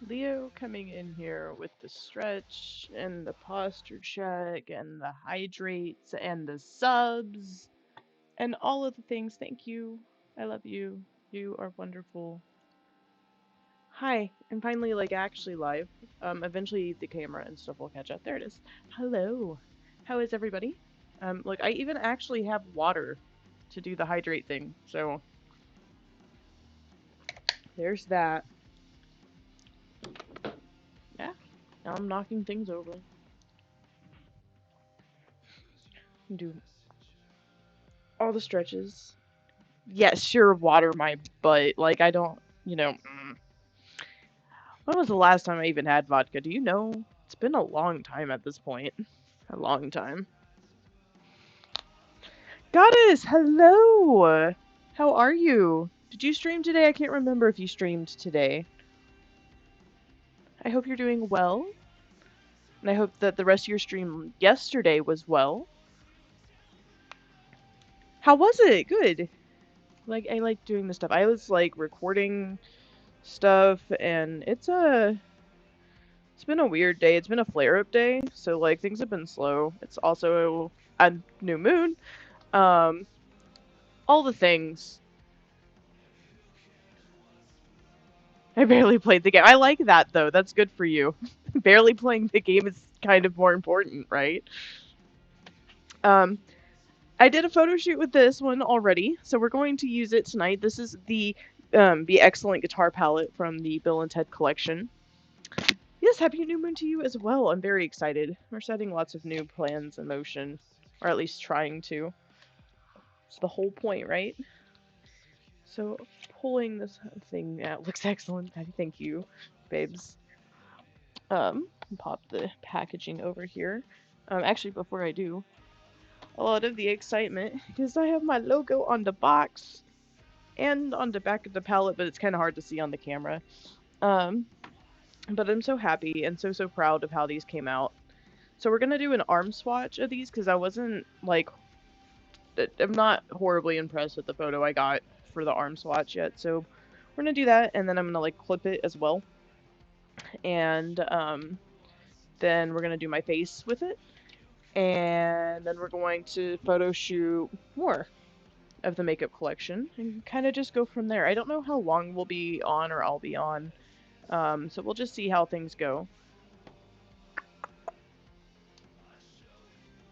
Leo coming in here with the stretch and the posture check and the hydrates and the subs and all of the things. Thank you. I love you. You are wonderful. Hi, I'm finally like actually live. Eventually the camera and stuff will catch up. There it is. Hello. How is everybody? Look, I even actually have water to do the hydrate thing. So there's that. Yeah. Now I'm knocking things over. Do all the stretches. Yeah, sure, water my butt. Like, I don't, when was the last time I even had vodka? Do you know? It's been a long time at this point. A long time. Goddess, hello! How are you? Did you stream today? I can't remember if you streamed today. I hope you're doing well, and I hope that the rest of your stream yesterday was well. How was it? Good. Like, I like doing this stuff. I was, like, recording stuff, and it's been a weird day. It's been a flare-up day, so like things have been slow. It's also a new moon. Um, all the things. I barely played the game. I like that though. That's good for you. Barely playing the game is kind of more important, right? Um, I did a photo shoot with this one already, so we're going to use it tonight. This is the excellent guitar palette from the Bill and Ted collection. Yes, happy new moon to you as well. I'm very excited. We're setting lots of new plans in motion, or at least trying to. It's the whole point, right? So pulling this thing out looks excellent. Thank you, babes. Pop the packaging over here. Actually, before I do, a lot of the excitement because I have my logo on the box and on the back of the palette, but it's kind of hard to see on the camera. Um, but I'm so happy and so proud of how these came out. So we're gonna do an arm swatch of these because I wasn't like I'm not horribly impressed with the photo I got for the arm swatch yet. So we're gonna do that, and then I'm gonna like clip it as well, and then we're gonna do my face with it, and then we're going to photo shoot more of the makeup collection and kind of just go from there. I don't know how long we'll be on or I'll be on, so we'll just see how things go.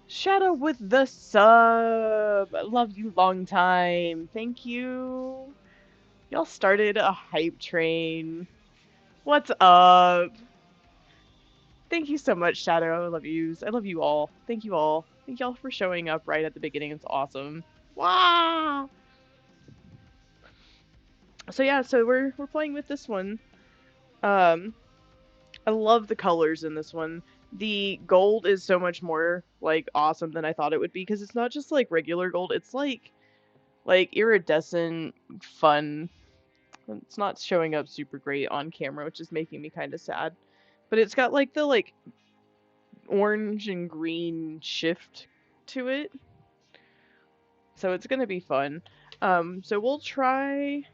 Shadow with the sub. I love you long time. Thank you. Y'all started a hype train. What's up? Thank you so much, Shadow. I love yous. I love you all. Thank you all. Thank y'all for showing up right at the beginning. It's awesome. Wow. So yeah, so we're playing with this one. Um, I love the colors in this one. The gold is so much more like awesome than I thought it would be because it's not just like regular gold. It's like iridescent fun. It's not showing up super great on camera, which is making me kind of sad. But it's got like the like orange and green shift to it. So it's gonna be fun. So we'll try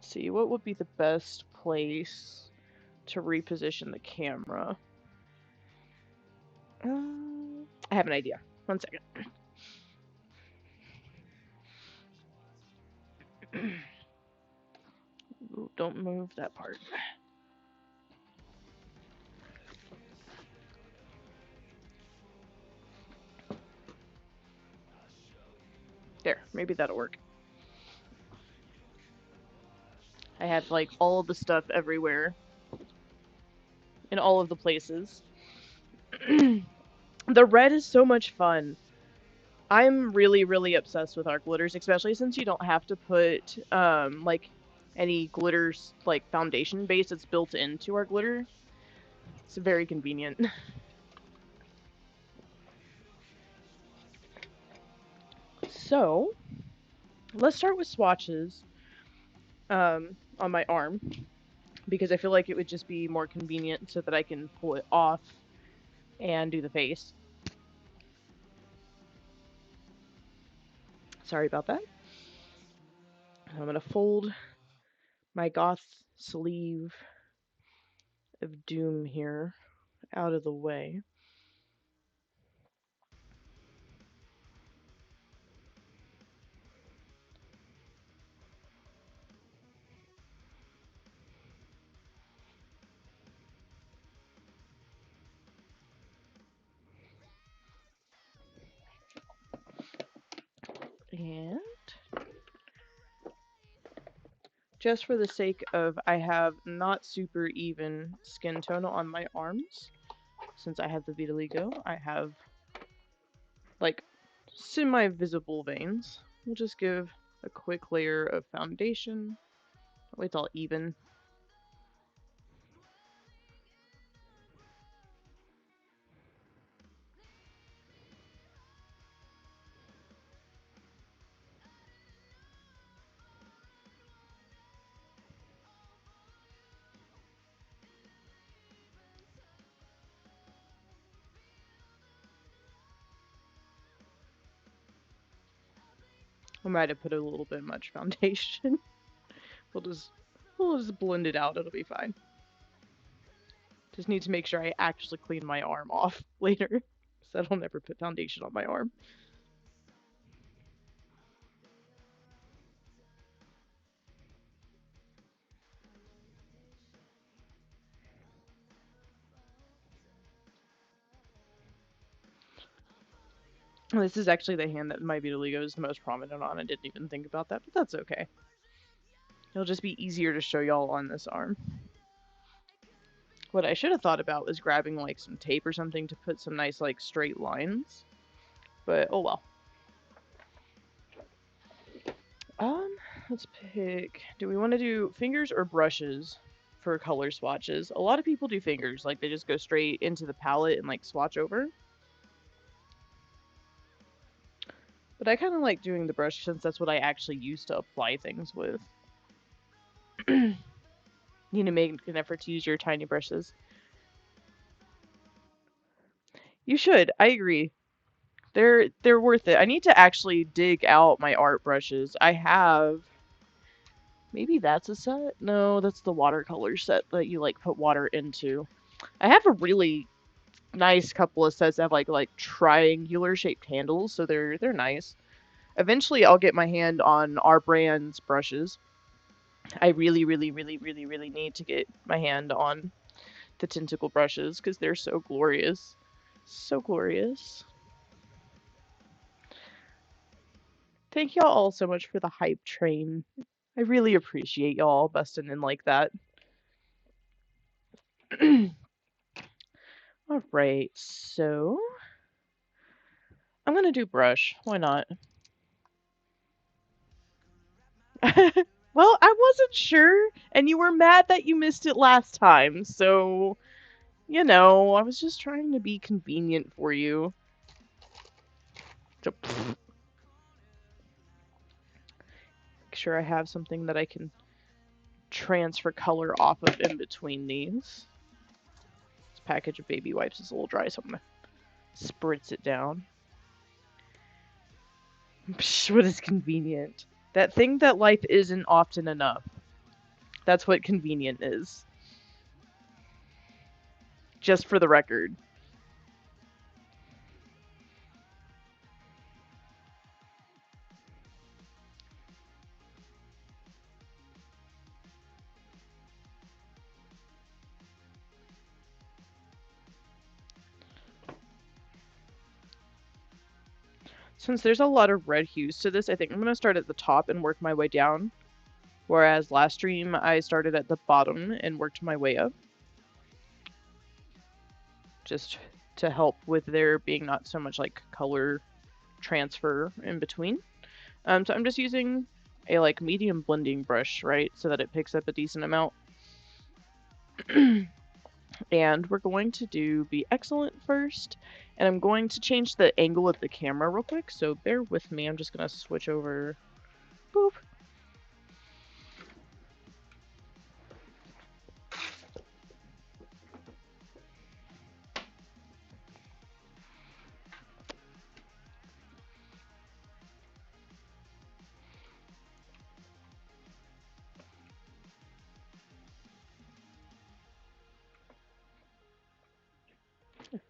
see what would be the best place to reposition the camera. I have an idea. One second. Ooh, don't move that part. There, maybe that'll work. I have like all of the stuff everywhere in all of the places. The red is so much fun. I'm really obsessed with our glitters, especially since you don't have to put like any glitters like foundation base that's built into our glitter. It's very convenient. So let's start with swatches on my arm because I feel like it would just be more convenient so that I can pull it off and do the face. Sorry about that. I'm gonna fold my goth sleeve of doom here out of the way. And just for the sake of, I have not super even skin tone on my arms. Since I have the vitiligo, I have like semi-visible veins. We'll just give a quick layer of foundation. That way it's all even. I might have put a little bit much foundation. we'll just we'll just blend it out. It'll be fine. Just need to make sure I actually clean my arm off later, so I'll never put foundation on my arm. This is actually the hand that my vitiligo is the most prominent on. I didn't even think about that, but that's okay. It'll just be easier to show y'all on this arm. What I should have thought about was grabbing like some tape or something to put some nice like straight lines. But oh well. Let's pick. Do we want to do fingers or brushes for color swatches? A lot of people do fingers, like they just go straight into the palette and like swatch over. But I kind of like doing the brush since that's what I actually use to apply things with. Need to make an effort to use your tiny brushes. You should. I agree. They're worth it. I need to actually dig out my art brushes. I have maybe that's a set? No, that's the watercolor set that you like put water into. I have a really nice couple of sets that have like triangular shaped handles, so they're nice. Eventually I'll get my hand on our brand's brushes. I really, really, really, really, really need to get my hand on the tentacle brushes because they're so glorious. So glorious. Thank y'all all so much for the hype train. I really appreciate y'all busting in like that. Alright, so I'm gonna do brush. Why not? Well, I wasn't sure, and you were mad that you missed it last time, so, you know, I was just trying to be convenient for you. So, make sure I have something that I can transfer color off of in between these. This package of baby wipes is a little dry, so I'm gonna spritz it down. Psh, what is convenient? That thing that life isn't often enough. That's what convenient is. Just for the record. Since there's a lot of red hues to this, I think I'm going to start at the top and work my way down. Whereas last stream, I started at the bottom and worked my way up. Just to help with there being not so much like color transfer in between. So I'm just using a like medium blending brush, right? So that it picks up a decent amount. And we're going to do Be Excellent first. And I'm going to change the angle of the camera real quick, so bear with me. I'm just going to switch over. Boop.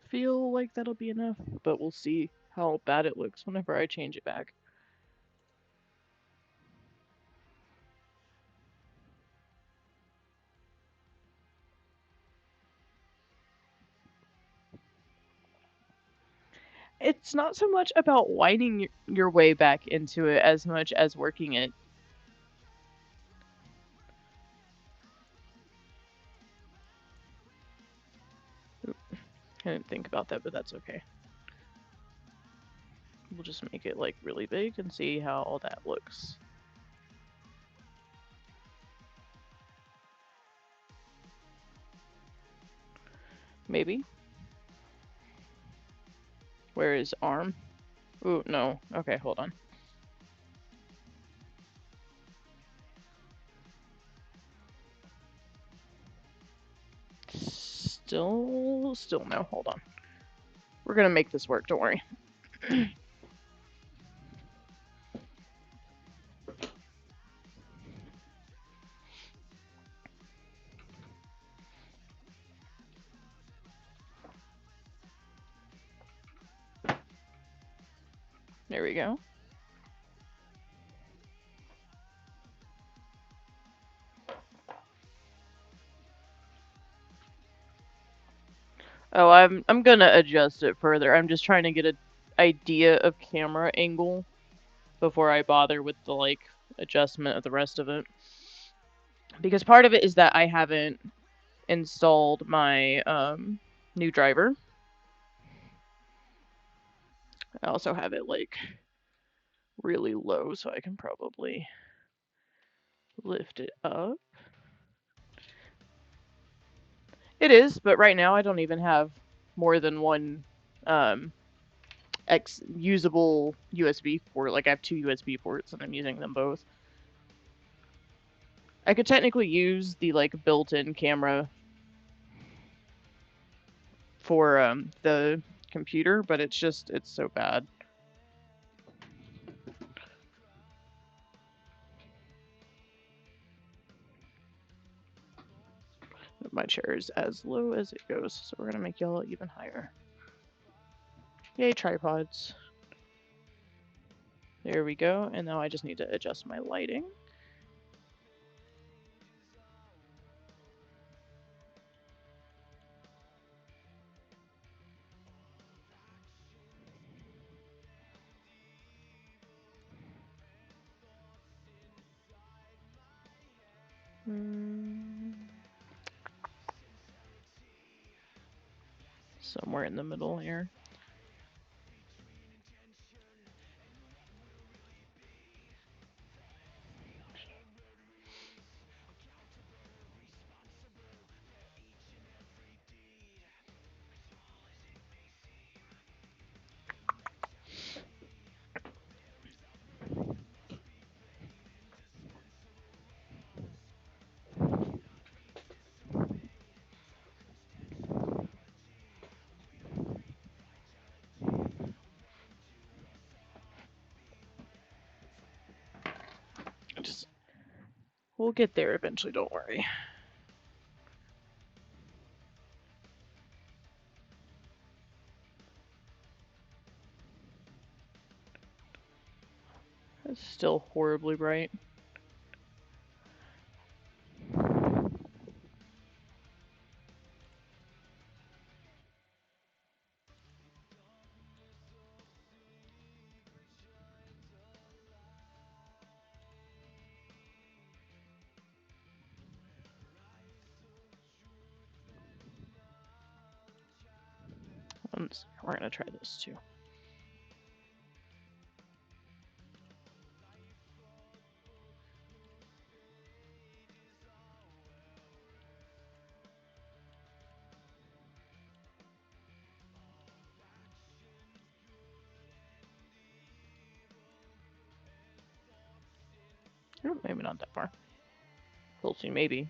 feel like that'll be enough, but we'll see how bad it looks whenever I change it back. It's not so much about winding your way back into it as much as working it. I didn't think about that, but that's okay. We'll just make it like really big and see how all that looks. Maybe. Where is arm? Ooh, no. Okay, hold on. Still no. Hold on. We're gonna make this work, don't worry. There we go. Oh, I'm gonna adjust it further. I'm just trying to get an idea of camera angle before I bother with the like adjustment of the rest of it. Because part of it is that I haven't installed my new driver. I also have it like really low, so I can probably lift it up. It is, but right now I don't even have more than one um, usable USB port. Like I have two USB ports and I'm using them both. I could technically use the like built-in camera for the computer, but it's so bad. My chair is as low as it goes, so we're gonna make y'all even higher. Yay, tripods. There we go, and now I just need to adjust my lighting. Somewhere in the middle here. We'll get there eventually, don't worry. It's still horribly bright. We're gonna try this too. Oh, maybe not that far. We'll see, maybe.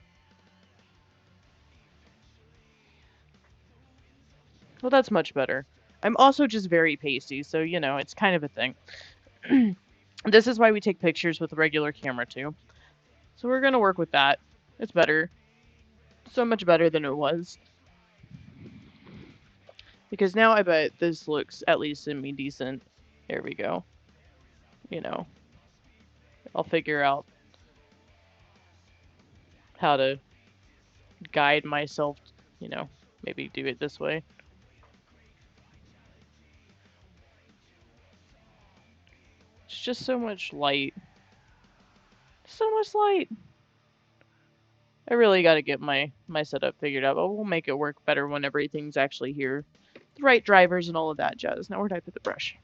Well, that's much better. I'm also just very pasty, so you know, it's kind of a thing. This is why we take pictures with a regular camera too. So we're gonna work with that. It's better. So much better than it was. Because now I bet this looks at least semi-decent. There we go. You know, I'll figure out how to guide myself, you know, maybe do it this way. It's just so much light. So much light. I really got to get my setup figured out, but we'll make it work better when everything's actually here. The right drivers and all of that jazz. Now where'd I put the brush?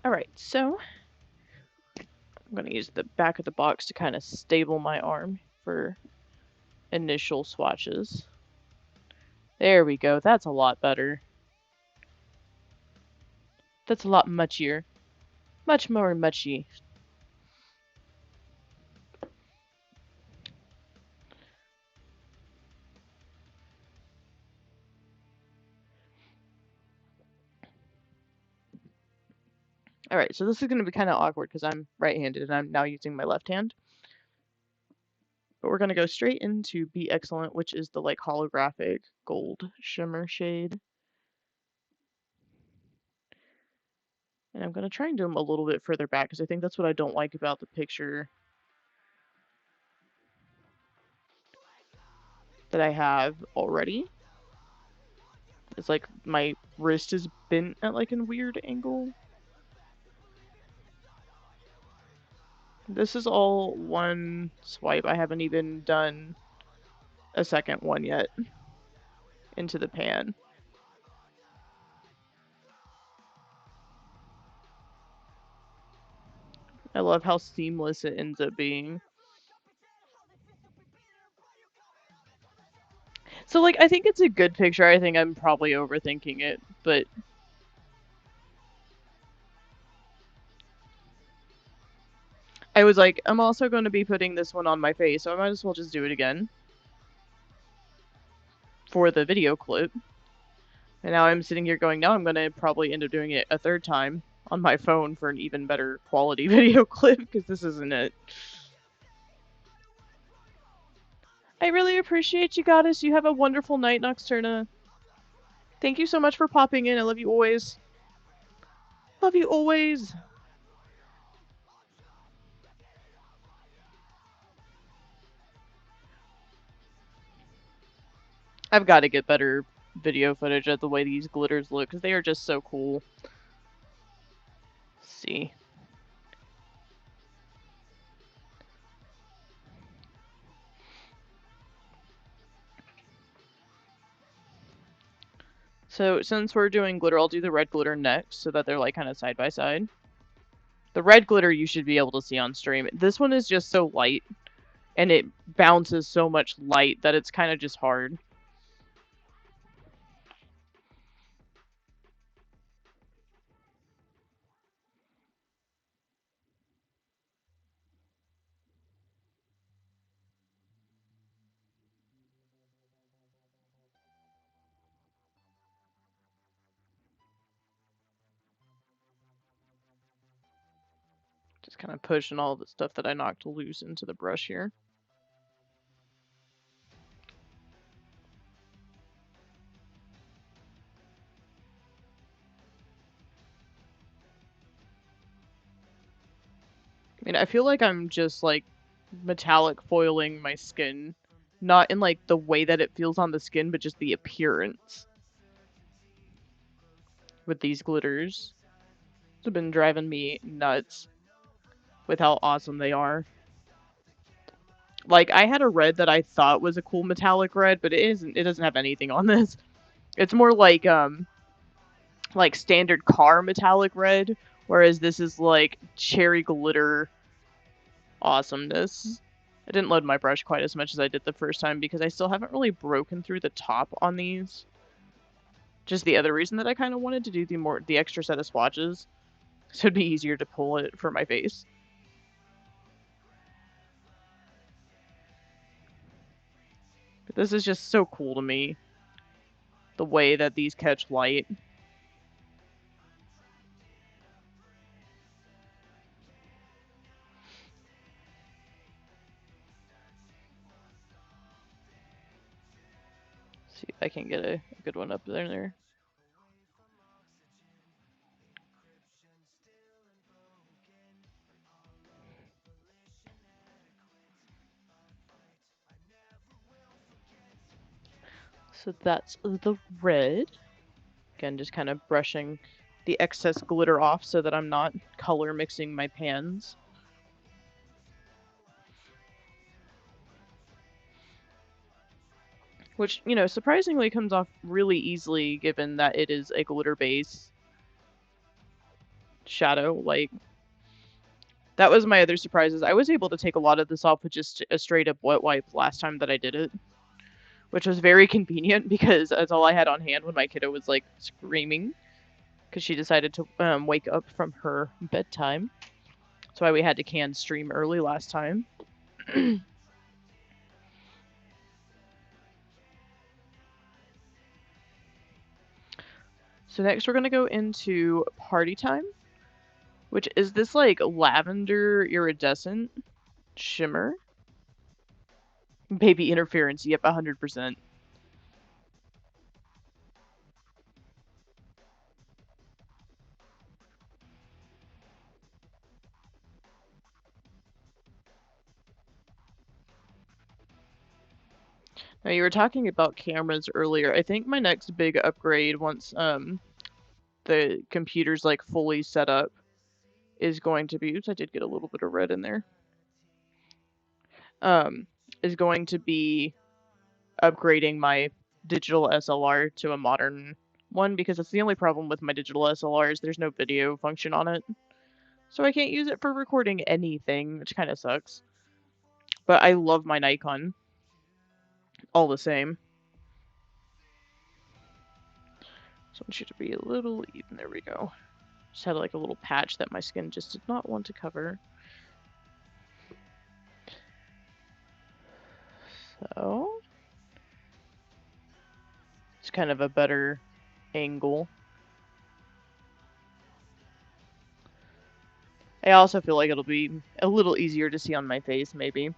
Alright, so I'm going to use the back of the box to kind of stable my arm for initial swatches. There we go. That's a lot better. That's a lot muchier. Much more muchy. Alright, so this is going to be kind of awkward because I'm right-handed and I'm now using my left hand. But we're going to go straight into Be Excellent, which is the like holographic gold shimmer shade. And I'm going to try and do them a little bit further back because I think that's what I don't like about the picture that I have already. It's like my wrist is bent at like a weird angle. This is all one swipe. I haven't even done a second one yet into the pan. I love how seamless it ends up being. So like I think it's a good picture. I think I'm probably overthinking it, but I was like, I'm also going to be putting this one on my face, so I might as well just do it again for the video clip. And now I'm sitting here going, now I'm going to probably end up doing it a third time on my phone for an even better quality video clip, because this isn't it. I really appreciate you, Goddess. You have a wonderful night, Nocturna. Thank you so much for popping in. I love you always. Love you always. I've got to get better video footage of the way these glitters look, because they are just so cool. Let's see. So since we're doing glitter, I'll do the red glitter next so that they're like kind of side by side. The red glitter you should be able to see on stream. This one is just so light and it bounces so much light that it's kind of just hard. Just kind of pushing all the stuff that I knocked loose into the brush here. I mean, I feel like I'm just like metallic foiling my skin. Not in like the way that it feels on the skin, but just the appearance with these glitters. It's been driving me nuts with how awesome they are. Like, I had a red that I thought was a cool metallic red, but it isn't. It doesn't have anything on this. It's more like standard car metallic red, whereas this is like cherry glitter awesomeness. I didn't load my brush quite as much as I did the first time because I still haven't really broken through the top on these. Just the other reason that I kind of wanted to do the extra set of swatches, so it'd be easier to pull it for my face. But this is just so cool to me. The way that these catch light. See if I can get a good one up there. So that's the red. Again, just kind of brushing the excess glitter off so that I'm not color mixing my pans. Which, you know, surprisingly comes off really easily given that it is a glitter base shadow. Like, that was my other surprises. I was able to take a lot of this off with just a straight up wet wipe last time that I did it, which was very convenient because that's all I had on hand when my kiddo was like screaming because she decided to wake up from her bedtime. That's why we had to can stream early last time. So next we're going to go into Party Time, which is this like lavender iridescent shimmer. Baby interference, yep, 100%. Now you were talking about cameras earlier. I think my next big upgrade once the computer's like fully set up is going to be, oops, I did get a little bit of red in there. Um, is going to be upgrading my digital SLR to a modern one because it's the only problem with my digital SLR is there's no video function on it. So I can't use it for recording anything, which kind of sucks. But I love my Nikon all the same. So I want you to be a little even. There we go. Just had like a little patch that my skin just did not want to cover. So it's kind of a better angle. I also feel like it'll be a little easier to see on my face, maybe.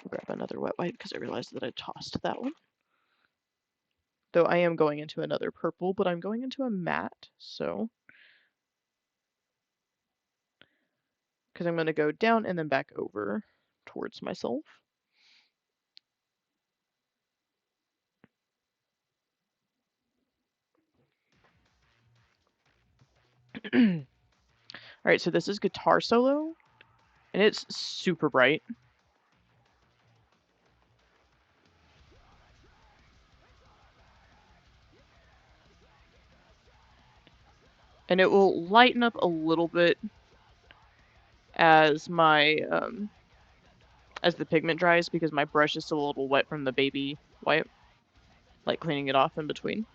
Grab another wet wipe because I realized that I tossed that one. Though I am going into another purple, but I'm going into a matte, so. Because I'm going to go down and then back over towards myself. Alright, so this is guitar solo, and it's super bright. And it will lighten up a little bit as my as the pigment dries because my brush is still a little wet from the baby wipe, like cleaning it off in between.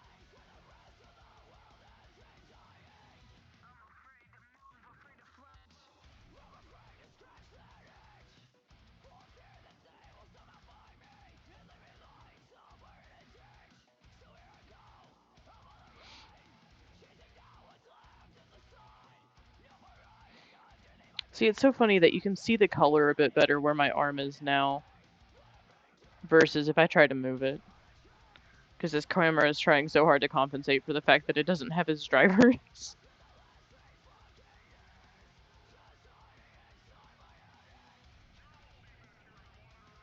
See, it's so funny that you can see the color a bit better where my arm is now versus if I try to move it. Because this camera is trying so hard to compensate for the fact that it doesn't have its drivers.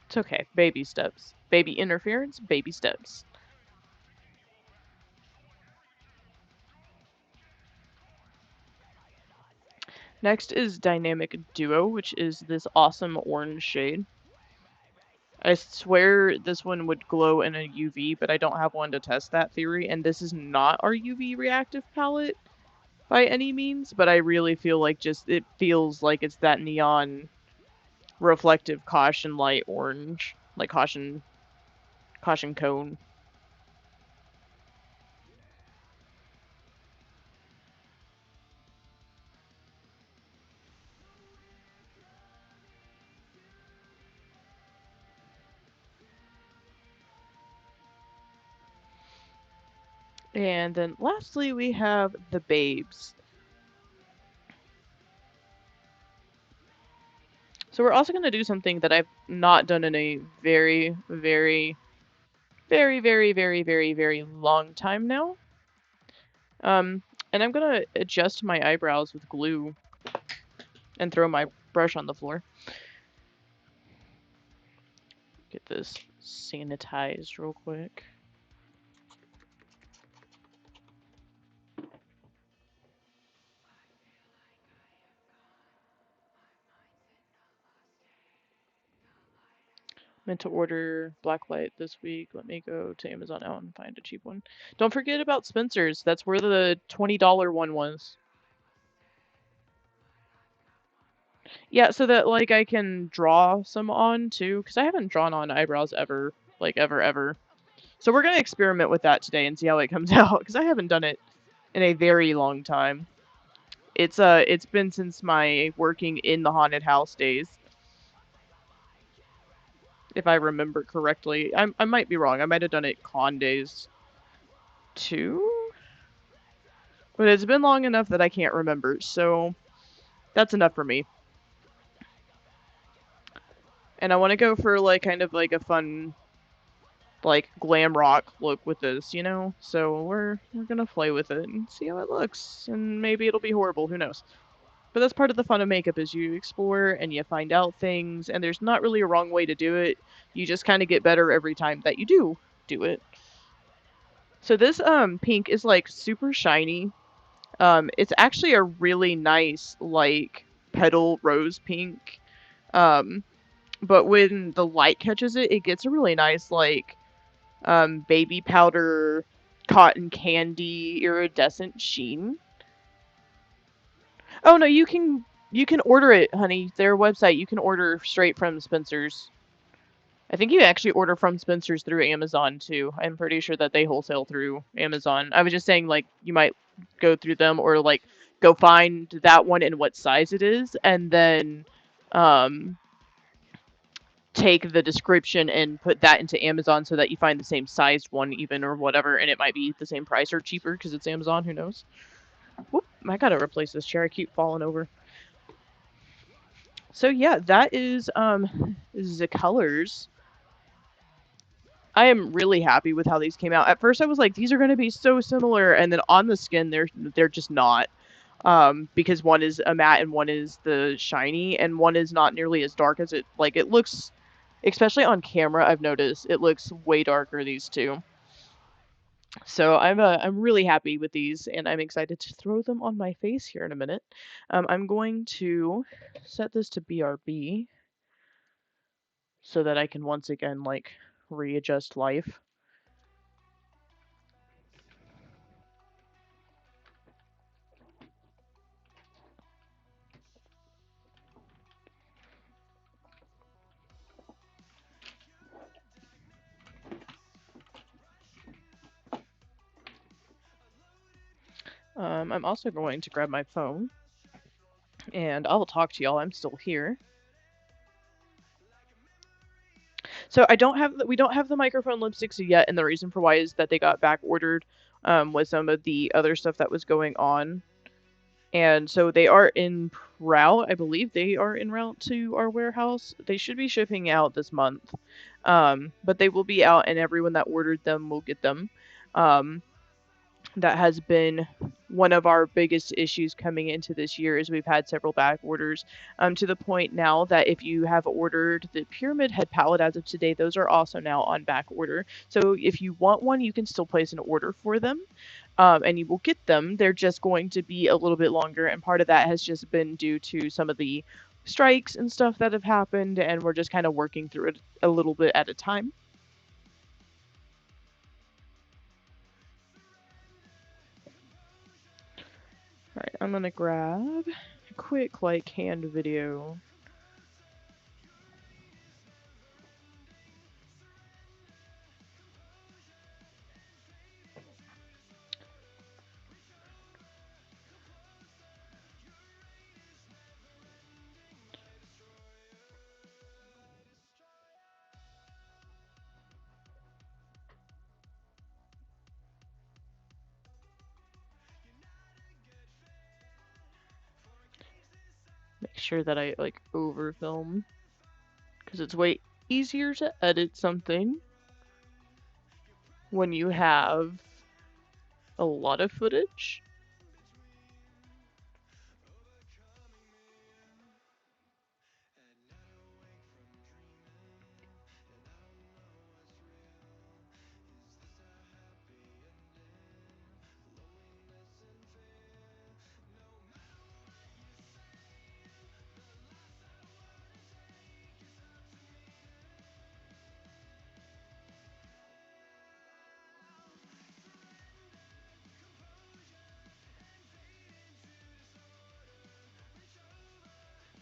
It's okay. Baby steps. Baby interference, baby steps. Next is Dynamic Duo, which is this awesome orange shade. I swear this one would glow in a UV, but I don't have one to test that theory, and this is not our UV reactive palette by any means, but I really feel like just it feels like it's that neon reflective caution light orange, like caution cone. And then lastly we have the Babes. So we're also going to do something that I've not done in a very, very very, very, very, very, very long time now. And I'm gonna adjust my eyebrows with glue and throw my brush on the floor. Get this sanitized real quick. Meant to order blacklight this week. Let me go to Amazon now and find a cheap one. Don't forget about Spencer's. That's where the $20 one was. Yeah, so that like I can draw some on too, because I haven't drawn on eyebrows ever, like ever, ever. So we're gonna experiment with that today and see how it comes out, because I haven't done it in a very long time. It's been since my working in the haunted house days, if I remember correctly. I might be wrong. I might have done it con days too, but it's been long enough that I can't remember. So that's enough for me. And I want to go for like kind of like a fun like glam rock look with this, you know? So we're gonna play with it and see how it looks. And maybe it'll be horrible, who knows. But that's part of the fun of makeup is you explore and you find out things and there's not really a wrong way to do it. You just kind of get better every time that you do it. So this pink is like super shiny. It's actually a really nice like petal rose pink. Um, but when the light catches it, it gets a really nice like baby powder cotton candy iridescent sheen. Oh no, you can order it, honey. Their website, you can order straight from Spencer's. I think you actually order from Spencer's through Amazon too. I'm pretty sure that they wholesale through Amazon. I was just saying like you might go through them or like go find that one and what size it is and then um take the description and put that into Amazon so that you find the same sized one even or whatever and it might be the same price or cheaper because it's Amazon, who knows. Whoop, I gotta replace this chair. I keep falling over. So yeah, that is the colors. I am really happy with how these came out. At first I was like these are going to be so similar and then on the skin they're just not. Because one is a matte and one is the shiny and one is not nearly as dark as it looks, especially on camera. I've noticed it looks way darker, these two. So I'm really happy with these and I'm excited to throw them on my face here in a minute. I'm going to set this to BRB so that I can once again like readjust life. I'm also going to grab my phone and I'll talk to y'all. I'm still here. So we don't have the microphone lipsticks yet, and the reason for why is that they got back ordered with some of the other stuff that was going on. And so they are en route. I believe they are en route to our warehouse. They should be shipping out this month. But they will be out and everyone that ordered them will get them. Um, that has been one of our biggest issues coming into this year is we've had several back orders to the point now that if you have ordered the Pyramid Head palette as of today, those are also now on back order. So if you want one, you can still place an order for them and you will get them. They're just going to be a little bit longer, and part of that has just been due to some of the strikes and stuff that have happened, and we're just kind of working through it a little bit at a time. All right, I'm gonna grab a quick like canned video. Make sure that I like over film because it's way easier to edit something. when you have a lot of footage.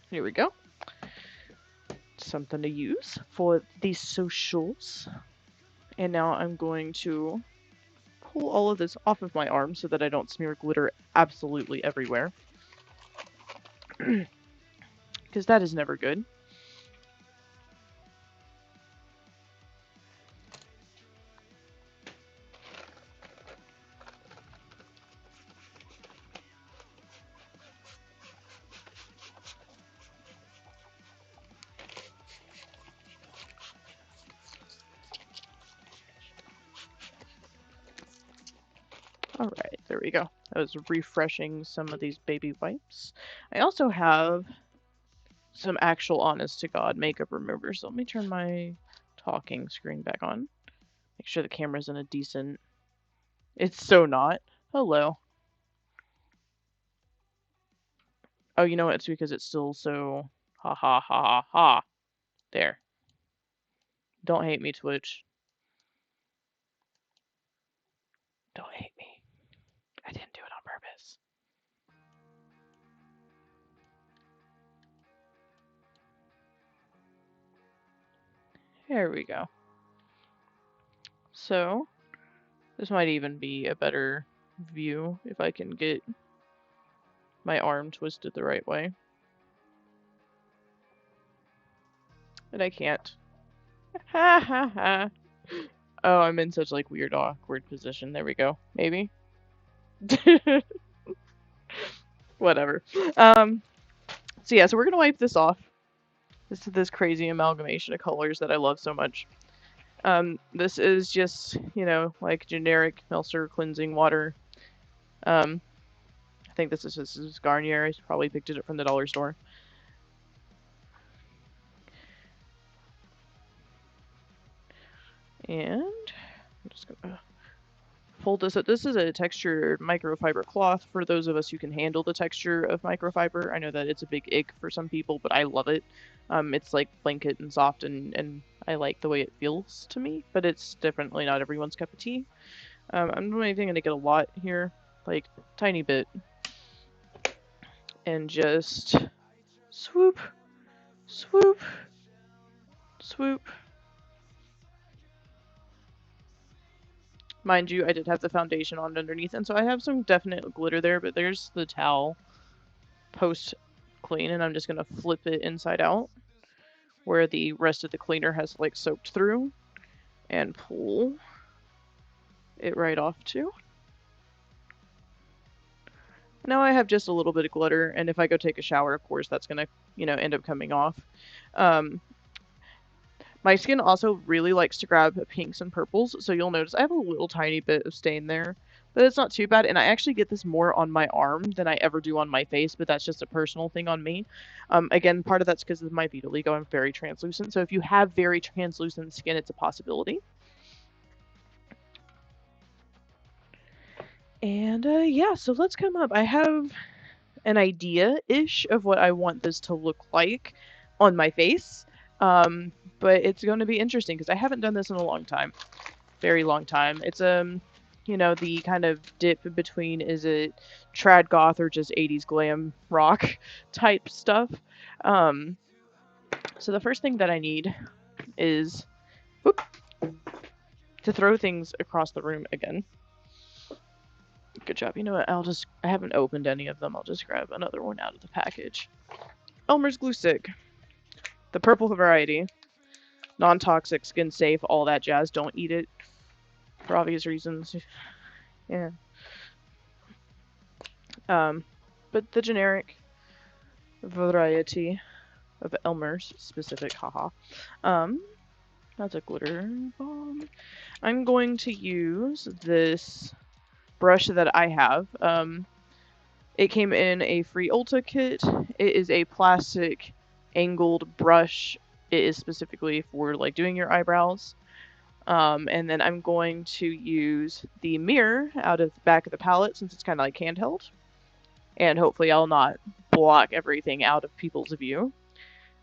Here we go. Something to use for these socials. And now I'm going to pull all of this off of my arm so that I don't smear glitter absolutely everywhere. Because that is never good. Alright, there we go. I was refreshing some of these baby wipes. I also have some actual honest-to-God makeup remover, so let me turn my talking screen back on. Make sure the camera's in a decent... It's so not. Hello. Oh, you know what? It's because it's still so... Ha ha ha ha ha. There. Don't hate me, Twitch. Don't hate me. I didn't do it on purpose. There we go. So, this might even be a better view if I can get my arm twisted the right way. And I can't. Ha ha ha. Oh, I'm in such like weird awkward position. There we go. Maybe. Whatever. So yeah, so we're gonna wipe this off. This is this crazy amalgamation of colors that I love so much. This is just, you know, like generic Meltzer cleansing water. I think this is Garnier. I probably picked it up from the dollar store. And I'm just gonna fold this up. This is a textured microfiber cloth for those of us who can handle the texture of microfiber. I know that it's a big ick for some people, but I love it. It's like blanket and soft, and I like the way it feels to me, but it's definitely not everyone's cup of tea. I'm only going to get a lot here, like tiny bit, and just swoop, swoop, swoop. Mind you, I did have the foundation on underneath, and so I have some definite glitter there, but there's the towel post clean, and I'm just going to flip it inside out where the rest of the cleaner has like soaked through and pull it right off too. Now I have just a little bit of glitter, and if I go take a shower, of course, that's going to, you know, end up coming off. My skin also really likes to grab pinks and purples, so you'll notice I have a little tiny bit of stain there, but it's not too bad, and I actually get this more on my arm than I ever do on my face, but that's just a personal thing on me. Again, part of that's because of my vitiligo. I'm very translucent, so if you have very translucent skin, it's a possibility. And yeah, so let's come up. I have an idea-ish of what I want this to look like on my face. But it's going to be interesting because I haven't done this in a long time. Very long time. It's you know, the kind of dip between, is it trad goth or just 80s glam rock type stuff. So the first thing that I need is whoop, to throw things across the room again. Good job. You know what? I haven't opened any of them. I'll just grab another one out of the package. Elmer's Glue Stick. The purple variety. Non-toxic, skin safe, all that jazz. Don't eat it for obvious reasons. Yeah. But the generic variety of Elmer's specific, haha. That's a glitter bomb. I'm going to use this brush that I have. It came in a free Ulta kit. It is a plastic angled brush. It is specifically for like doing your eyebrows. And then I'm going to use the mirror out of the back of the palette since it's kind of like handheld. And hopefully I'll not block everything out of people's view.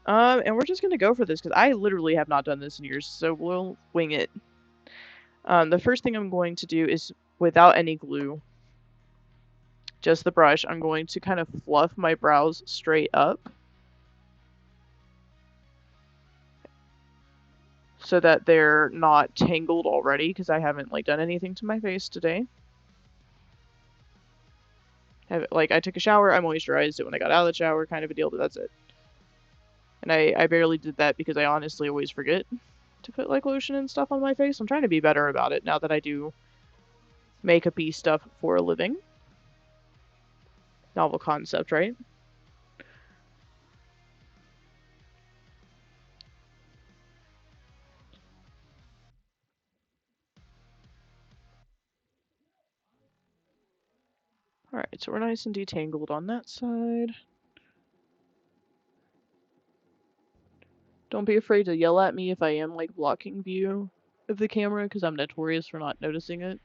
And we're just going to go for this because I literally have not done this in years, so we'll wing it. The first thing I'm going to do is, without any glue, just the brush, I'm going to kind of fluff my brows straight up so that they're not tangled already because I haven't like done anything to my face today. I took a shower, I moisturized it when I got out of the shower, kind of a deal, but that's it. And I barely did that because I honestly always forget to put like lotion and stuff on my face. I'm trying to be better about it now that I do makeup-y stuff for a living. Novel concept, right? Alright, so we're nice and detangled on that side. Don't be afraid to yell at me if I am like blocking view of the camera because I'm notorious for not noticing it.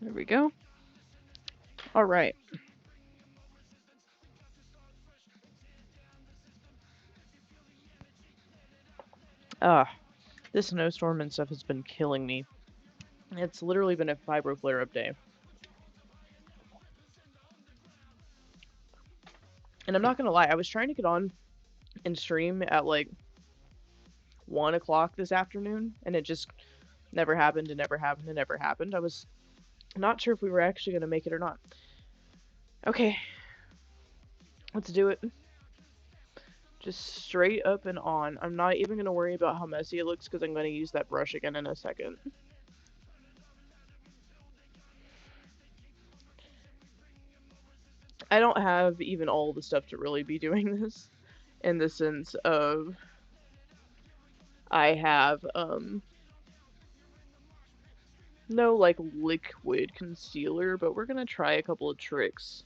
There we go. Alright. This snowstorm and stuff has been killing me. It's literally been a fibro flare-up day. And I'm not gonna lie, I was trying to get on and stream at like 1 o'clock this afternoon, and it just never happened, and never happened, and never happened. I was not sure if we were actually gonna make it or not. Okay. Let's do it. Just straight up and on. I'm not even gonna worry about how messy it looks because I'm gonna use that brush again in a second. I don't have even all the stuff to really be doing this, in the sense of I have no like liquid concealer, but we're gonna try a couple of tricks.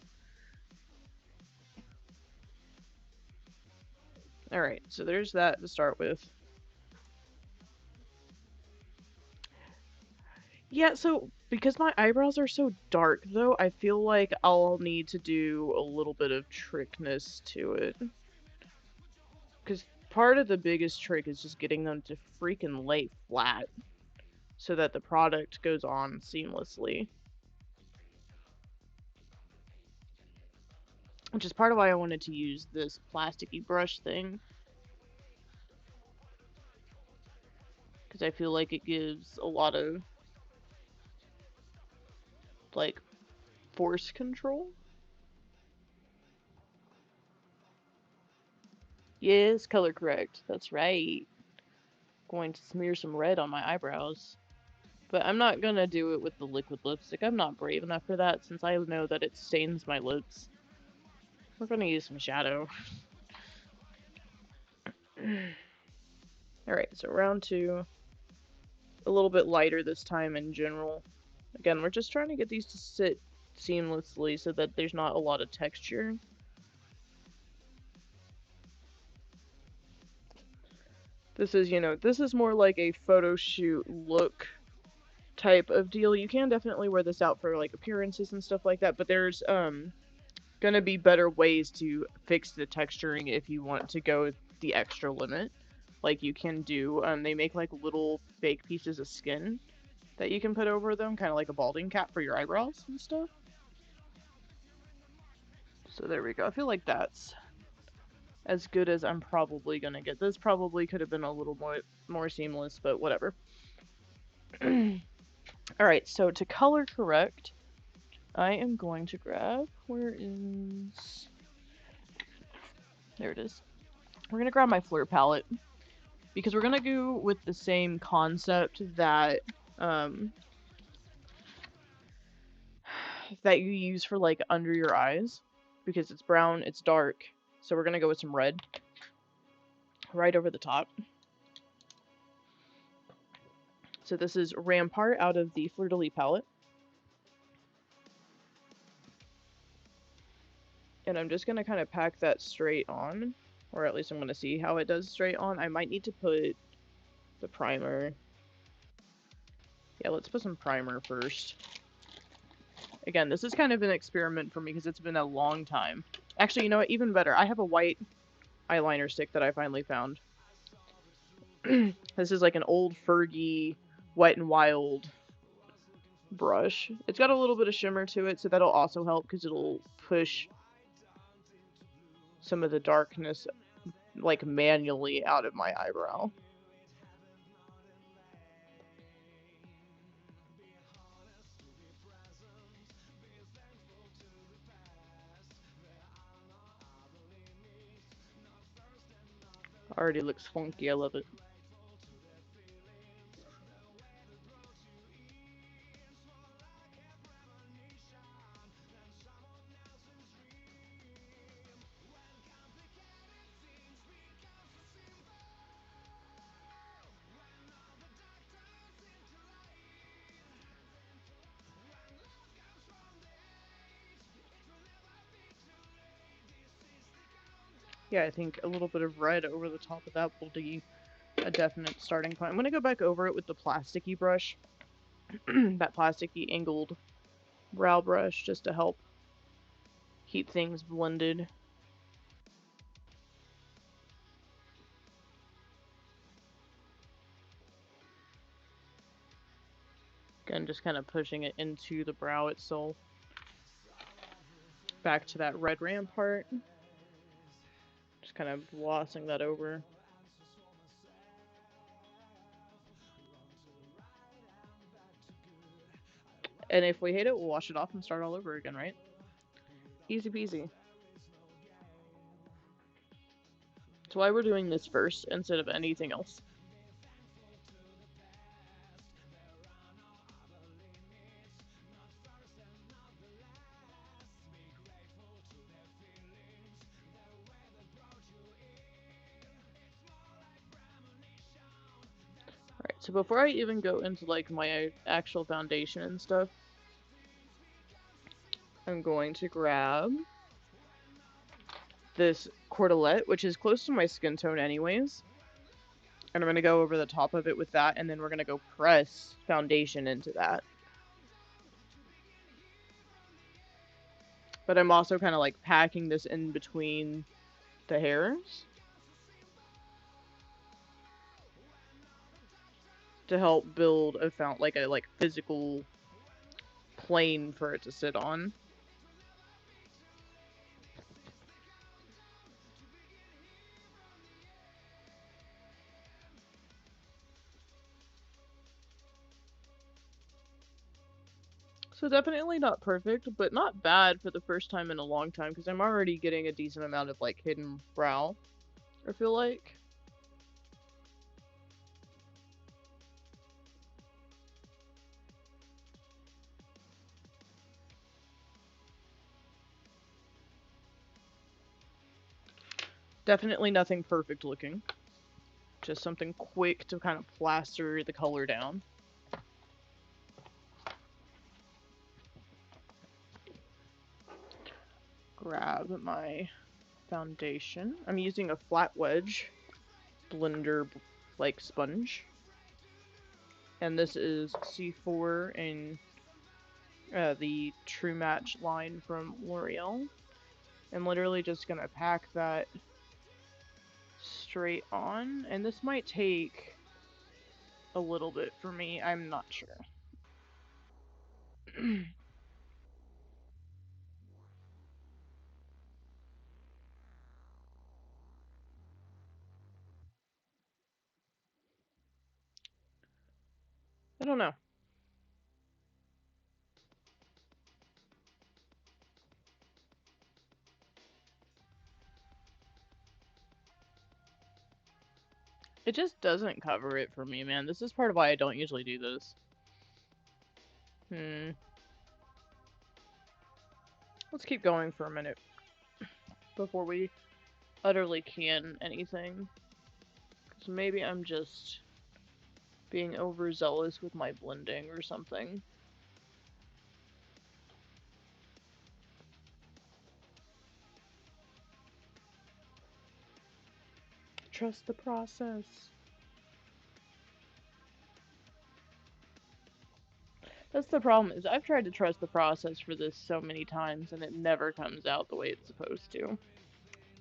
Alright, so there's that to start with. Yeah, so because my eyebrows are so dark though, I feel like I'll need to do a little bit of trickness to it. Because part of the biggest trick is just getting them to freaking lay flat so that the product goes on seamlessly. Which is part of why I wanted to use this plasticky brush thing. Because I feel like it gives a lot of, like, force control. Yes, color correct. That's right. Going to smear some red on my eyebrows. But I'm not gonna do it with the liquid lipstick. I'm not brave enough for that since I know that it stains my lips. We're gonna use some shadow. Alright, so round two. A little bit lighter this time in general. Again, we're just trying to get these to sit seamlessly so that there's not a lot of texture. This is, this is more like a photo shoot look type of deal. You can definitely wear this out for like appearances and stuff like that, but there's gonna be better ways to fix the texturing if you want to go the extra limit. Like you can do, they make like little fake pieces of skin that you can put over them, kind of like a balding cap for your eyebrows and stuff. So there we go. I feel like that's as good as I'm probably gonna get. This probably could have been a little more seamless, but whatever. Alright, so to color correct, I am going to grab, where is, there it is. We're gonna grab my Flirt palette, because we're gonna go with the same concept that um, that you use for like under your eyes because it's brown, it's dark. So we're gonna go with some red right over the top. So this is Rampart out of the Fleur de Lis palette. And I'm just gonna kind of pack that straight on, or at least I'm gonna see how it does straight on. I might need to put the primer. Yeah, let's put some primer first. Again, this is kind of an experiment for me because it's been a long time. Actually, you know what? Even better. I have a white eyeliner stick that I finally found. This is like an old Fergie Wet n Wild brush. It's got a little bit of shimmer to it, so that'll also help because it'll push some of the darkness like manually out of my eyebrow. Already looks funky, I love it. Yeah, I think a little bit of red over the top of that will be a definite starting point. I'm going to go back over it with the plasticky brush, that plasticky angled brow brush, just to help keep things blended. Again, just kind of pushing it into the brow itself. Back to that red Rampart. Just kind of glossing that over. And if we hate it, we'll wash it off and start all over again, right? Easy peasy. That's why we're doing this first instead of anything else. Alright, so before I even go into like my actual foundation and stuff, I'm going to grab this Cordelette, which is close to my skin tone anyways. And I'm going to go over the top of it with that, and then we're going to go press foundation into that. But I'm also kind of like packing this in between the hairs to help build a physical plane for it to sit on. So definitely not perfect, but not bad for the first time in a long time because I'm already getting a decent amount of like hidden brow, I feel like. Definitely nothing perfect looking. Just something quick to kind of plaster the color down. Grab my foundation. I'm using a flat wedge blender like sponge. And this is C4 in the True Match line from L'Oreal. I'm literally just gonna pack that straight on, and this might take a little bit for me, I'm not sure. I don't know. It just doesn't cover it for me, man. This is part of why I don't usually do this. Hmm. Let's keep going for a minute before we utterly can anything. Because maybe I'm just being overzealous with my blending or something. Trust the process. That's the problem, is I've tried to trust the process for this so many times and it never comes out the way it's supposed to.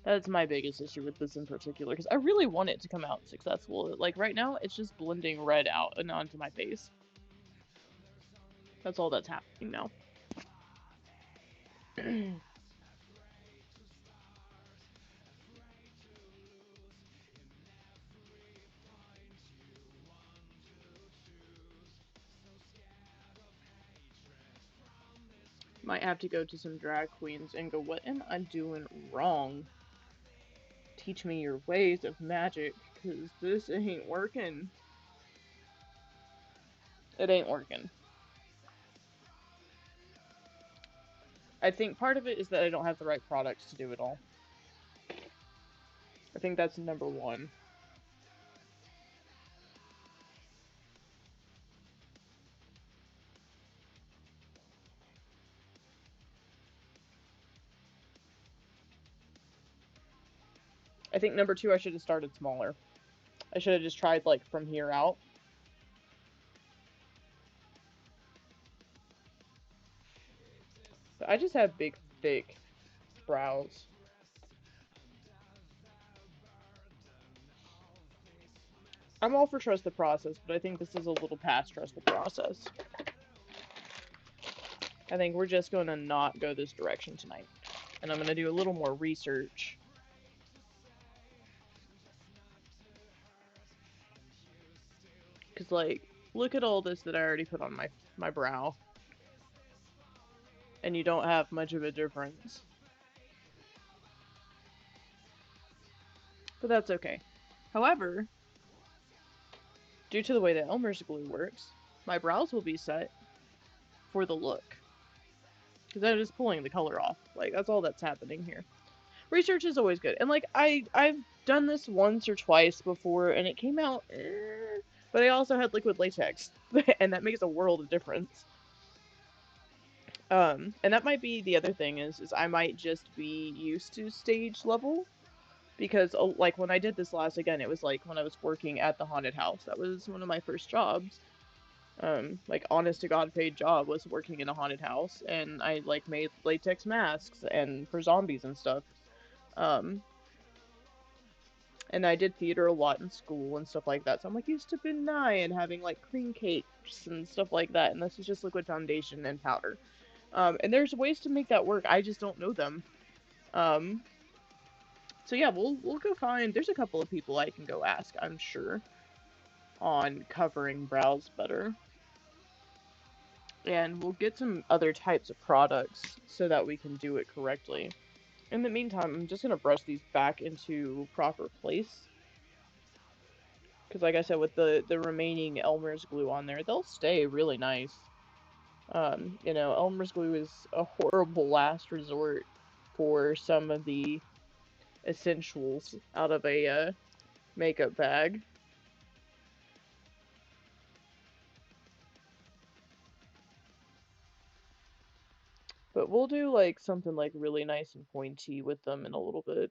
That's my biggest issue with this in particular, because I really want it to come out successful. Like right now, it's just blending red out and onto my face. That's all that's happening now. Might have to go to some drag queens and go, what am I doing wrong? Teach me your ways of magic, because this ain't working. It ain't working. I think part of it is that I don't have the right products to do it all. I think that's number one. I think number two, I should have started smaller. I should have just tried, like, from here out. But I just have big, thick brows. I'm all for trust the process, but I think this is a little past trust the process. I think we're just going to not go this direction tonight. And I'm going to do a little more research. Because, like, look at all this that I already put on my brow. And you don't have much of a difference. But that's okay. However, due to the way that Elmer's glue works, my brows will be set for the look. Because I'm just pulling the color off. Like, that's all that's happening here. Research is always good. And, like, I've done this once or twice before, and it came out, but I also had liquid latex. And that makes a world of difference. And that might be the other thing is I might just be used to stage level. Because, like, when I did this last, again, it was, like, when I was working at the haunted house. That was one of my first jobs. Like, honest to God paid job was working in a haunted house, and I, like, made latex masks and for zombies and stuff. Um, and I did theater a lot in school and stuff like that, so I'm, like, used to benign and having, like, cream cakes and stuff like that, and this is just liquid foundation and powder. And there's ways to make that work, I just don't know them. Um, so yeah, we'll go find, there's a couple of people I can go ask, I'm sure, on covering brows better. And we'll get some other types of products so that we can do it correctly. In the meantime, I'm just going to brush these back into proper place. Because like I said, with the remaining Elmer's glue on there, they'll stay really nice. You know, Elmer's glue is a horrible last resort for some of the essentials out of a makeup bag. But we'll do like something like really nice and pointy with them in a little bit.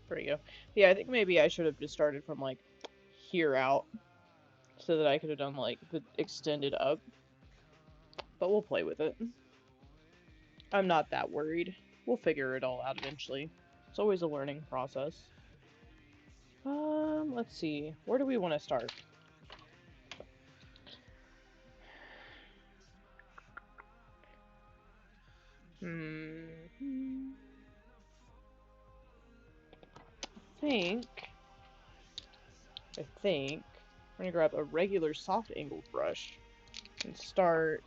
There you go. Yeah, I think maybe I should have just started from like here out so that I could have done like the extended up. But we'll play with it. I'm not that worried. We'll figure it all out eventually. It's always a learning process. Let's see. Where do we want to start? Hmm. think I'm gonna grab a regular soft angled brush and start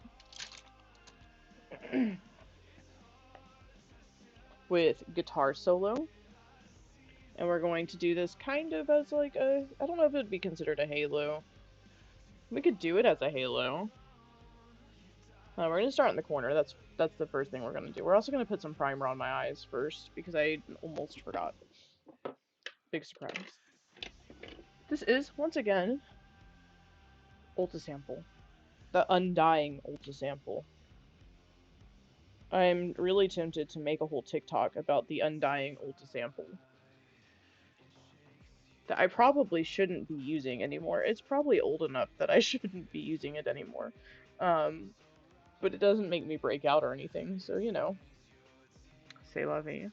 with guitar solo. And we're going to do this kind of as like a, I don't know if it'd be considered a halo. We could do it as a halo. We're gonna start in the corner. That's the first thing we're gonna do. We're also gonna put some primer on my eyes first because I almost forgot. Big surprise. This is once again Ulta sample, the undying Ulta sample. I'm really tempted to make a whole TikTok about the undying Ulta sample that I probably shouldn't be using anymore. It's probably old enough that I shouldn't be using it anymore. But it doesn't make me break out or anything, so you know. C'est la vie.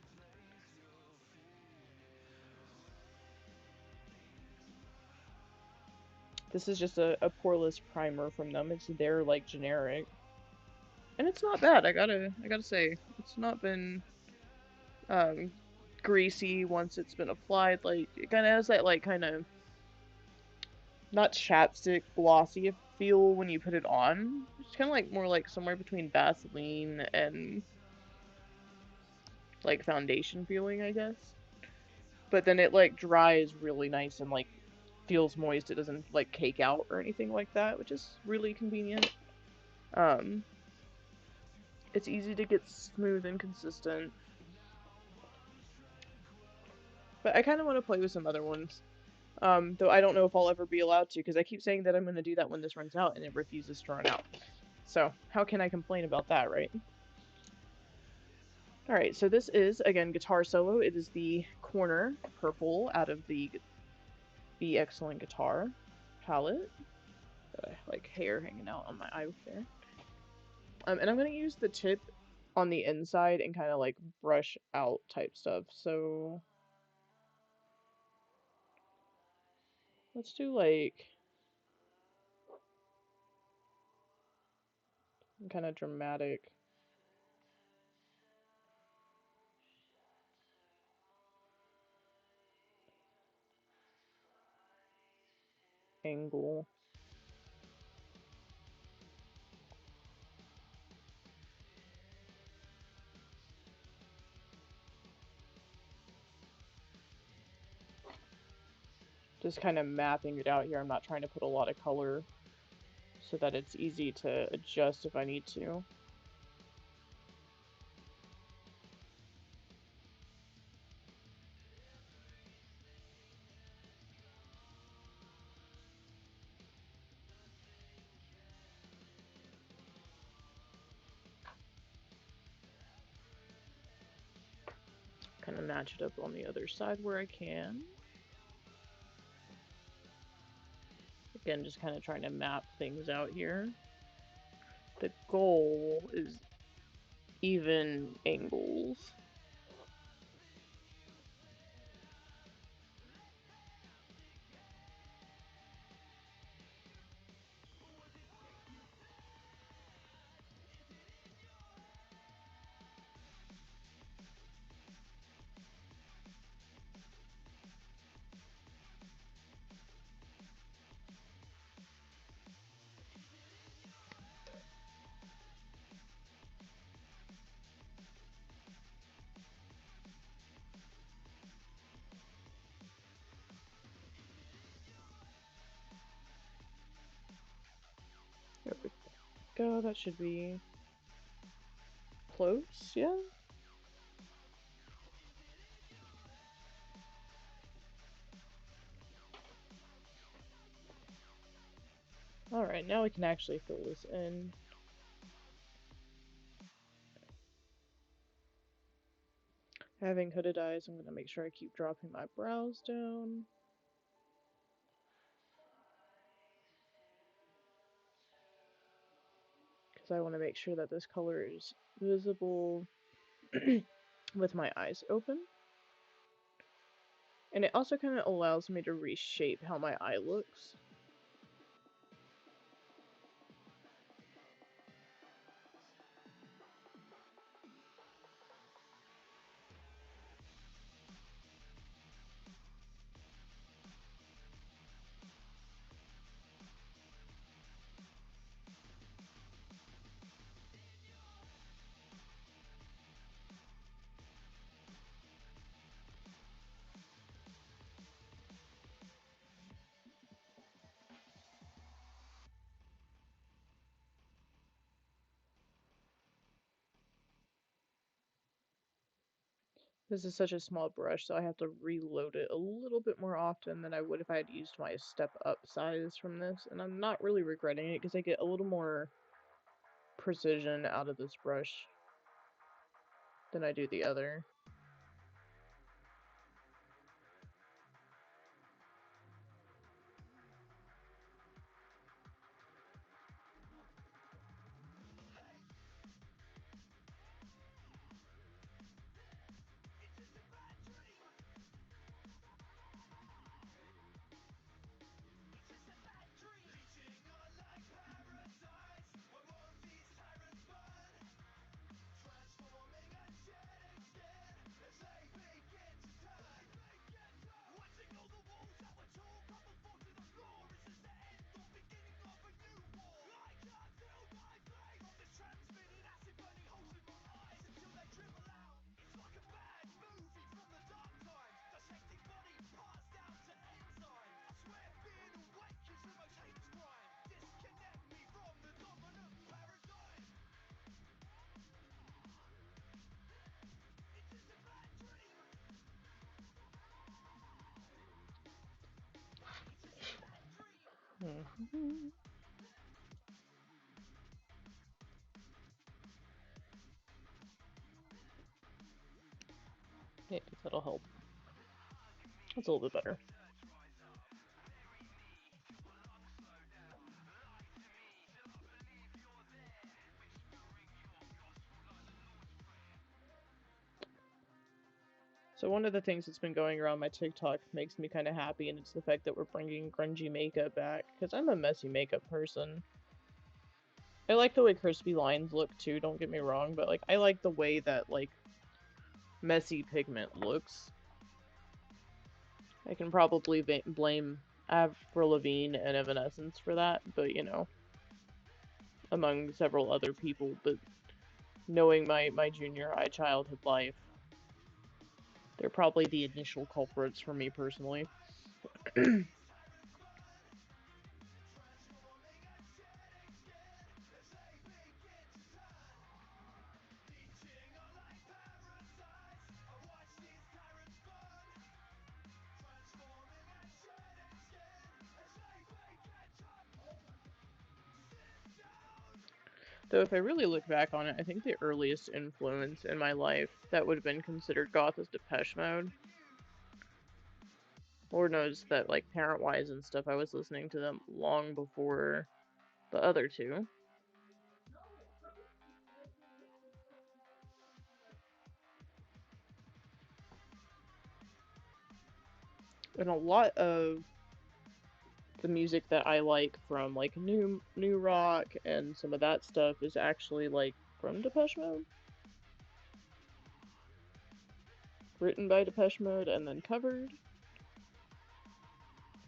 This is just a poreless primer from them. It's their like generic. And it's not bad, I gotta say. It's not been um greasy once it's been applied. Like it kinda has that like kinda not chapstick glossy feel when you put it on. It's kinda like more like somewhere between Vaseline and like foundation feeling, I guess. But then it like dries really nice and like feels moist. It doesn't like cake out or anything like that, which is really convenient. Um, it's easy to get smooth and consistent. But I kind of want to play with some other ones. Though I don't know if I'll ever be allowed to, because I keep saying that I'm going to do that when this runs out, and it refuses to run out. So, how can I complain about that, right? Alright, so this is, again, Guitar Solo. It is the corner purple out of the Be Excellent Guitar palette. Like hair hanging out on my eye there. And I'm going to use the tip on the inside and kind of like brush out type stuff. So let's do like kind of dramatic angle. Just kind of mapping it out here. I'm not trying to put a lot of color so that it's easy to adjust if I need to. Kind of match it up on the other side where I can. Again, just kind of trying to map things out here. The goal is even angles. There we go, that should be close, yeah? Alright, now we can actually fill this in. Having hooded eyes, I'm going to make sure I keep dropping my brows down. Because I want to make sure that this color is visible with my eyes open. And it also kind of allows me to reshape how my eye looks. This is such a small brush, so I have to reload it a little bit more often than I would if I had used my step up size from this, and I'm not really regretting it because I get a little more precision out of this brush than I do the other. Mhm. Maybe that'll help. That's a little bit better. So one of the things that's been going around my TikTok makes me kind of happy, and it's the fact that we're bringing grungy makeup back, because I'm a messy makeup person. I like the way crispy lines look too, don't get me wrong, but like I like the way that like messy pigment looks. I can probably blame Avril Lavigne and Evanescence for that, but you know, among several other people, but knowing my junior high childhood life, they're probably the initial culprits for me personally. Though if I really look back on it, I think the earliest influence in my life that would have been considered goth is Depeche Mode. Lord knows that, like, parent-wise and stuff, I was listening to them long before the other two. And a lot of the music that I like from, like, new rock and some of that stuff is actually, like, from Depeche Mode. Written by Depeche Mode and then covered.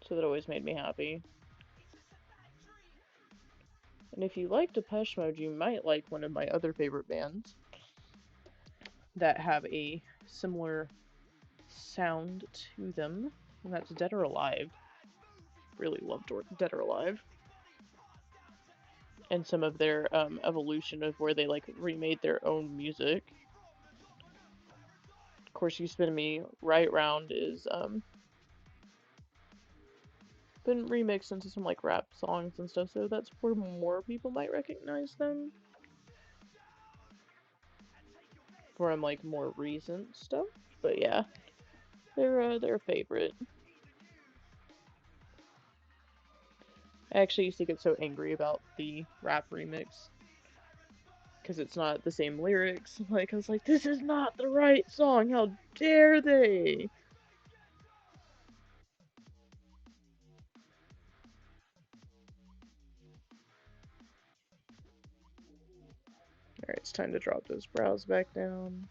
So that always made me happy. And if you like Depeche Mode, you might like one of my other favorite bands that have a similar sound to them, and that's Dead or Alive. Really love Dead or Alive. And some of their evolution of where they like remade their own music. Of course, You Spin Me Right Round is been remixed into some like rap songs and stuff, so that's where more people might recognize them from like more recent stuff. But yeah, they're a favorite. I actually used to get so angry about the rap remix because it's not the same lyrics. Like I was like, this is not the right song. How dare they? All right, it's time to drop those brows back down.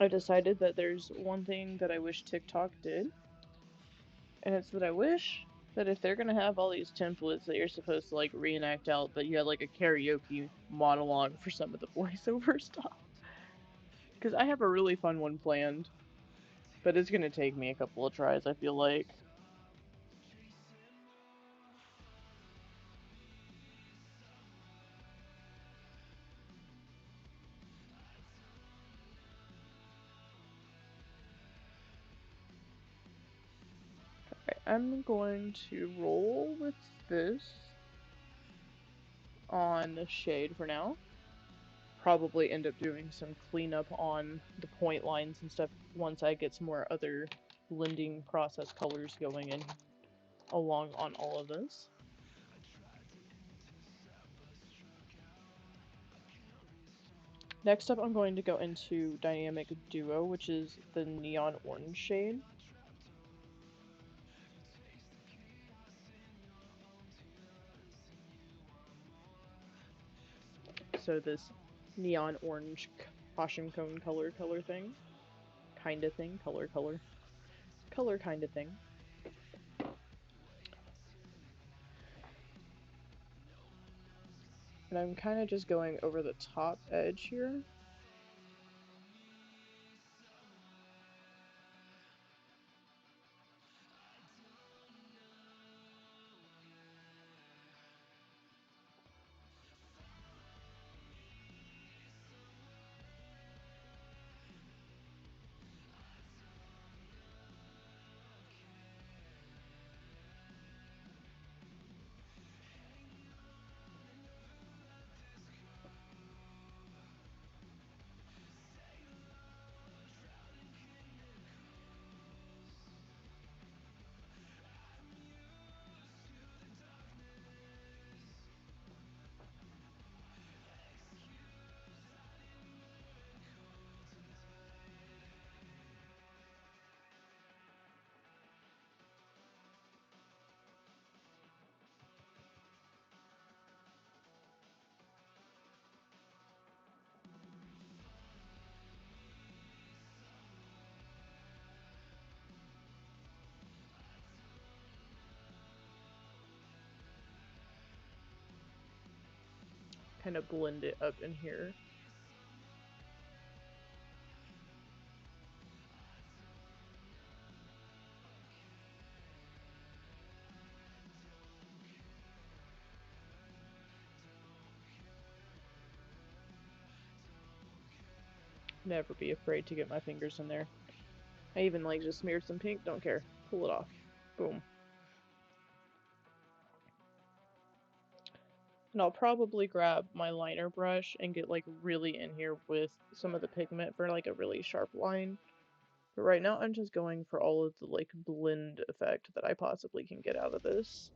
I decided that there's one thing that I wish TikTok did, and it's that I wish that if they're gonna have all these templates that you're supposed to like reenact out, that you had like a karaoke monologue for some of the voiceover stuff. Because I have a really fun one planned, but it's gonna take me a couple of tries, I feel like. Alright, I'm going to roll with this on the shade for now. Probably end up doing some cleanup on the point lines and stuff once I get some more other blending process colors going in along on all of this. Next up, I'm going to go into Dynamic Duo, which is the neon orange shade. So this neon orange caution cone color thing. Kinda thing. Color. Color kinda thing. And I'm kind of just going over the top edge here. Kind of blend it up in here. Never be afraid to get my fingers in there. I even like just smeared some pink, don't care. Pull it off. Boom. And I'll probably grab my liner brush and get like really in here with some of the pigment for like a really sharp line. But right now I'm just going for all of the like blend effect that I possibly can get out of this.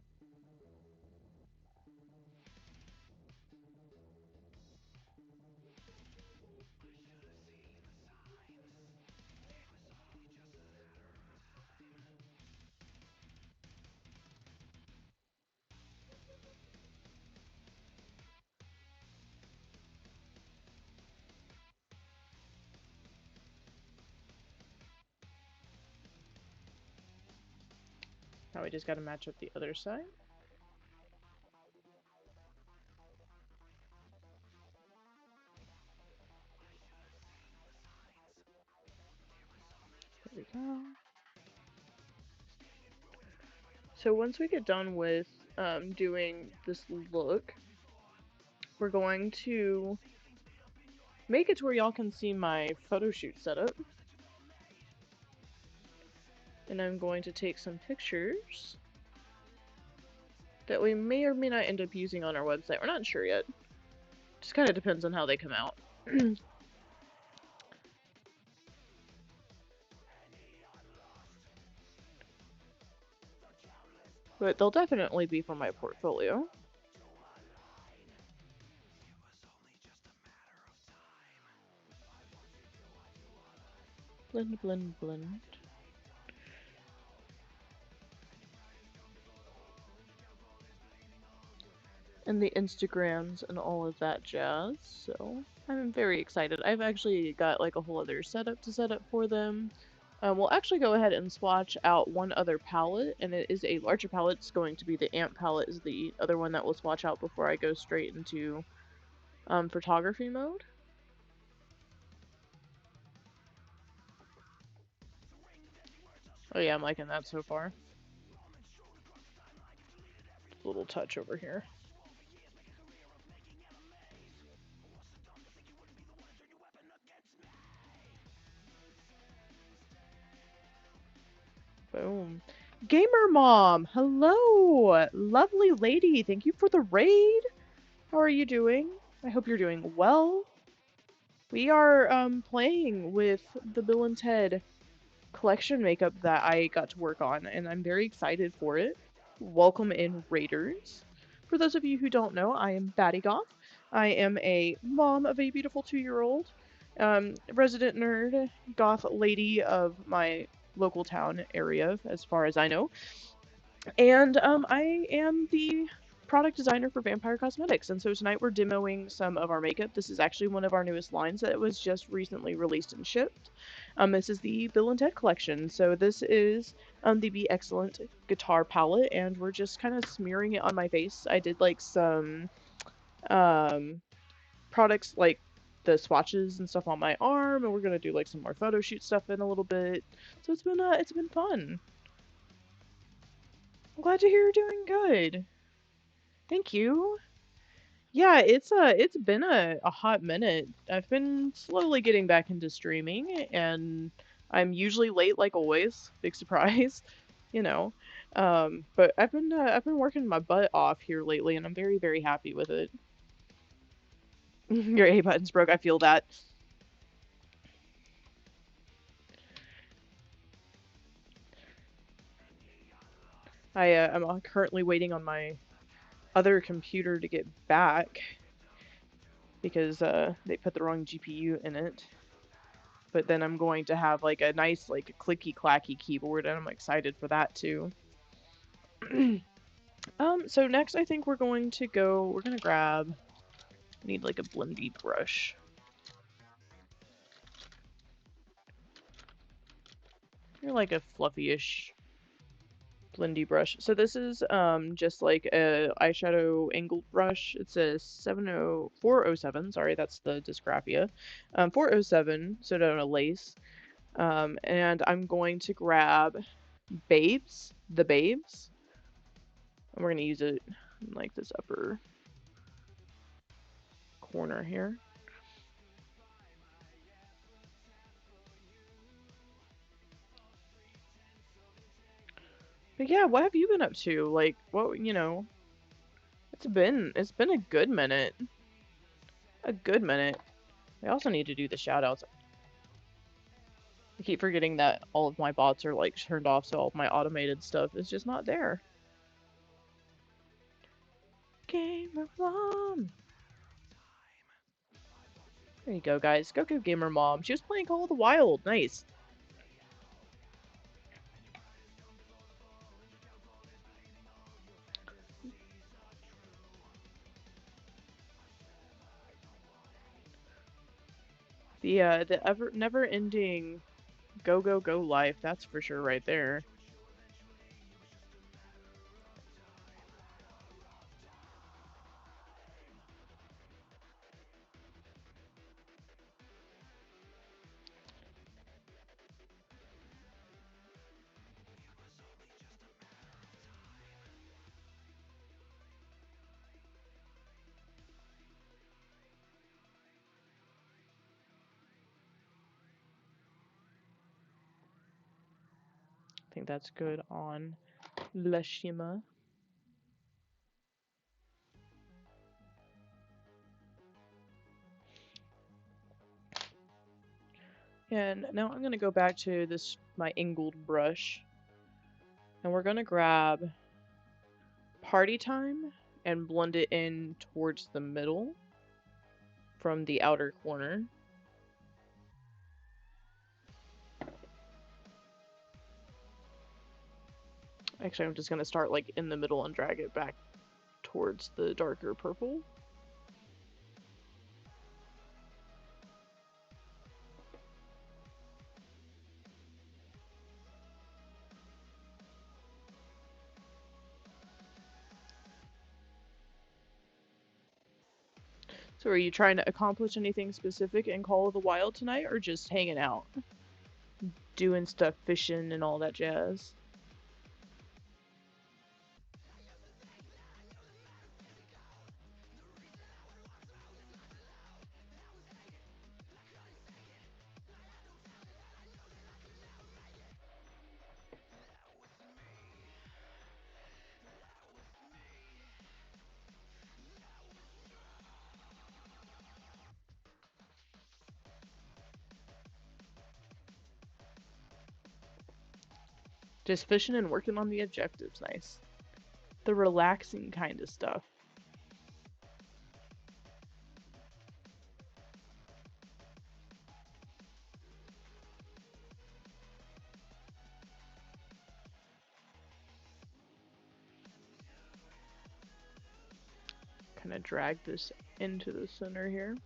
Now we just gotta match up the other side. There we go. So once we get done with doing this look, we're going to make it to where y'all can see my photo shoot setup. And I'm going to take some pictures that we may or may not end up using on our website. We're not sure yet. Just kind of depends on how they come out. But they'll definitely be for my portfolio. Blend, blend, blend. and the Instagrams and all of that jazz. So I'm very excited. I've actually got like a whole other setup to set up for them. We'll actually go ahead and swatch out one other palette, and it is a larger palette. It's going to be the Amp palette is the other one that we'll swatch out before I go straight into photography mode. Oh yeah, I'm liking that so far. Little touch over here. Boom. Gamer Mom, hello! Lovely lady, thank you for the raid. How are you doing? I hope you're doing well. We are playing with the Bill and Ted collection makeup that I got to work on, and I'm very excited for it. Welcome in, Raiders. For those of you who don't know, I am Batty Goth. I am a mom of a beautiful 2-year-old, resident nerd, goth lady of my local town area, as far as I know. And I am the product designer for Vampire Cosmetics, and so tonight we're demoing some of our makeup. This is actually one of our newest lines that was just recently released and shipped. This is the Bill and Ted collection. So this is the Be Excellent guitar palette, and we're just kind of smearing it on my face. I did like some um, products like the swatches and stuff on my arm, and we're gonna do like some more photo shoot stuff in a little bit. So it's been fun. I'm glad to hear you're doing good. Thank you. Yeah, it's been a hot minute. I've been slowly getting back into streaming, and I'm usually late like always. Big surprise, you know. But I've been working my butt off here lately, and I'm very, very happy with it. Your A button's broke. I feel that. I'm currently waiting on my other computer to get back because they put the wrong GPU in it. But then I'm going to have like a nice like clicky clacky keyboard, and I'm excited for that too. So next I think we're gonna grab, need like a blendy brush. You're like a fluffy-ish blendy brush. So this is just like a eyeshadow angled brush. It's a 407, sorry, that's the dysgraphia. 407, so down a lace. And I'm going to grab the Babes. And we're gonna use it in like this upper corner here. But yeah, what have you been up to? Like, what, it's been a good minute. A good minute. I also need to do the shoutouts. I keep forgetting that all of my bots are like turned off, so all of my automated stuff is just not there. Gamer Mom. There you go, guys. Go Gamer Mom. She was playing Call of the Wild. Nice. The never ending go go go life. That's for sure right there. I think that's good on Lashima. And now I'm gonna go back to my angled brush, and we're gonna grab Party Time and blend it in towards the middle from the outer corner. Actually, I'm just gonna start like in the middle and drag it back towards the darker purple. So are you trying to accomplish anything specific in Call of the Wild tonight, or just hanging out? Doing stuff, fishing and all that jazz? Just fishing and working on the objectives, nice. The relaxing kind of stuff. Kind of drag this into the center here.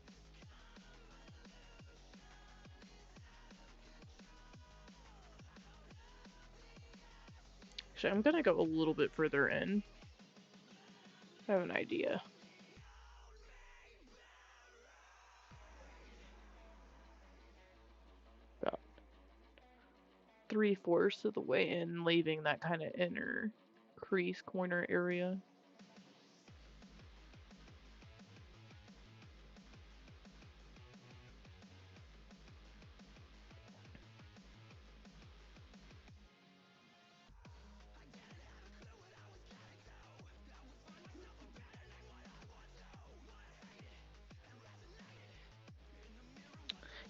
Actually, I'm gonna go a little bit further in. I have an idea. About 3/4 of the way in, leaving that kind of inner crease corner area.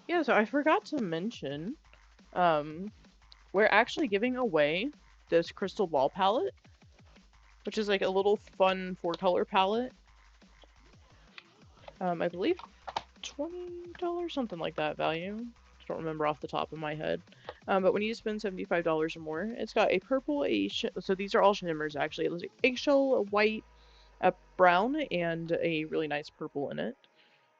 Yeah, so I forgot to mention, um, we're actually giving away this crystal ball palette, which is like a little fun 4-color palette. I believe $20, something like that value. I don't remember off the top of my head. But when you spend $75 or more, it's got a purple, so these are all shimmers actually. It looks like eggshell, a white, a brown, and a really nice purple in it.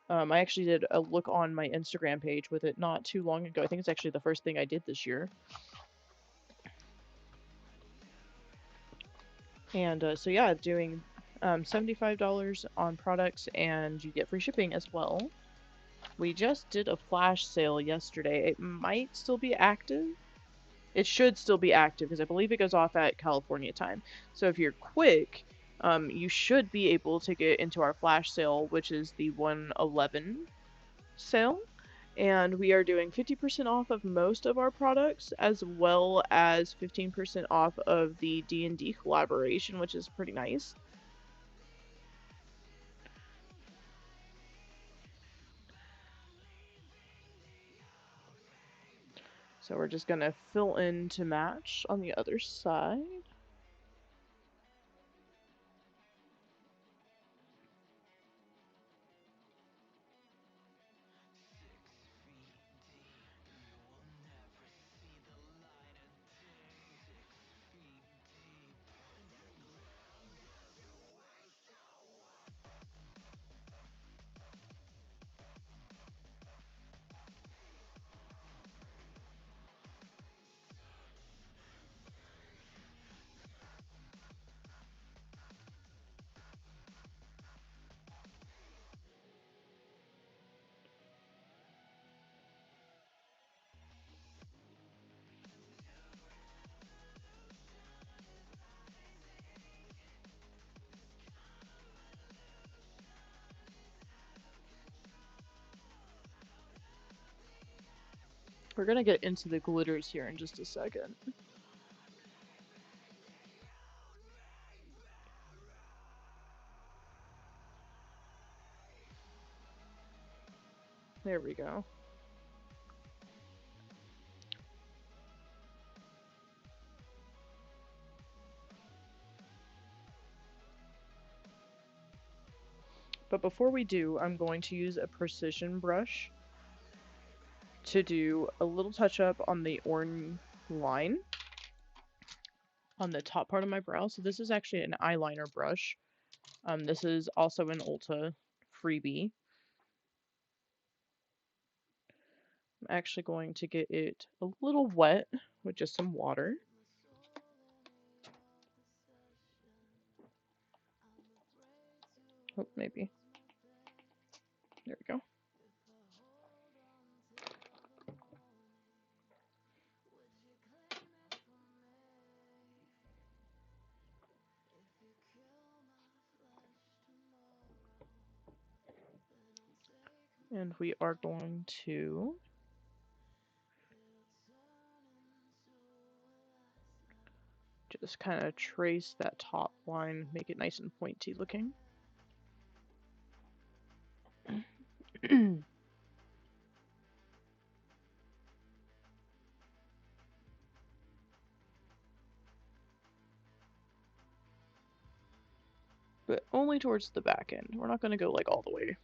I actually did a look on my Instagram page with it not too long ago. I think it's actually the first thing I did this year. And so yeah, doing $75 on products, and you get free shipping as well. We just did a flash sale yesterday. It might still be active. It should still be active because I believe it goes off at California time. So if you're quick, you should be able to get into our flash sale, which is the 1/11 sale. And we are doing 50% off of most of our products, as well as 15% off of the D&D collaboration, which is pretty nice. So we're just gonna fill in to match on the other side. We're gonna get into the glitters here in just a second. There we go. But before we do, I'm going to use a precision brush to do a little touch up on the orange line on the top part of my brow. So this is actually an eyeliner brush. This is also an Ulta freebie. I'm actually going to get it a little wet with just some water. Oh, maybe. There we go. And we are going to just kind of trace that top line, make it nice and pointy looking. But only towards the back end. We're not going to go like all the way.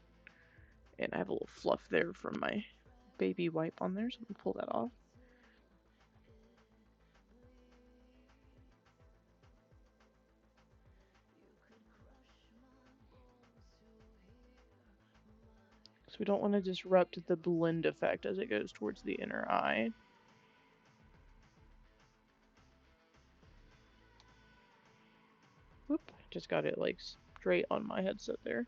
And I have a little fluff there from my baby wipe on there, so I'm going to pull that off. So we don't want to disrupt the blend effect as it goes towards the inner eye. Whoop, just got it like straight on my headset there.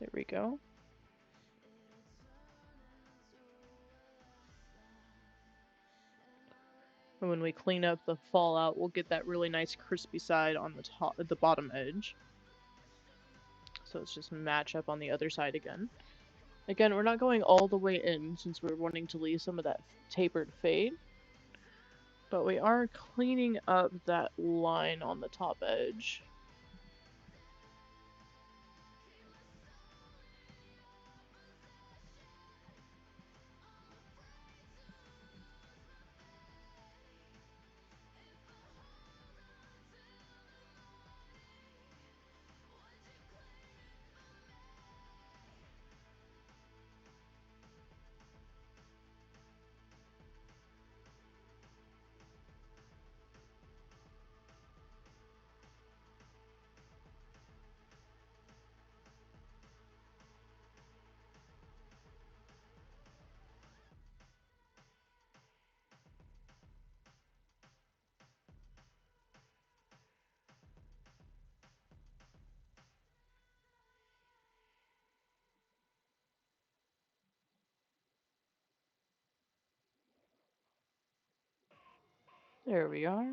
There we go. And when we clean up the fallout, we'll get that really nice crispy side on the top, the bottom edge. So let's just match up on the other side again. Again, we're not going all the way in since we're wanting to leave some of that tapered fade. But we are cleaning up that line on the top edge. There we are.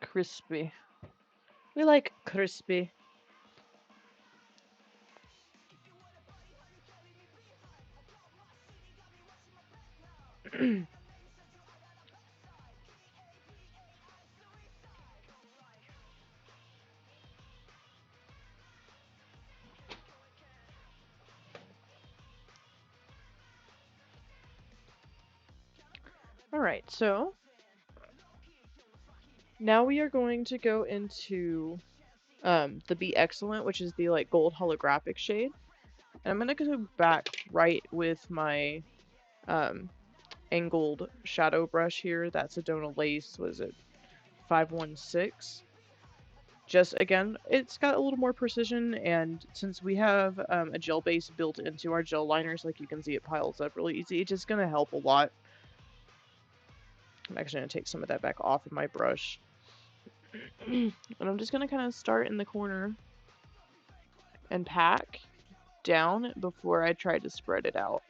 Crispy. We like crispy. Alright, so now we are going to go into the Be Excellent, which is the like gold holographic shade. And I'm gonna go back right with my angled shadow brush here. That's Sedona Lace, was it 516? Just again, it's got a little more precision, and since we have a gel base built into our gel liners, like you can see it piles up really easy, it's just gonna help a lot. I'm actually gonna take some of that back off of my brush. And I'm just gonna kind of start in the corner and pack down before I try to spread it out.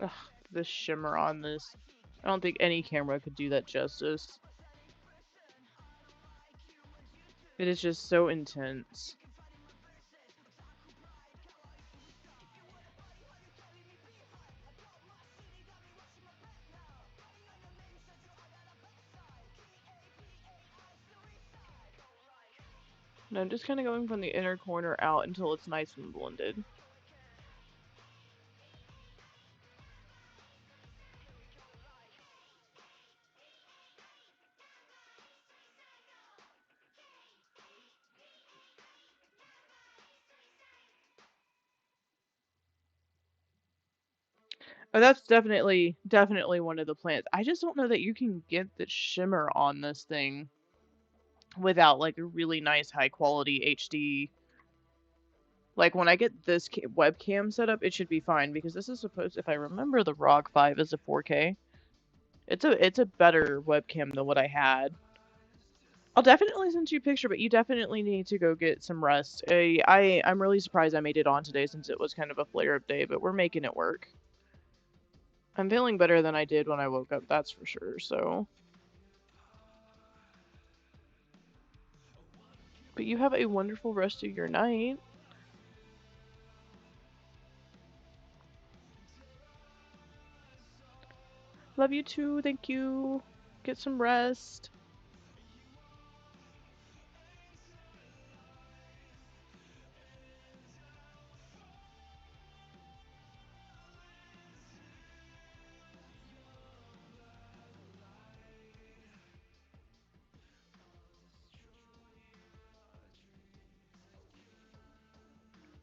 Ugh, the shimmer on this. I don't think any camera could do that justice. It is just so intense. And I'm just kind of going from the inner corner out until it's nice and blended. Oh, that's definitely one of the plans. I just don't know that you can get the shimmer on this thing without like a really nice high quality HD. Like when I get this webcam set up, it should be fine because this is supposed, if I remember, the ROG 5 is a 4K. It's a better webcam than what I had. I'll definitely send you a picture, but you definitely need to go get some rest. I'm really surprised I made it on today since it was kind of a flare-up day, but we're making it work. I'm feeling better than I did when I woke up, that's for sure, so. But you have a wonderful rest of your night. Love you too, thank you. Get some rest.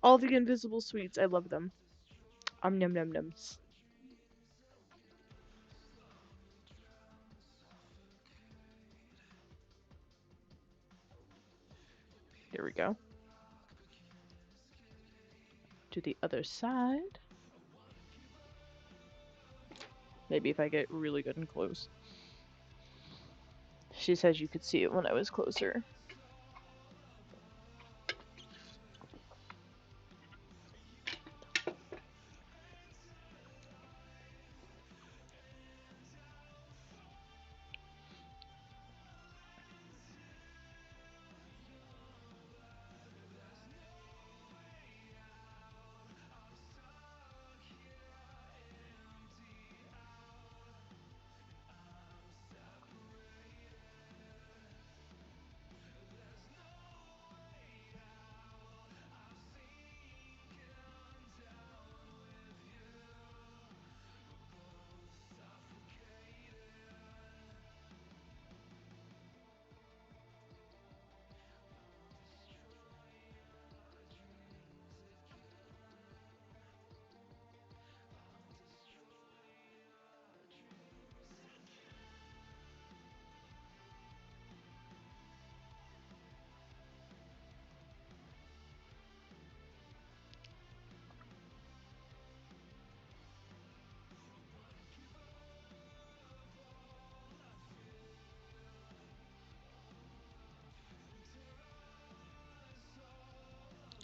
All the invisible sweets, I love them. Num num nums. Here we go. To the other side. Maybe if I get really good and close. She says you could see it when I was closer.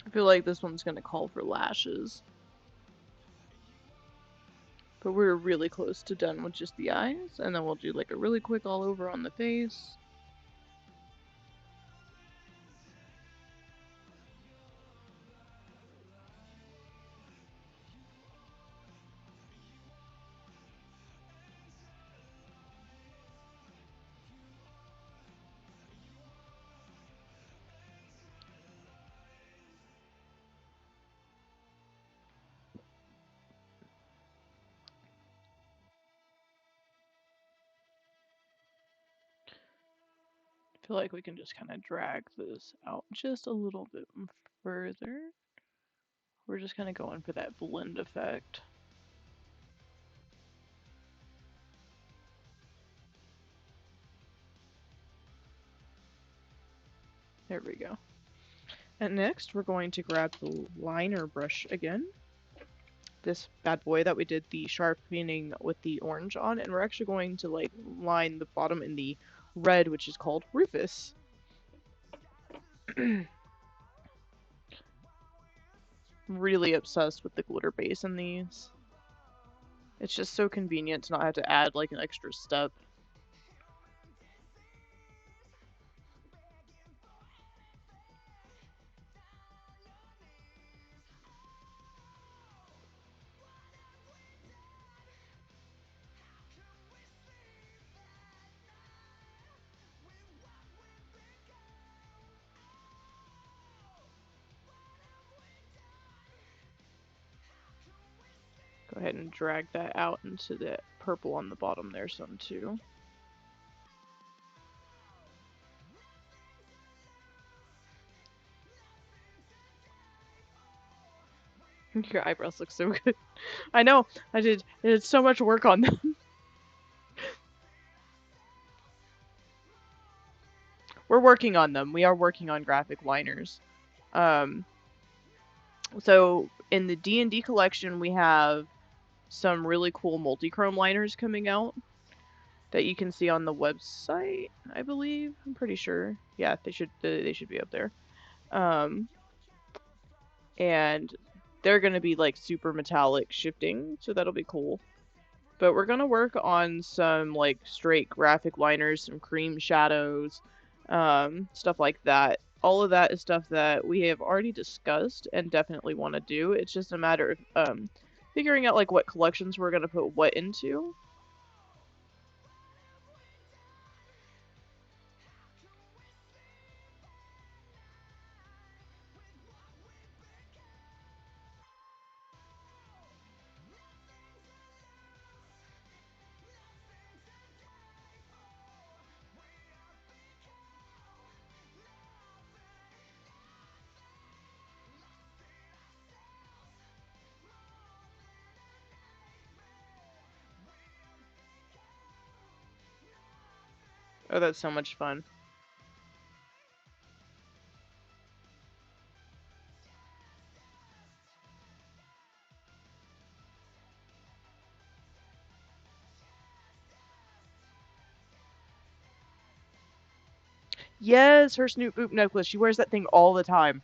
I feel like this one's gonna call for lashes. But we're really close to done with just the eyes, and then we'll do like a really quick all over on the face. I feel like we can just kind of drag this out just a little bit further. We're just kind of going for that blend effect. There we go. And next, we're going to grab the liner brush again. This bad boy that we did the sharpening with the orange on, and we're actually going to like line the bottom in the red, which is called Rufus. Really obsessed with the glitter base in these. It's just so convenient to not have to add like an extra step. Go ahead and drag that out into the purple on the bottom there some too. Your eyebrows look so good. I know, I did so much work on them. We're working on them. We are working on graphic liners. Um, so in the D&D collection, we have some really cool multi-chrome liners coming out that you can see on the website, I believe. I'm pretty sure. Yeah, they should be up there. Um, and they're gonna be like super metallic shifting, so that'll be cool. But we're gonna work on some like straight graphic liners, some cream shadows, stuff like that. All of that is stuff that we have already discussed and definitely want to do. It's just a matter of figuring out like what collections we're gonna put what into. Oh, that's so much fun. Yes, her Snoop Boop necklace. She wears that thing all the time.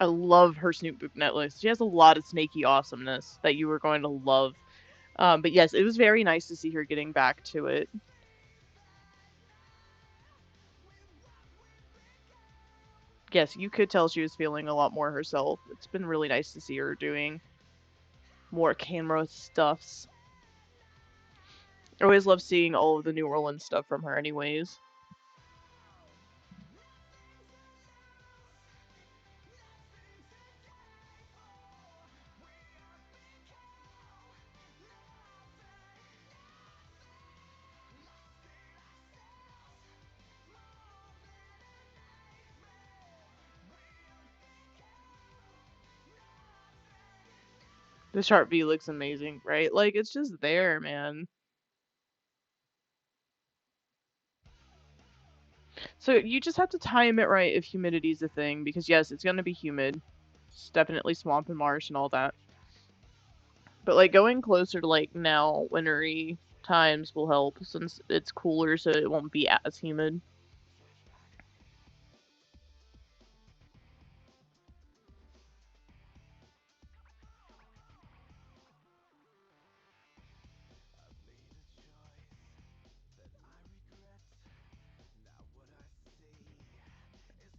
I love her Snoop Boop necklace. She has a lot of snaky awesomeness that you were going to love. But yes, it was very nice to see her getting back to it. Yes, you could tell she was feeling a lot more herself. It's been really nice to see her doing more camera stuffs. I always love seeing all of the New Orleans stuff from her, anyways. The Sharp V looks amazing, right? Like, it's just there, man. So you just have to time it right if humidity's a thing, because yes, it's gonna be humid. It's definitely swamp and marsh and all that. But like going closer to like now wintry times will help since it's cooler so it won't be as humid.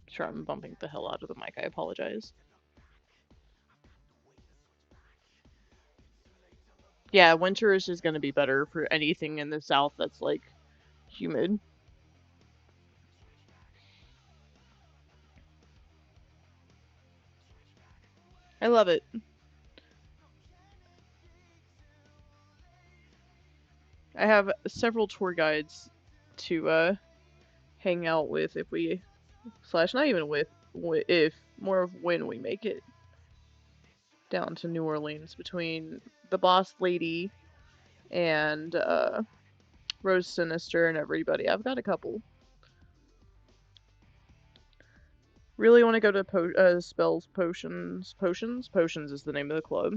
Sure, I'm bumping the hell out of the mic. I apologize. Yeah, winter is just gonna be better for anything in the south that's like humid. I love it. I have several tour guides to hang out with if we slash not even with if more of when we make it down to New Orleans between the boss lady and Rose Sinister and everybody. I've got a couple. Really want to go to Spells Potions. Potions is the name of the club.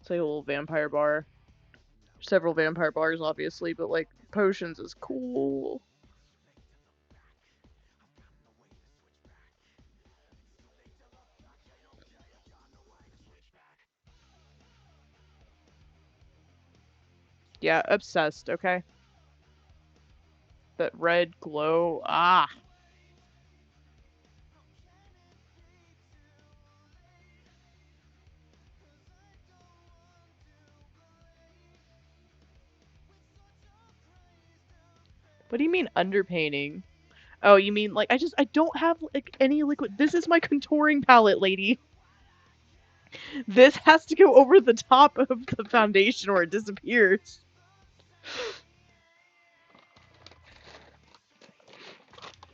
It's like a little vampire bar. Several vampire bars, obviously, but like Potions is cool. Yeah, obsessed, okay? That red glow. Ah. What do you mean underpainting? Oh, you mean like I don't have like any liquid. This is my contouring palette, lady. This has to go over the top of the foundation or it disappears.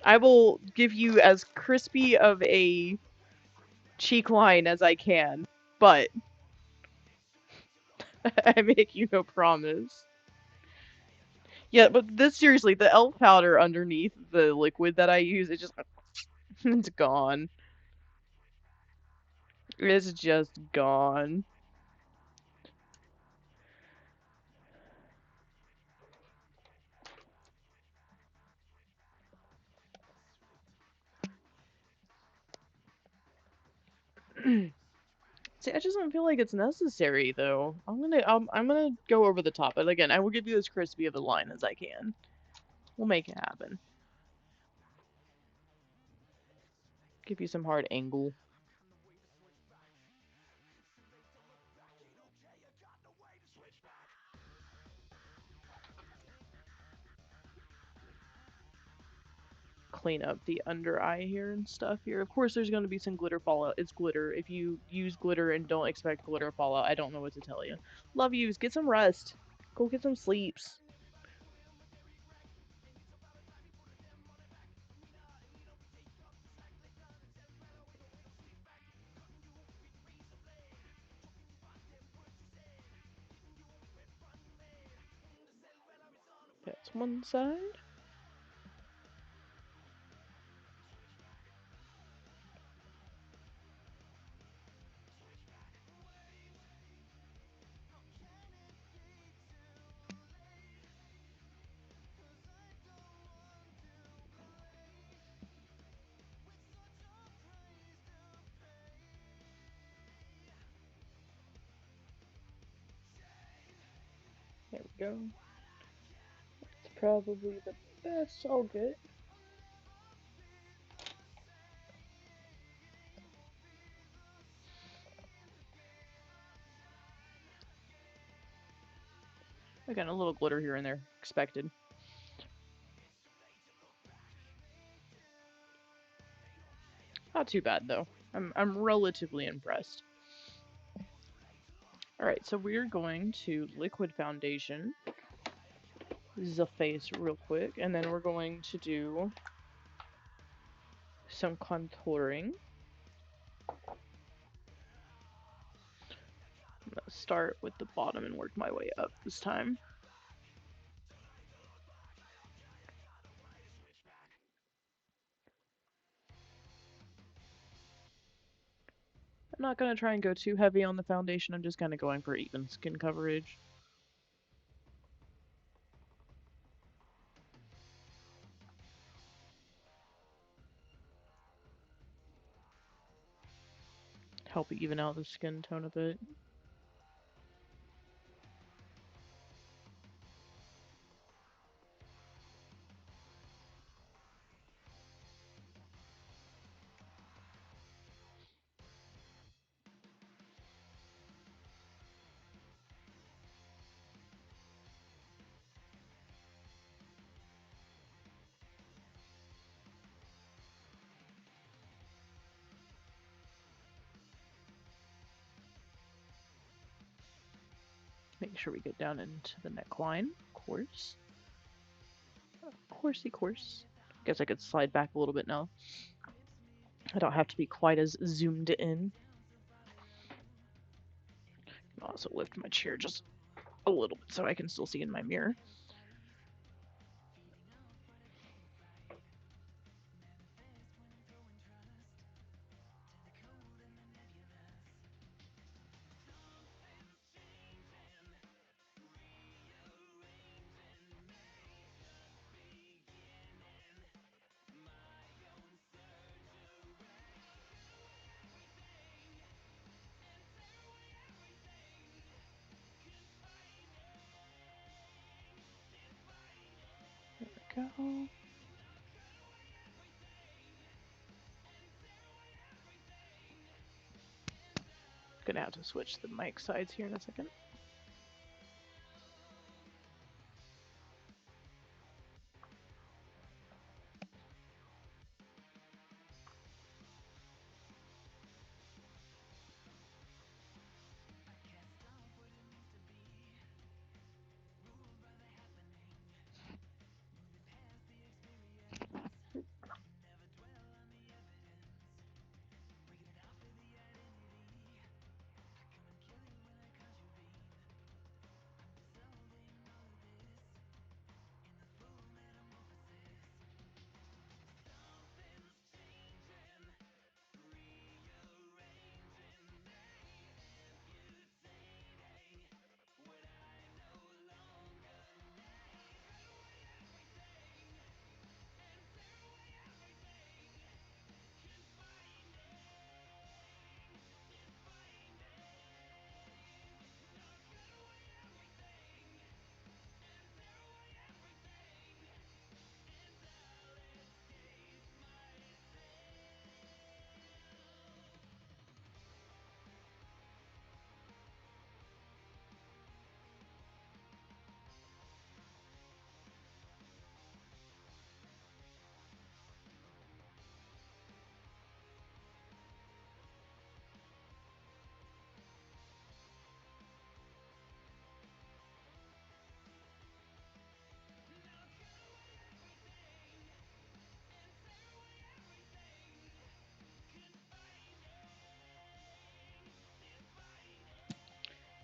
I will give you as crispy of a cheek line as I can, but I make you no promise. Yeah, but this seriously, the elf powder underneath the liquid that I use, it just it's gone. It's just gone. See, I just don't feel like it's necessary though. I'm gonna go over the top, but again, I will give you as crispy of a line as I can. We'll make it happen. Give you some hard angle. Clean up the under eye here and stuff here. Of course, there's going to be some glitter fallout. It's glitter. If you use glitter and don't expect glitter fallout, I don't know what to tell you. Love yous. Get some rest. Go get some sleeps. That's one side. There we go. It's probably the best I'll get. Again, a little glitter here and there. Expected. Not too bad though. I'm relatively impressed. Alright, so we're going to liquid foundation the face real quick, and then we're going to do some contouring. I'm gonna start with the bottom and work my way up this time. I'm not gonna try and go too heavy on the foundation, I'm just kinda going for even skin coverage. Help even out the skin tone a bit. Make sure we get down into the neckline, of course. Of course. Guess I could slide back a little bit now. I don't have to be quite as zoomed in. I'll also lift my chair just a little bit so I can still see in my mirror. go. Gonna have to switch the mic sides here in a second.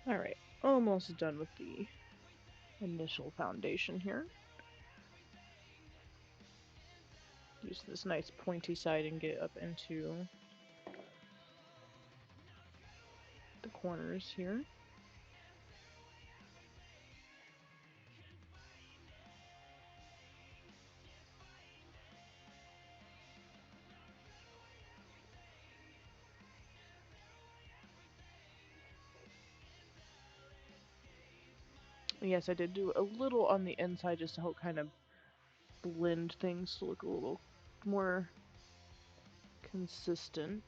Alright, almost done with the initial foundation here. Use this nice pointy side and get up into the corners here. Yes, I did do a little on the inside just to help kind of blend things to look a little more consistent.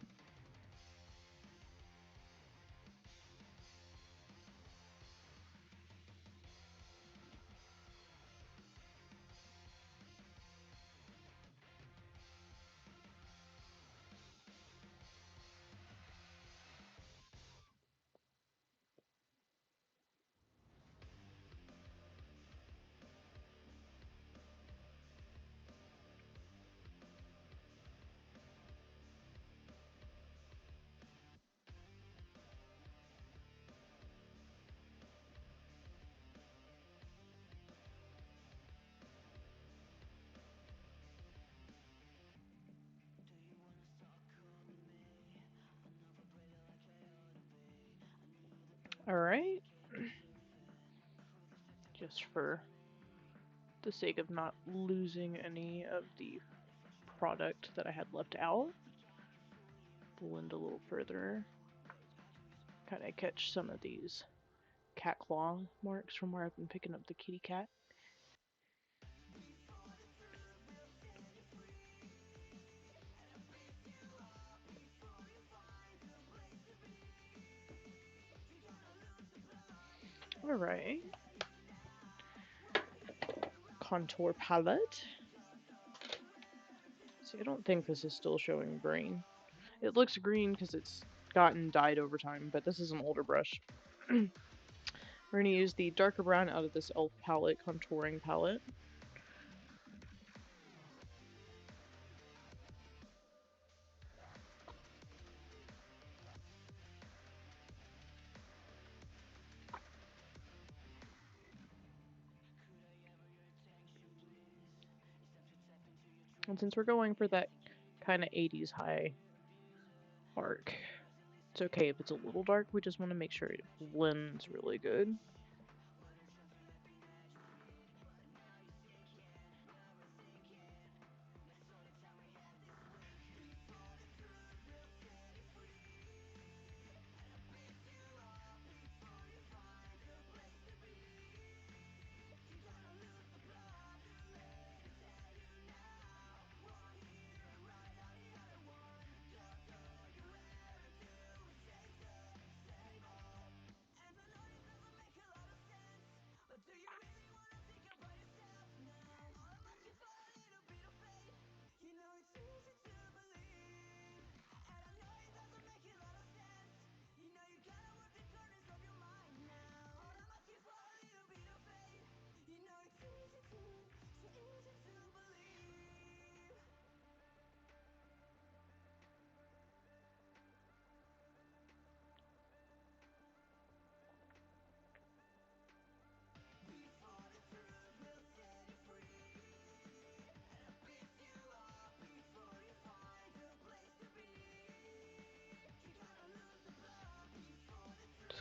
Alright. Just for the sake of not losing any of the product that I had left out, blend a little further. Kind of catch some of these cat claw marks from where I've been picking up the kitty cat. Alright. Contour palette. See, I don't think this is still showing green. It looks green because it's gotten dyed over time, but this is an older brush. We're going to use the darker brown out of this e.l.f. palette, contouring palette. And since we're going for that kind of 80s high arc, it's okay if it's a little dark, we just want to make sure it blends really good.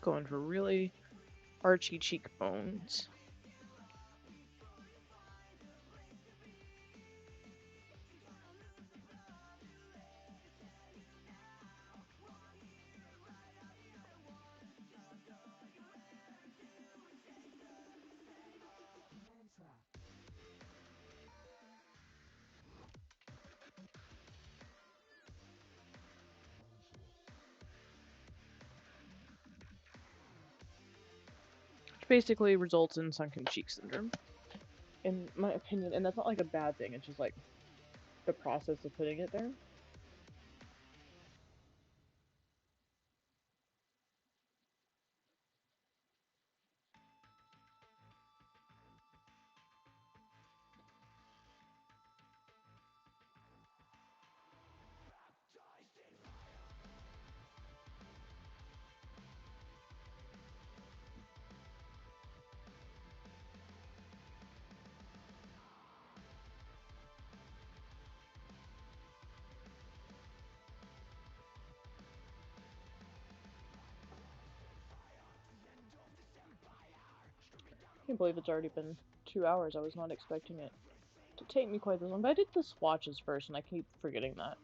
Going for really archy cheekbones. Which basically results in sunken cheek syndrome, in my opinion. And that's not like a bad thing, it's just like the process of putting it there. I can't believe it's already been 2 hours. I was not expecting it to take me quite this long. But I did the swatches first, and I keep forgetting that.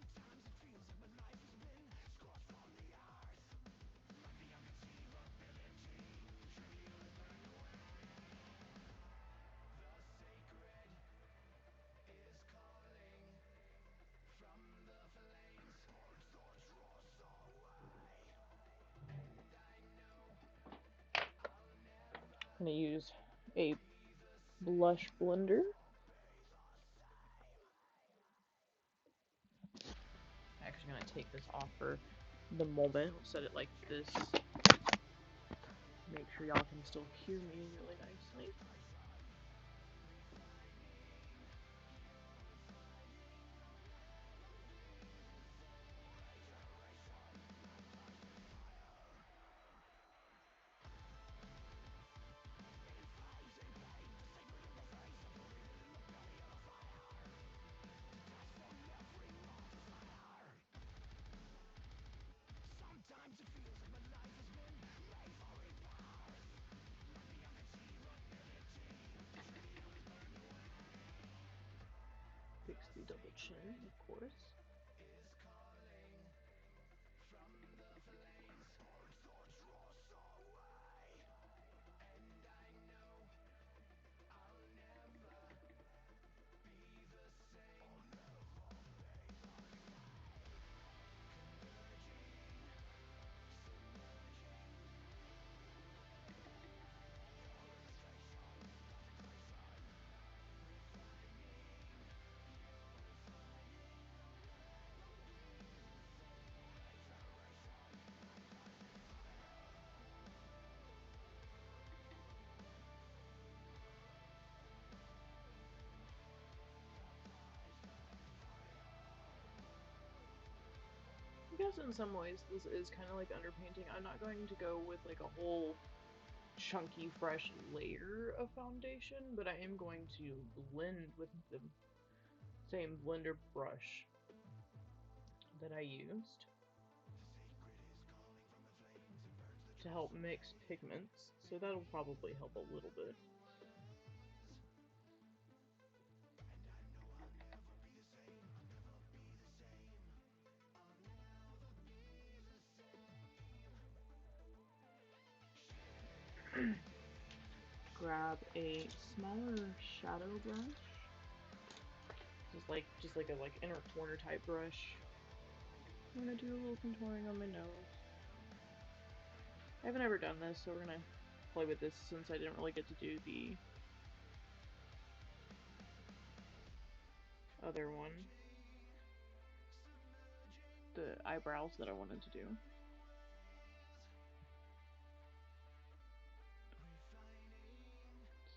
I'm gonna use a blush blender. I'm actually gonna take this off for the moment. We'll set it like this. Make sure y'all can still hear me really nicely. Fix the double chin, of course. I guess in some ways this is kind of like underpainting. I'm not going to go with like a whole chunky fresh layer of foundation, but I am going to blend with the same blender brush that I used to help mix pigments, so that'll probably help a little bit. Grab a smaller shadow brush, just like a inner corner type brush. I'm gonna do a little contouring on my nose. I haven't ever done this, so we're gonna play with this since I didn't really get to do the other one, the eyebrows that I wanted to do.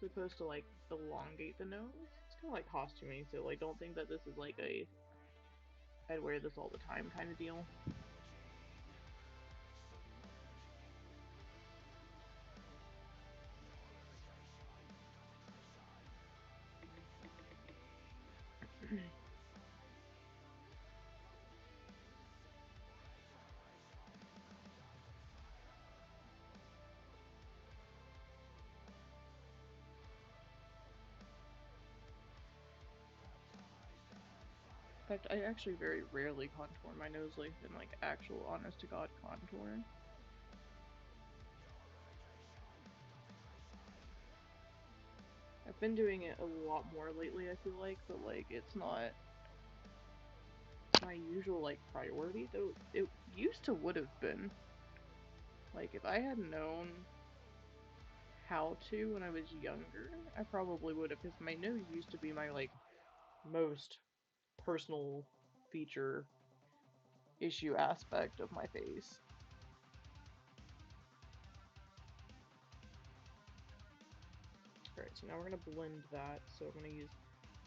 It's supposed to like elongate the nose. It's kind of like costuming, so like don't think that this is like a I'd wear this all the time kind of deal. In fact, I actually very rarely contour my nose like in like actual honest to god contour. I've been doing it a lot more lately, I feel like, but like it's not my usual like priority, though it used to would have been. Like if I had known how to when I was younger, I probably would have, because my nose used to be my like most personal feature issue aspect of my face. Alright, so now we're gonna blend that, so I'm gonna use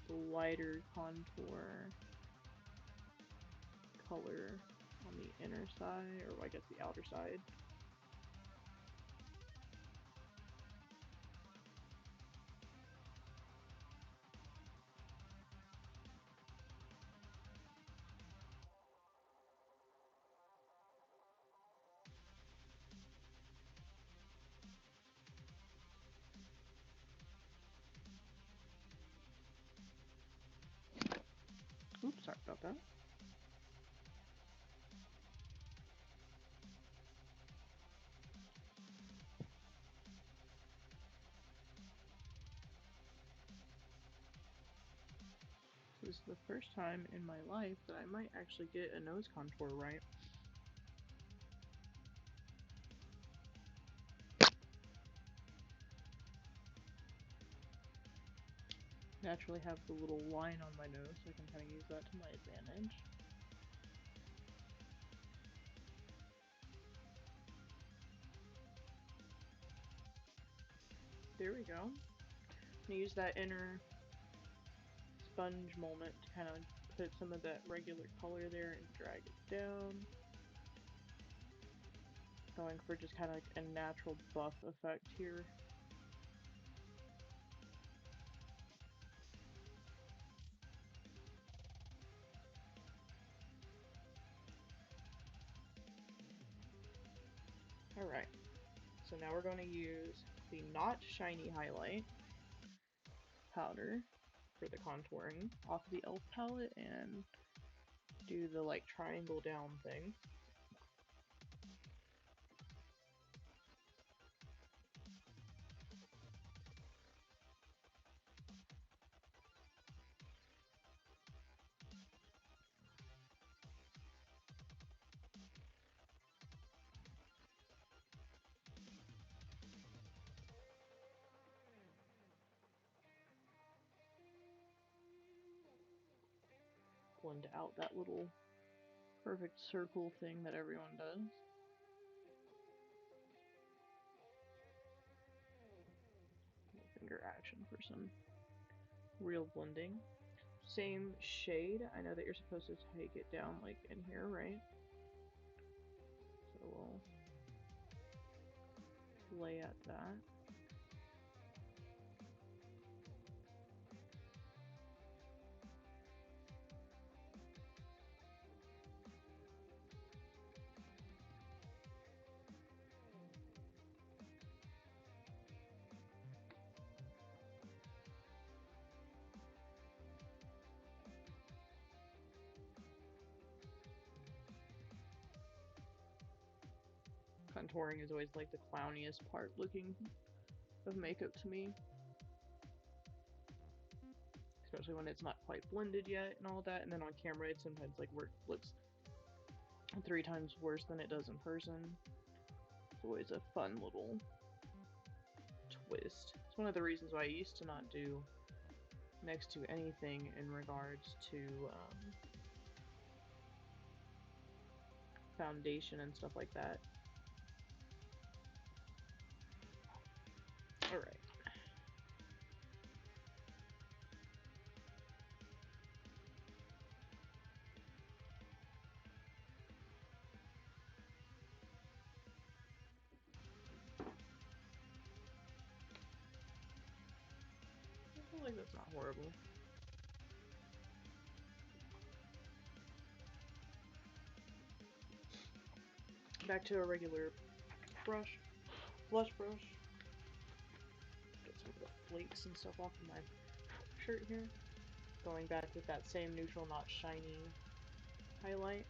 the lighter contour color on the inner side, or I guess the outer side. Oops, sorry about that. This is the first time in my life that I might actually get a nose contour right. Naturally have the little line on my nose, so I can kind of use that to my advantage. There we go. I'm gonna use that inner sponge moment to kind of put some of that regular color there and drag it down. Going for just kind of like a natural buff effect here. Alright, so now we're going to use the Not Shiny Highlight powder for the contouring off the e.l.f. palette and do the like triangle down thing. Blend out that little perfect circle thing that everyone does. Finger action for some real blending. Same shade. I know that you're supposed to take it down like in here, right? So we'll lay at that. Contouring is always like the clowniest part looking of makeup to me. Especially when it's not quite blended yet and all that, and then on camera it sometimes like looks 3 times worse than it does in person. It's always a fun little twist. It's one of the reasons why I used to not do next to anything in regards to foundation and stuff like that. Alright. I feel like that's not horrible. Back to a regular brush, blush brush. Get some of the flakes and stuff off of my shirt here. Going back with that same neutral, not shiny highlight.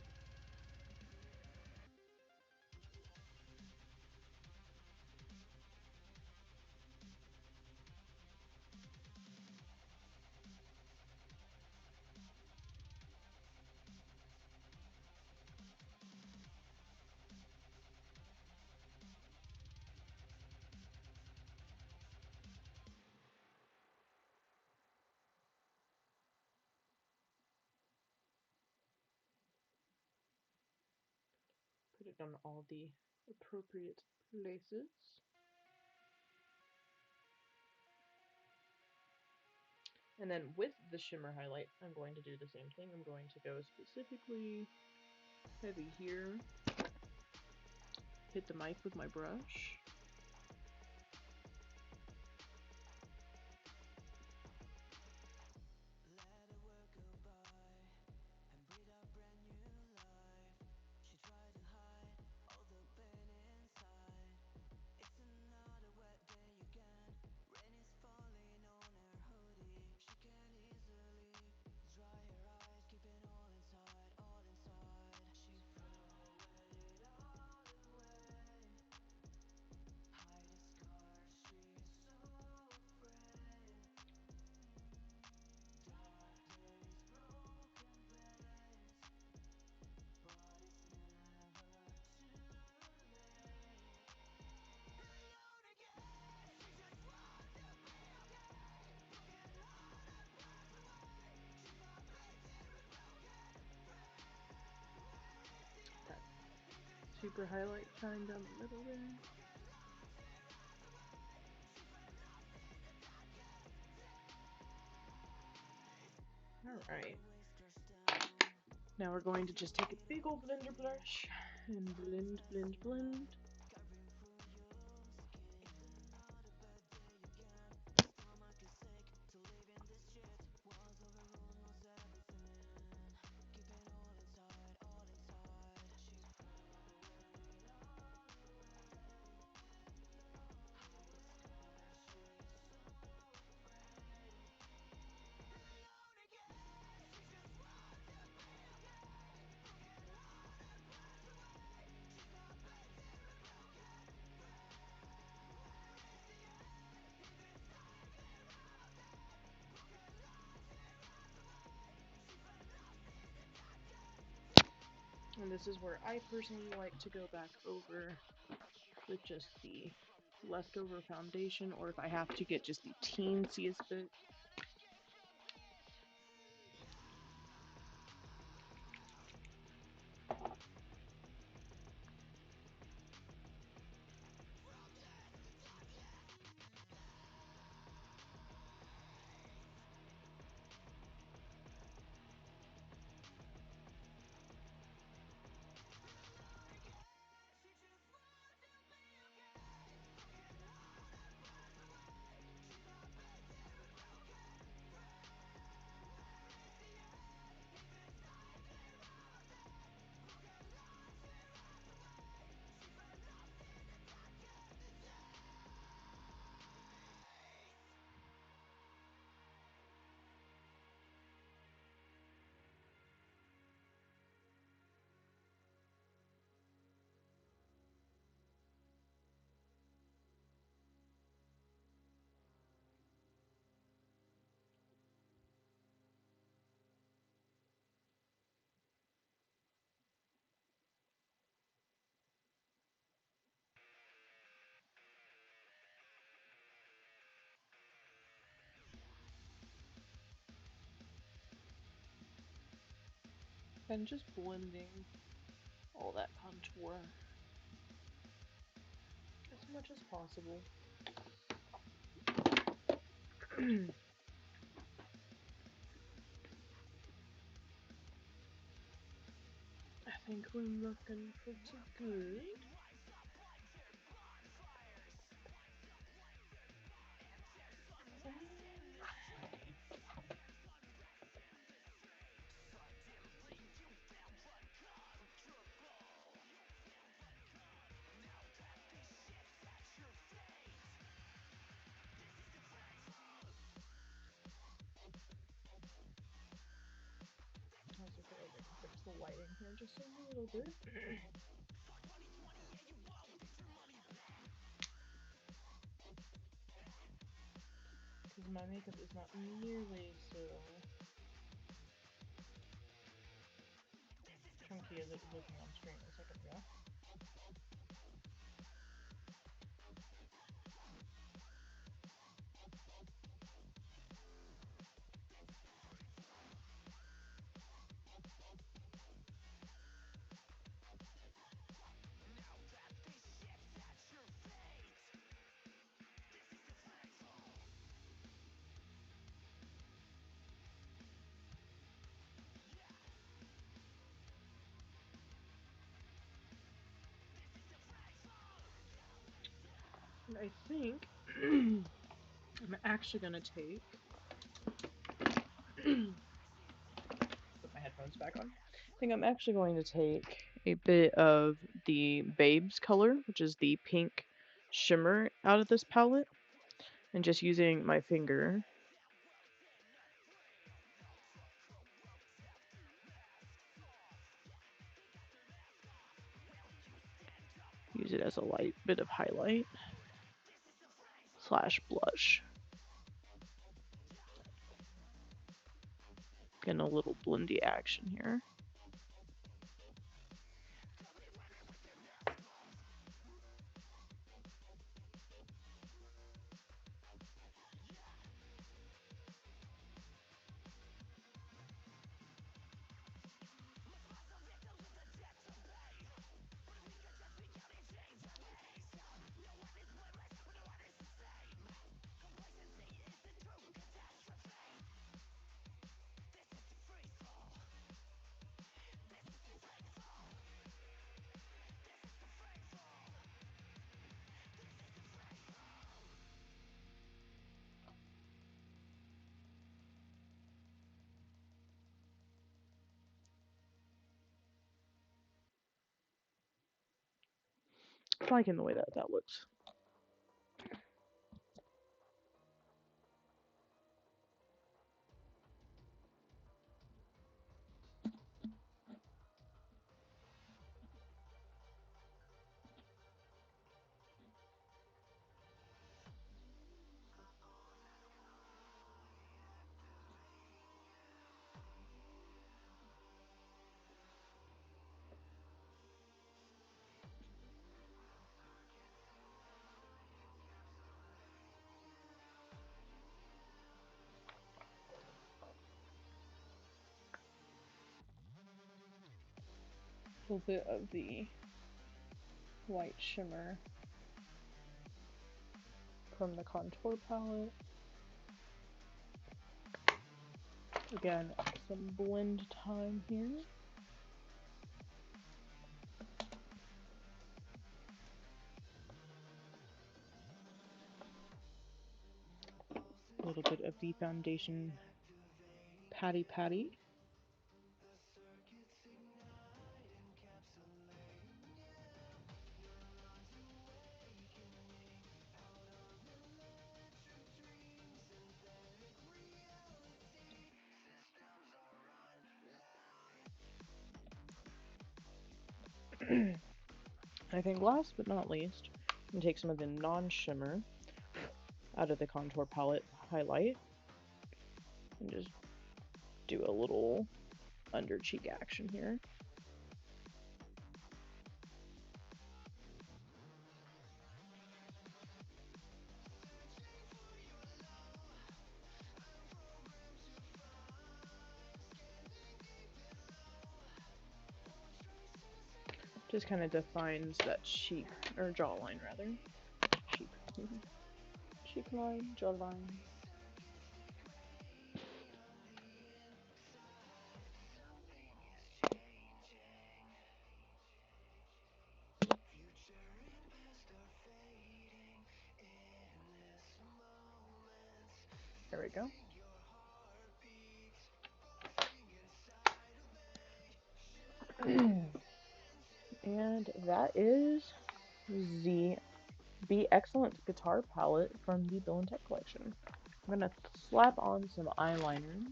Put it on all the appropriate places. And then with the shimmer highlight, I'm going to do the same thing. I'm going to go specifically heavy here, hit the mic with my brush, that super highlight shine down the middle there. Alright. Now we're going to just take a big old blender brush and blend, blend, blend. And this is where I personally like to go back over with just the leftover foundation, or if I have to get just the teensiest bit. And just blending all that contour as much as possible. I think we're looking pretty good. just a little bit. Because my makeup is not nearly so chunky as it was looking on screen a second ago. And I think I'm actually going to take put my headphones back on. I think I'm actually going to take a bit of the Babes color, which is the pink shimmer, out of this palette, and just using my finger use it as a light bit of highlight slash blush. Getting a little blendy action here. Liking the way that looks. A little bit of the white shimmer from the contour palette. Again, some blend time here. A little bit of the foundation patty. I think last but not least, I'm going to take some of the non-shimmer out of the contour palette highlight and just do a little under cheek action here. Just kind of defines that cheek, or jawline rather. Cheek. Cheek line, jawline. There we go. And that is the Be Excellent guitar palette from the Bill and Ted collection. I'm gonna slap on some eyeliner.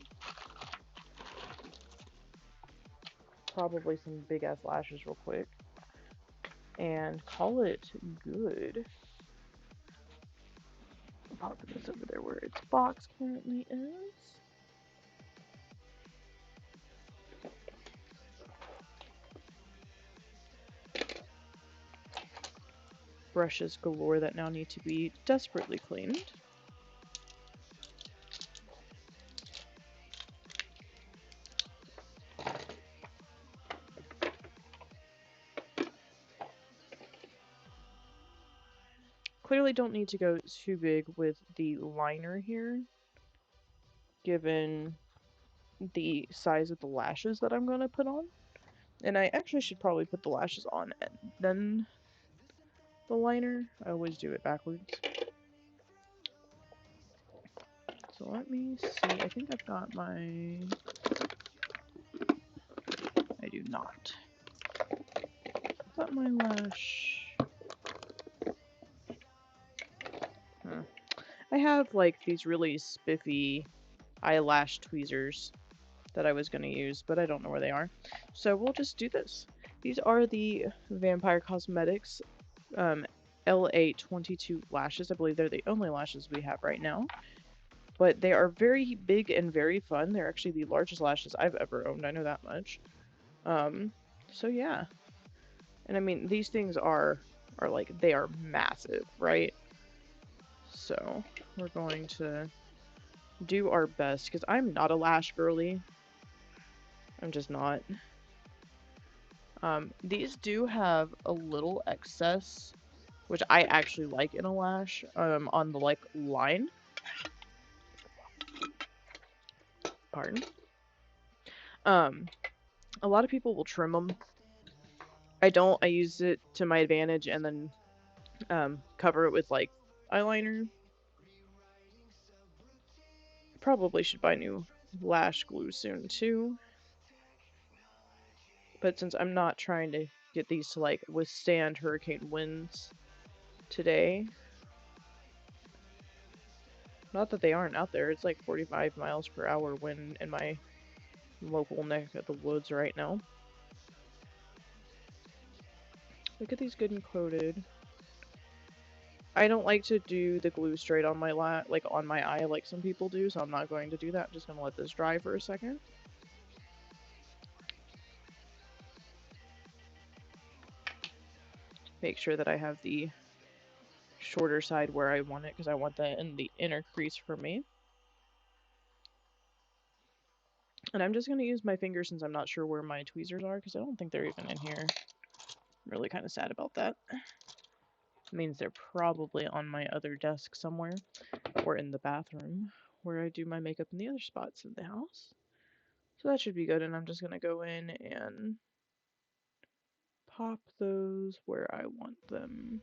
probably some big ass lashes real quick and call it good. Pop this over there where its box currently is. Brushes galore that now need to be desperately cleaned. Clearly don't need to go too big with the liner here, given the size of the lashes that I'm going to put on. And I actually should probably put the lashes on and then the liner. I always do it backwards. So let me see. I think I've got my... I do not. I've got my lash... I have like these really spiffy eyelash tweezers that I was going to use, but I don't know where they are. So we'll just do this. These are the Vampire Cosmetics LA22 lashes. I believe they're the only lashes we have right now. But they are very big and very fun. They're actually the largest lashes I've ever owned. I know that much. So yeah. And I mean, these things are like, they are massive, right? So we're going to do our best, because I'm not a lash girly. I'm just not. These do have a little excess, which I actually like in a lash, on the, like, line. Pardon. A lot of people will trim them. I don't. I use it to my advantage and then, cover it with, like, eyeliner. Probably should buy new lash glue soon, too. But since I'm not trying to get these to, like, withstand hurricane winds today... Not that they aren't out there. It's like 45 miles per hour wind in my local neck of the woods right now. Look at these good and coated. I don't like to do the glue straight on my on my eye like some people do, so I'm not going to do that. I'm just gonna let this dry for a second. Make sure that I have the shorter side where I want it, because I want that in the inner crease for me. And I'm just gonna use my fingers since I'm not sure where my tweezers are, because I don't think they're even in here. I'm really kind of sad about that. Means they're probably on my other desk somewhere, or in the bathroom where I do my makeup in the other spots of the house. So that should be good, and I'm just gonna go in and pop those where I want them.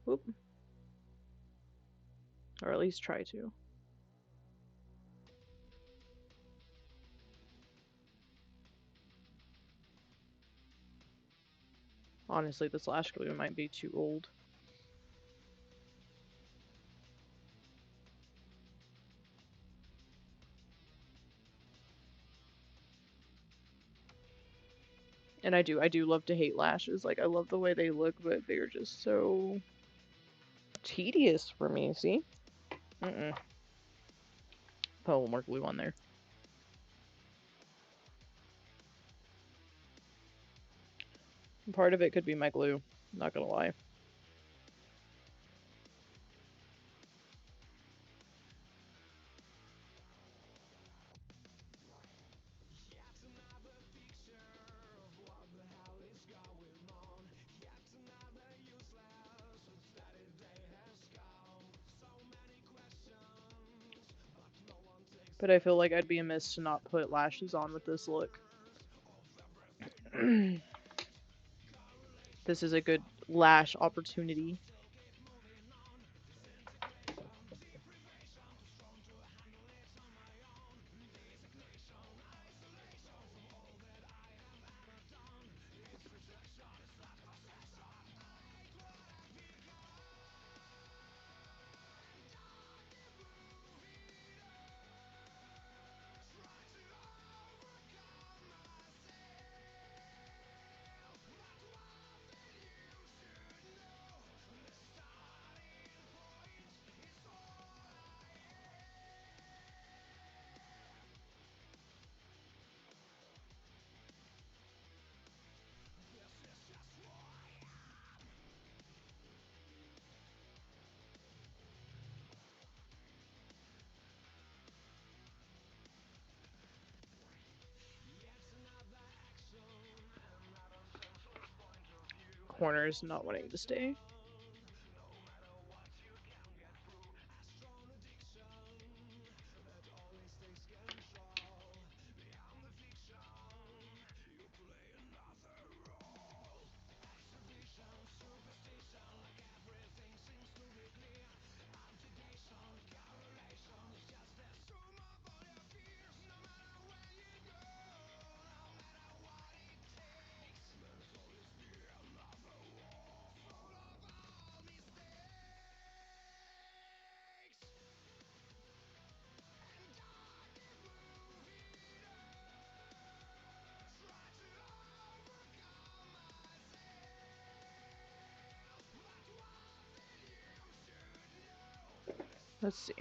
Oop. Or at least try to. Honestly, this lash glue might be too old. And I do love to hate lashes. Like, I love the way they look, but they're just so tedious for me, see? Put a little more glue on there. Part of it could be my glue, not gonna lie. But I feel like I'd be amiss to not put lashes on with this look. This is a good lash opportunity. corners not wanting to stay. Let's see.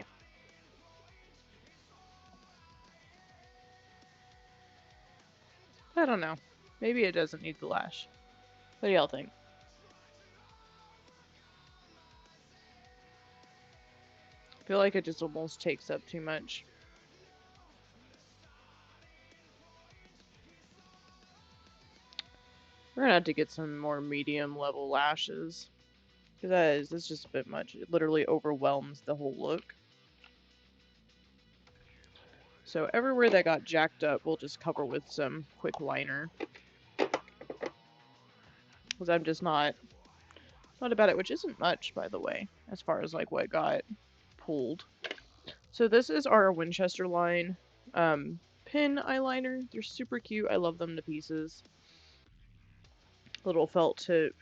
I don't know. Maybe it doesn't need the lash. What do y'all think? I feel like it just almost takes up too much. We're gonna have to get some more medium level lashes. Because that's just a bit much. It literally overwhelms the whole look. So everywhere that got jacked up, we'll just cover with some quick liner. Because I'm just not about it, which isn't much, by the way, as far as like what got pulled. So this is our Winchester line pin eyeliner. They're super cute. I love them to pieces. Little felt tip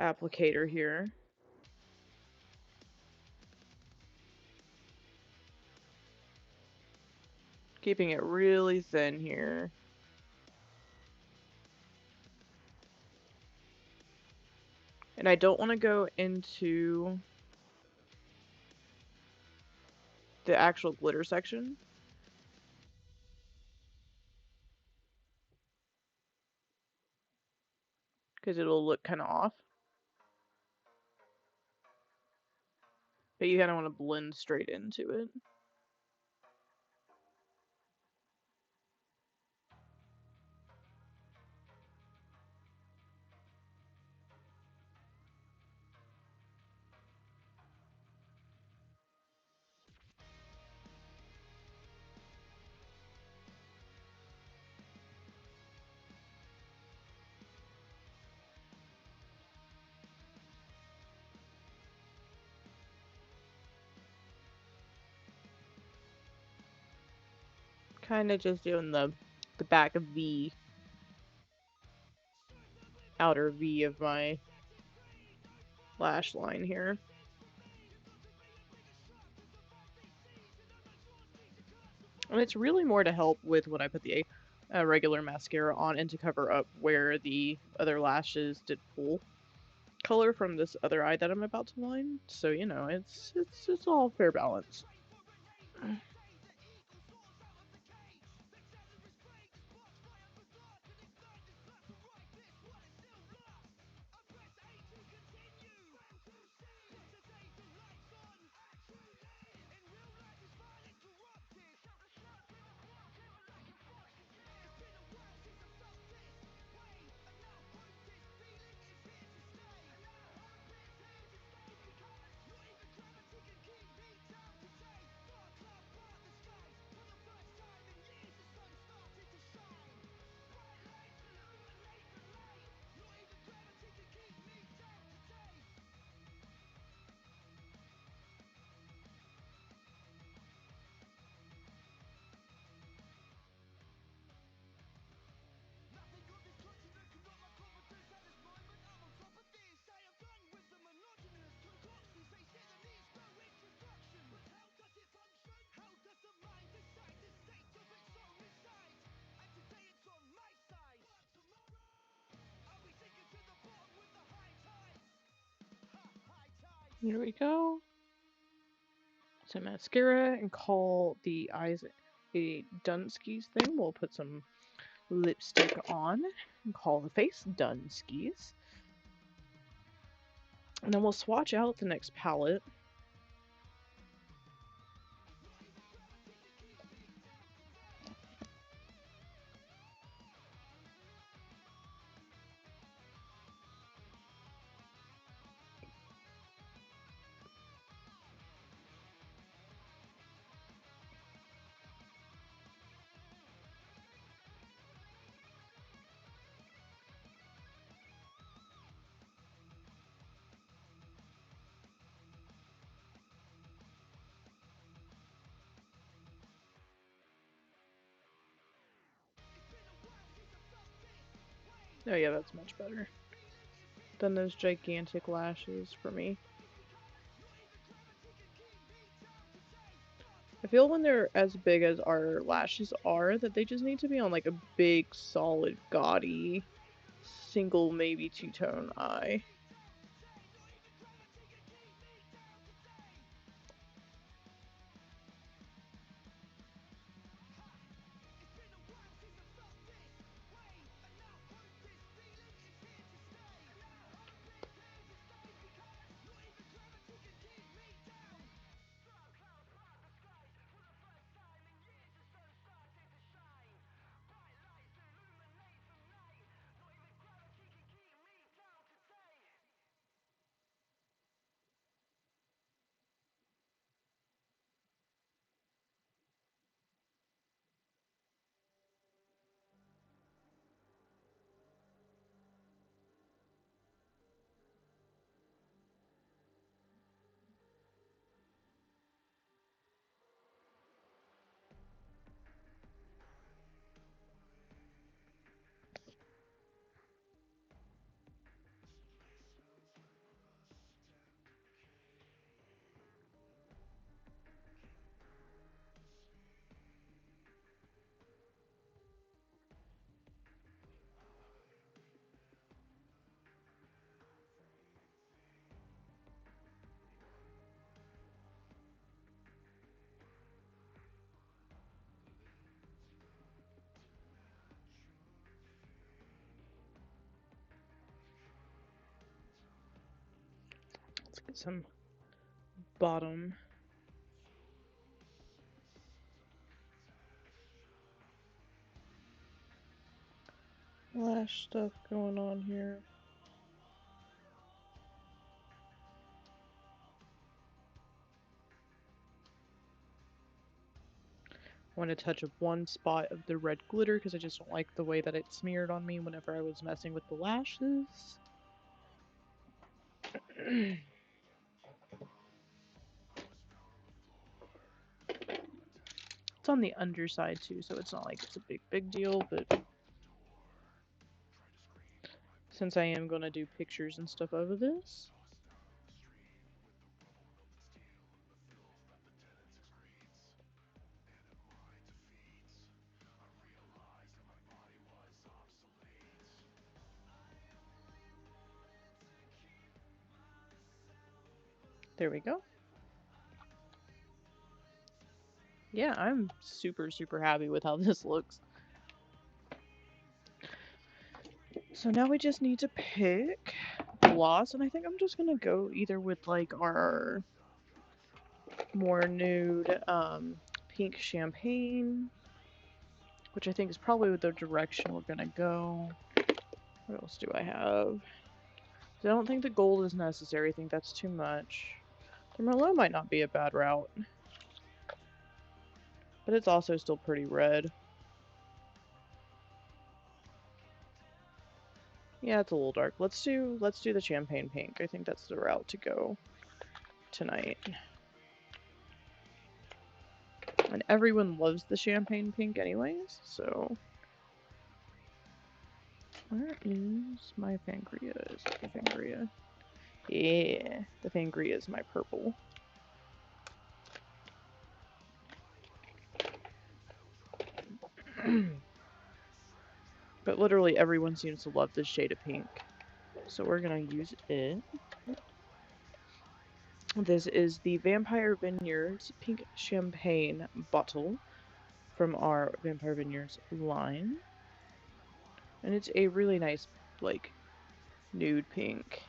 applicator here. Keeping it really thin here. And I don't want to go into the actual glitter section. Because it'll look kind of off. But you kind of want to blend straight into it. Kind of just doing the back of V, outer V of my lash line here. And it's really more to help with when I put the regular mascara on and to cover up where the other lashes did pull color from this other eye that I'm about to line. So, you know, it's all fair balance. Here we go. Some mascara and call the eyes a Dunskies thing. We'll put some lipstick on and call the face Dunskies. And then we'll swatch out the next palette. Oh yeah, that's much better than those gigantic lashes for me. I feel when they're as big as our lashes are, that they just need to be on like a big, solid, gaudy, single, maybe two-tone eye. Let's get some bottom lash stuff going on here. I want to touch up one spot of the red glitter because I just don't like the way that it smeared on me whenever I was messing with the lashes. It's on the underside too, so it's not like it's a big deal, but since I am going to do pictures and stuff over this. There we go. Yeah, I'm super happy with how this looks. So now we just need to pick gloss, and I think I'm just gonna go either with like our more nude pink champagne, which I think is probably the direction we're gonna go. What else do I have? I don't think the gold is necessary. I think that's too much. The Merlot might not be a bad route, but it's also still pretty red. Yeah, it's a little dark. Let's do the champagne pink. I think that's the route to go tonight. And everyone loves the champagne pink anyways, so where is my Fangria? Is it the Fangria? Yeah, the Fangria is my purple. But literally everyone seems to love this shade of pink. So we're gonna use it. This is the Vampire Vineyards Pink Champagne bottle from our Vampire Vineyards line. And it's a really nice, like, nude pink.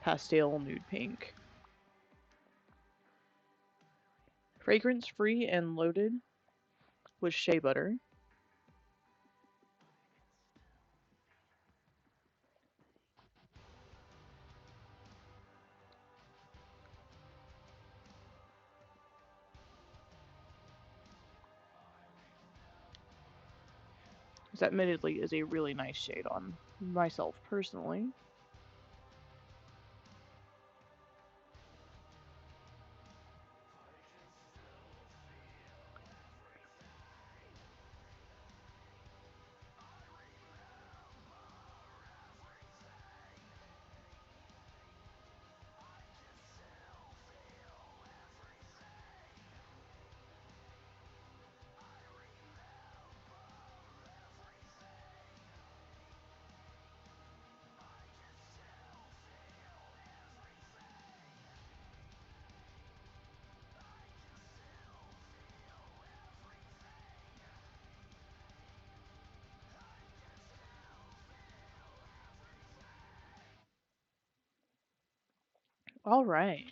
Pastel nude pink. Fragrance free and loaded with shea butter. This admittedly is a really nice shade on myself personally. All right.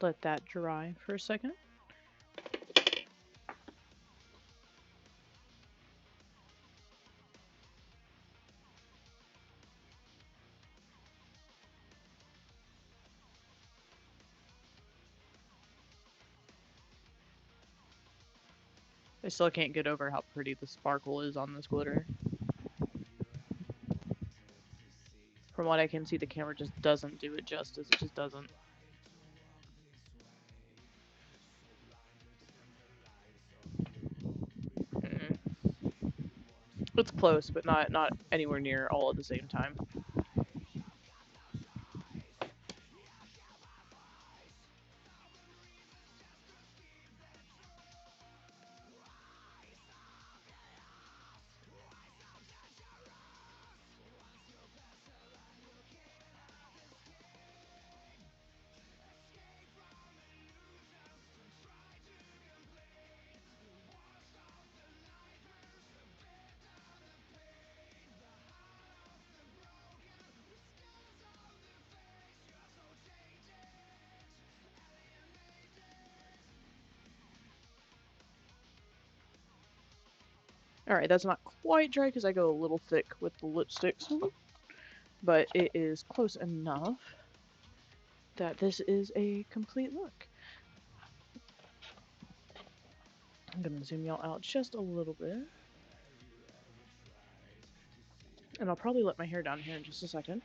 Let that dry for a second. I still can't get over how pretty the sparkle is on this glitter. From what I can see, the camera just doesn't do it justice. It just doesn't. Mm-mm. It's close, but not anywhere near all at the same time. Alright, that's not quite dry because I go a little thick with the lipsticks, but it is close enough that this is a complete look. I'm gonna zoom y'all out just a little bit. And I'll probably let my hair down here in just a second.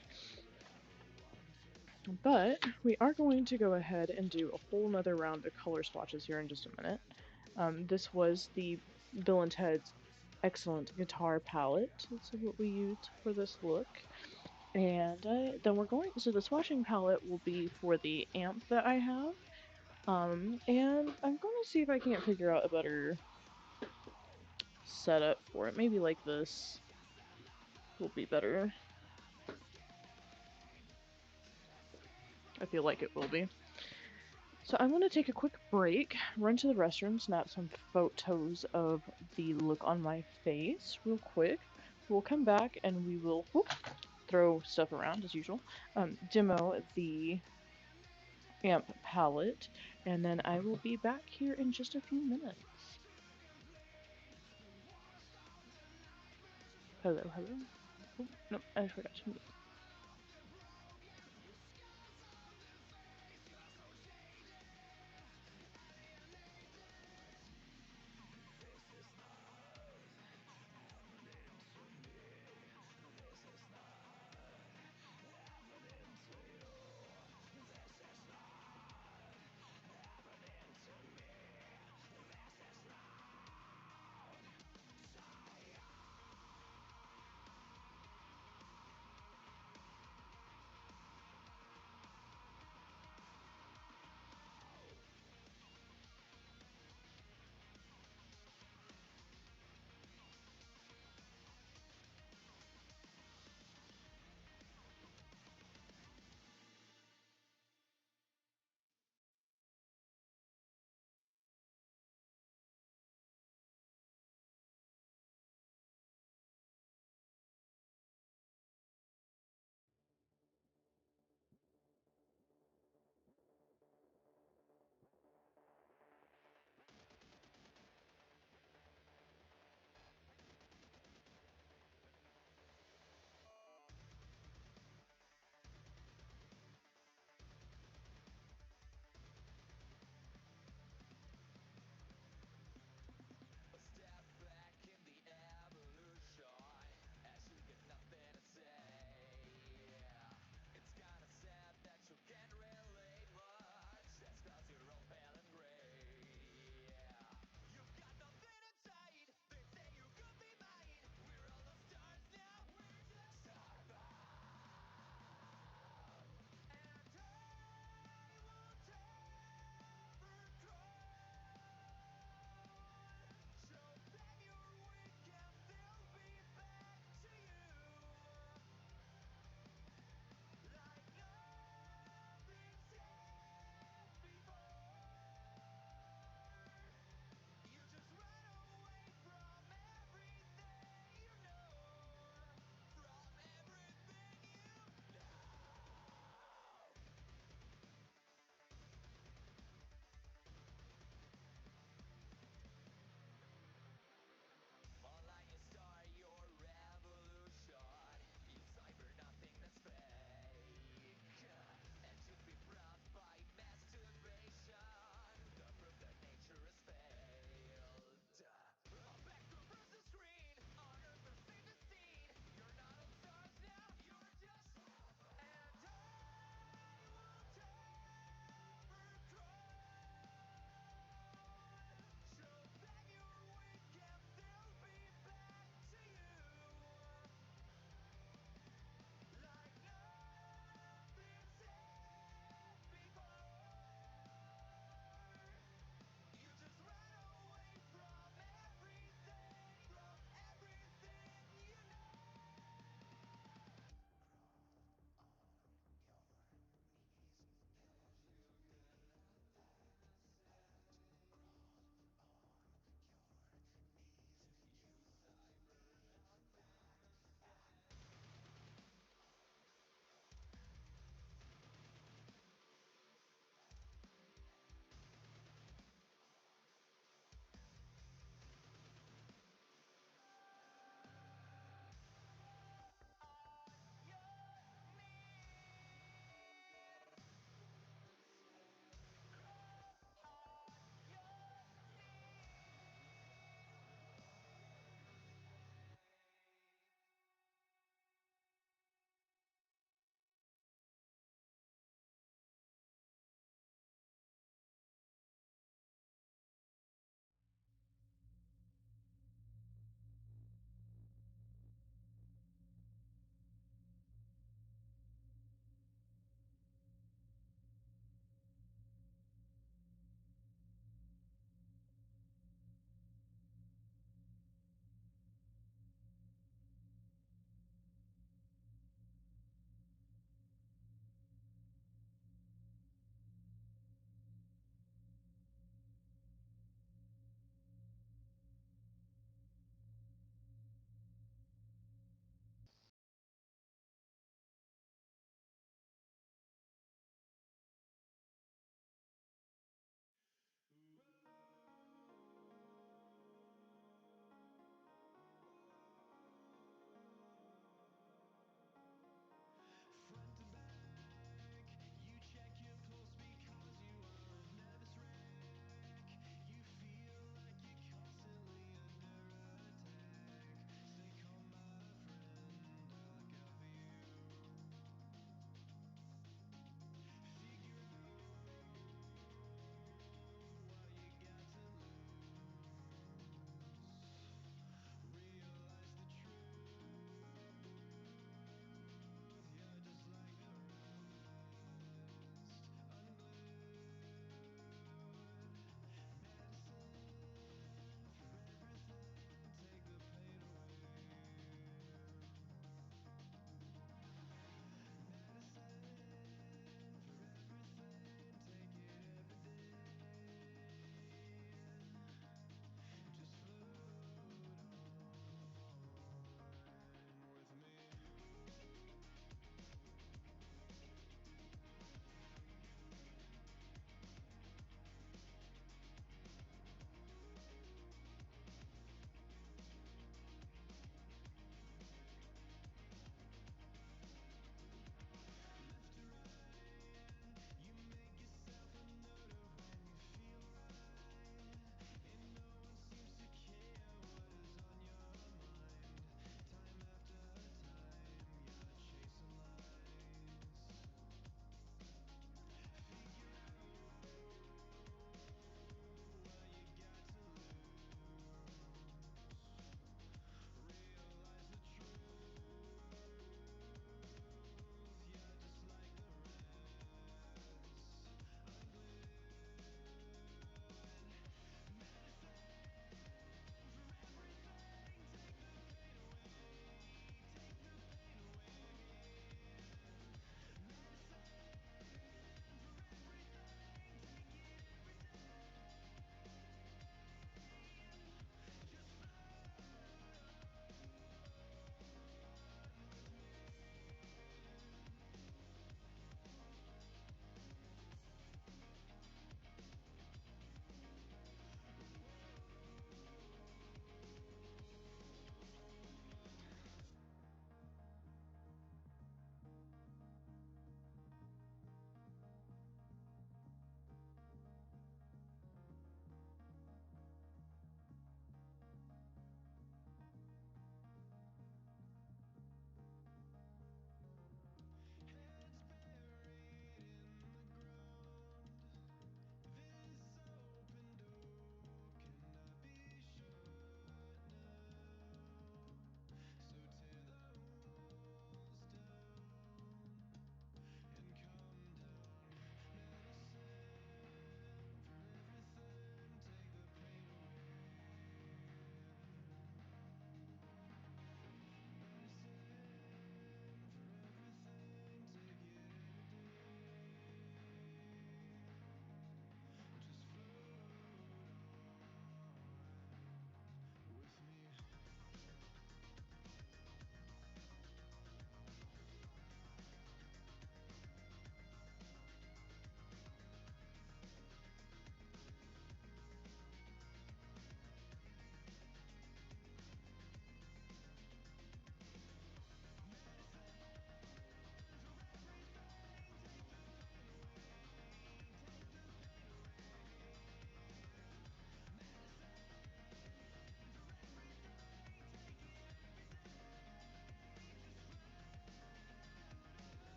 But we are going to go ahead and do a whole nother round of color swatches here in just a minute. This was the Bill and Ted's Excellent Guitar Palette. That's what we used for this look. And then we're going, so the swatching palette will be for the amp that I have. And I'm going to see if I can't figure out a better setup for it. Maybe like this will be better. I feel like it will be. So I'm going to take a quick break, run to the restroom, snap some photos of the look on my face real quick. We'll come back and we will throw stuff around as usual, demo the amp palette, and then I will be back here in just a few minutes. Hello, hello. Oh, no, I forgot to move.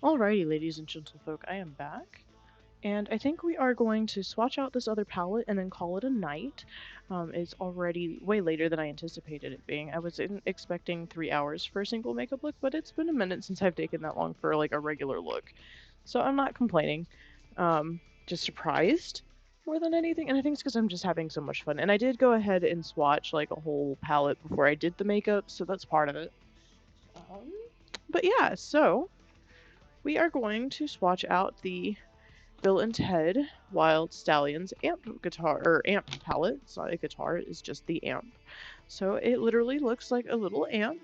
Alrighty, ladies and gentlefolk, I am back. And I think we are going to swatch out this other palette and then call it a night. It's already way later than I anticipated it being. I was expecting 3 hours for a single makeup look, but it's been a minute since I've taken that long for like a regular look. So I'm not complaining. Just surprised more than anything. And I think it's because I'm just having so much fun. And I did go ahead and swatch like a whole palette before I did the makeup, so that's part of it. Um, but yeah, so we are going to swatch out the Bill and Ted Wild Stallions amp guitar, or amp palette. It's not a guitar, it's just the amp. So it literally looks like a little amp,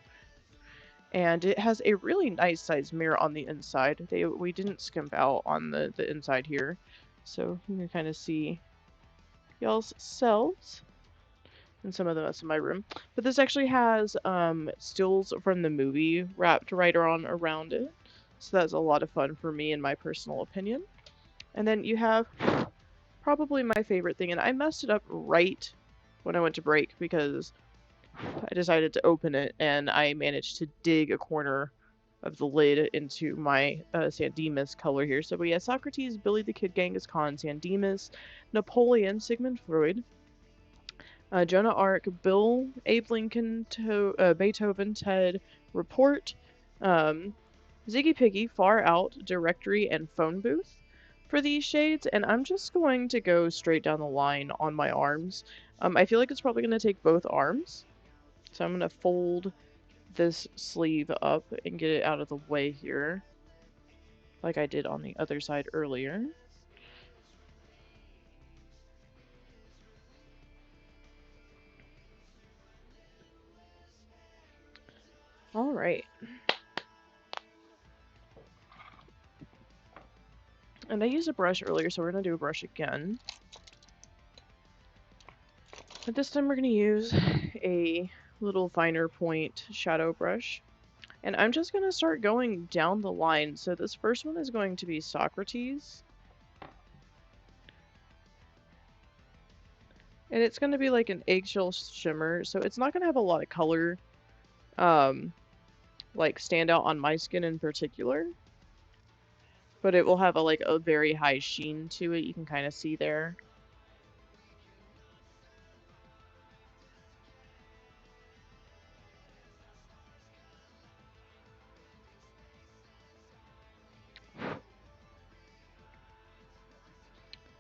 and it has a really nice size mirror on the inside. We didn't skimp out on the inside here, so you can kind of see y'all's selves and some of them that's in my room. But this actually has stills from the movie wrapped right around it, so that's a lot of fun for me in my personal opinion. And then you have probably my favorite thing, and I messed it up right when I went to break because I decided to open it and I managed to dig a corner of the lid into my San Dimas color here. So we have Socrates, Billy the Kid, Genghis Khan, San Dimas, Napoleon, Sigmund Freud, Joan of Arc, Bill, Abe Lincoln, Beethoven, Ted, Report, um, Ziggy Piggy, Far Out, Directory, and Phone Booth for these shades, and I'm just going to go straight down the line on my arms. I feel like it's probably going to take both arms, so I'm going to fold this sleeve up and get it out of the way here, like I did on the other side earlier. Alright. And I used a brush earlier, so we're going to do a brush again. But this time we're going to use a little finer point shadow brush. And I'm just going to start going down the line. So this first one is going to be Socrates. And it's going to be like an eggshell shimmer, so it's not going to have a lot of color, like stand out on my skin in particular. But it will have a very high sheen to it, you can kind of see there.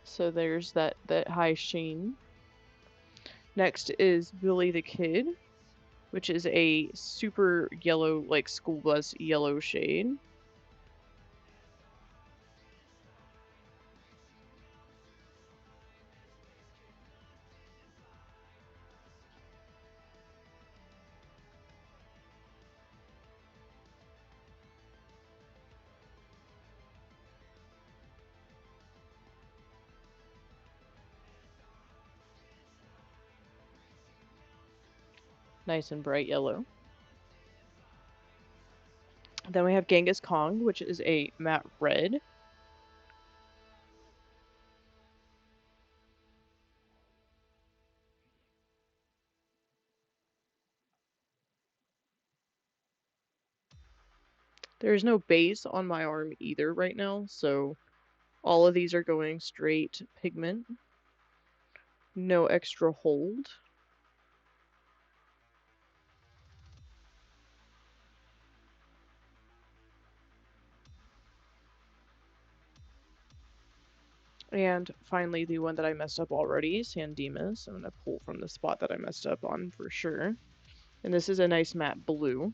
So there's that high sheen. Next is Billy the Kid, which is a super yellow, like school bus yellow shade. Nice and bright yellow. Then we have Genghis Khan, which is a matte red. There is no base on my arm either right now, so all of these are going straight pigment. No extra hold. And finally, the one that I messed up already, San Dimas. I'm going to pull from the spot that I messed up on for sure. And this is a nice matte blue.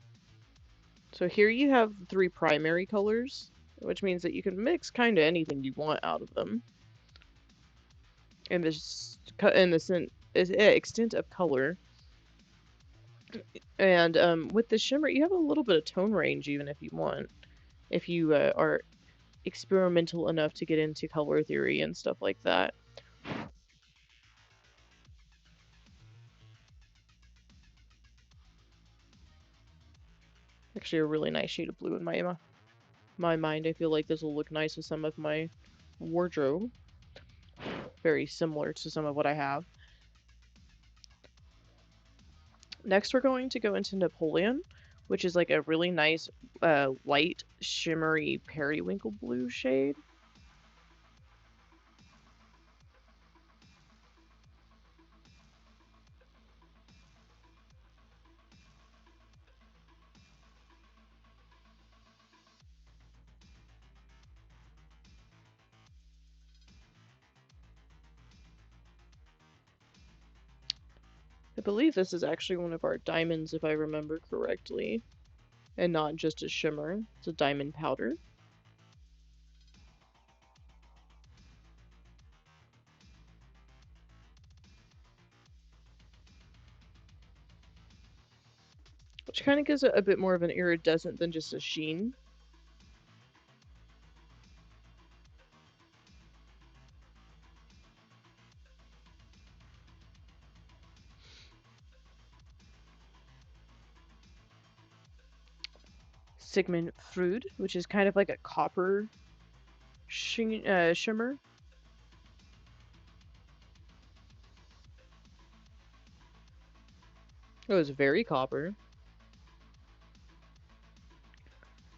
So here you have three primary colors, which means that you can mix kind of anything you want out of them. And this extent of color. And with the shimmer, you have a little bit of tone range even if you want. If you are experimental enough to get into color theory and stuff like that. Actually, a really nice shade of blue in my mind. I feel like this will look nice with some of my wardrobe. Very similar to some of what I have. Next, we're going to go into Napoleon, which is like a really nice light shimmery periwinkle blue shade. I believe this is actually one of our diamonds, if I remember correctly, and not just a shimmer. It's a diamond powder. Which kind of gives it a bit more of an iridescent than just a sheen. Sigmund Freud, which is kind of like a copper shimmer. It was very copper.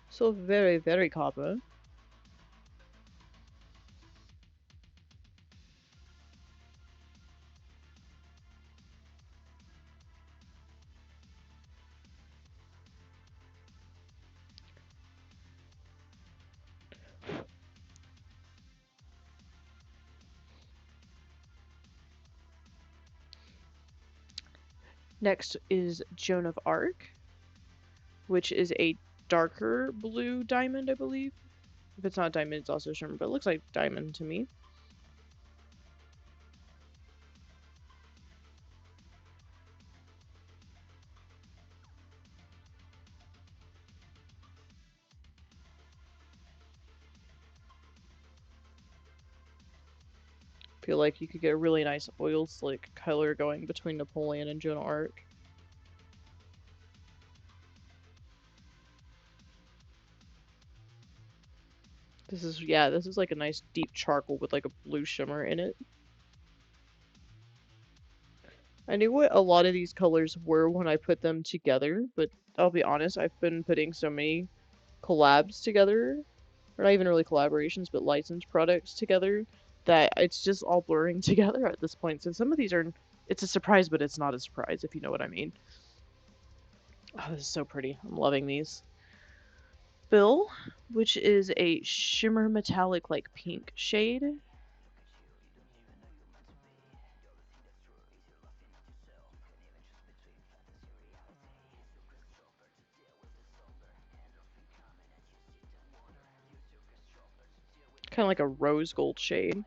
So very, very copper. Next is Joan of Arc, which is a darker blue diamond, I believe. If it's not diamond, it's also shimmer, but it looks like diamond to me. Feel like you could get a really nice oil slick color going between Napoleon and Joan of Arc. This is like a nice deep charcoal with like a blue shimmer in it. I knew what a lot of these colors were when I put them together, but I'll be honest, I've been putting so many collabs together, or not even really collaborations, but licensed products together, that it's just all blurring together at this point. So some of these are, it's a surprise, but it's not a surprise, if you know what I mean. Oh, this is so pretty. I'm loving these. Bill, which is a shimmer metallic like pink shade. Kind of like a rose gold shade.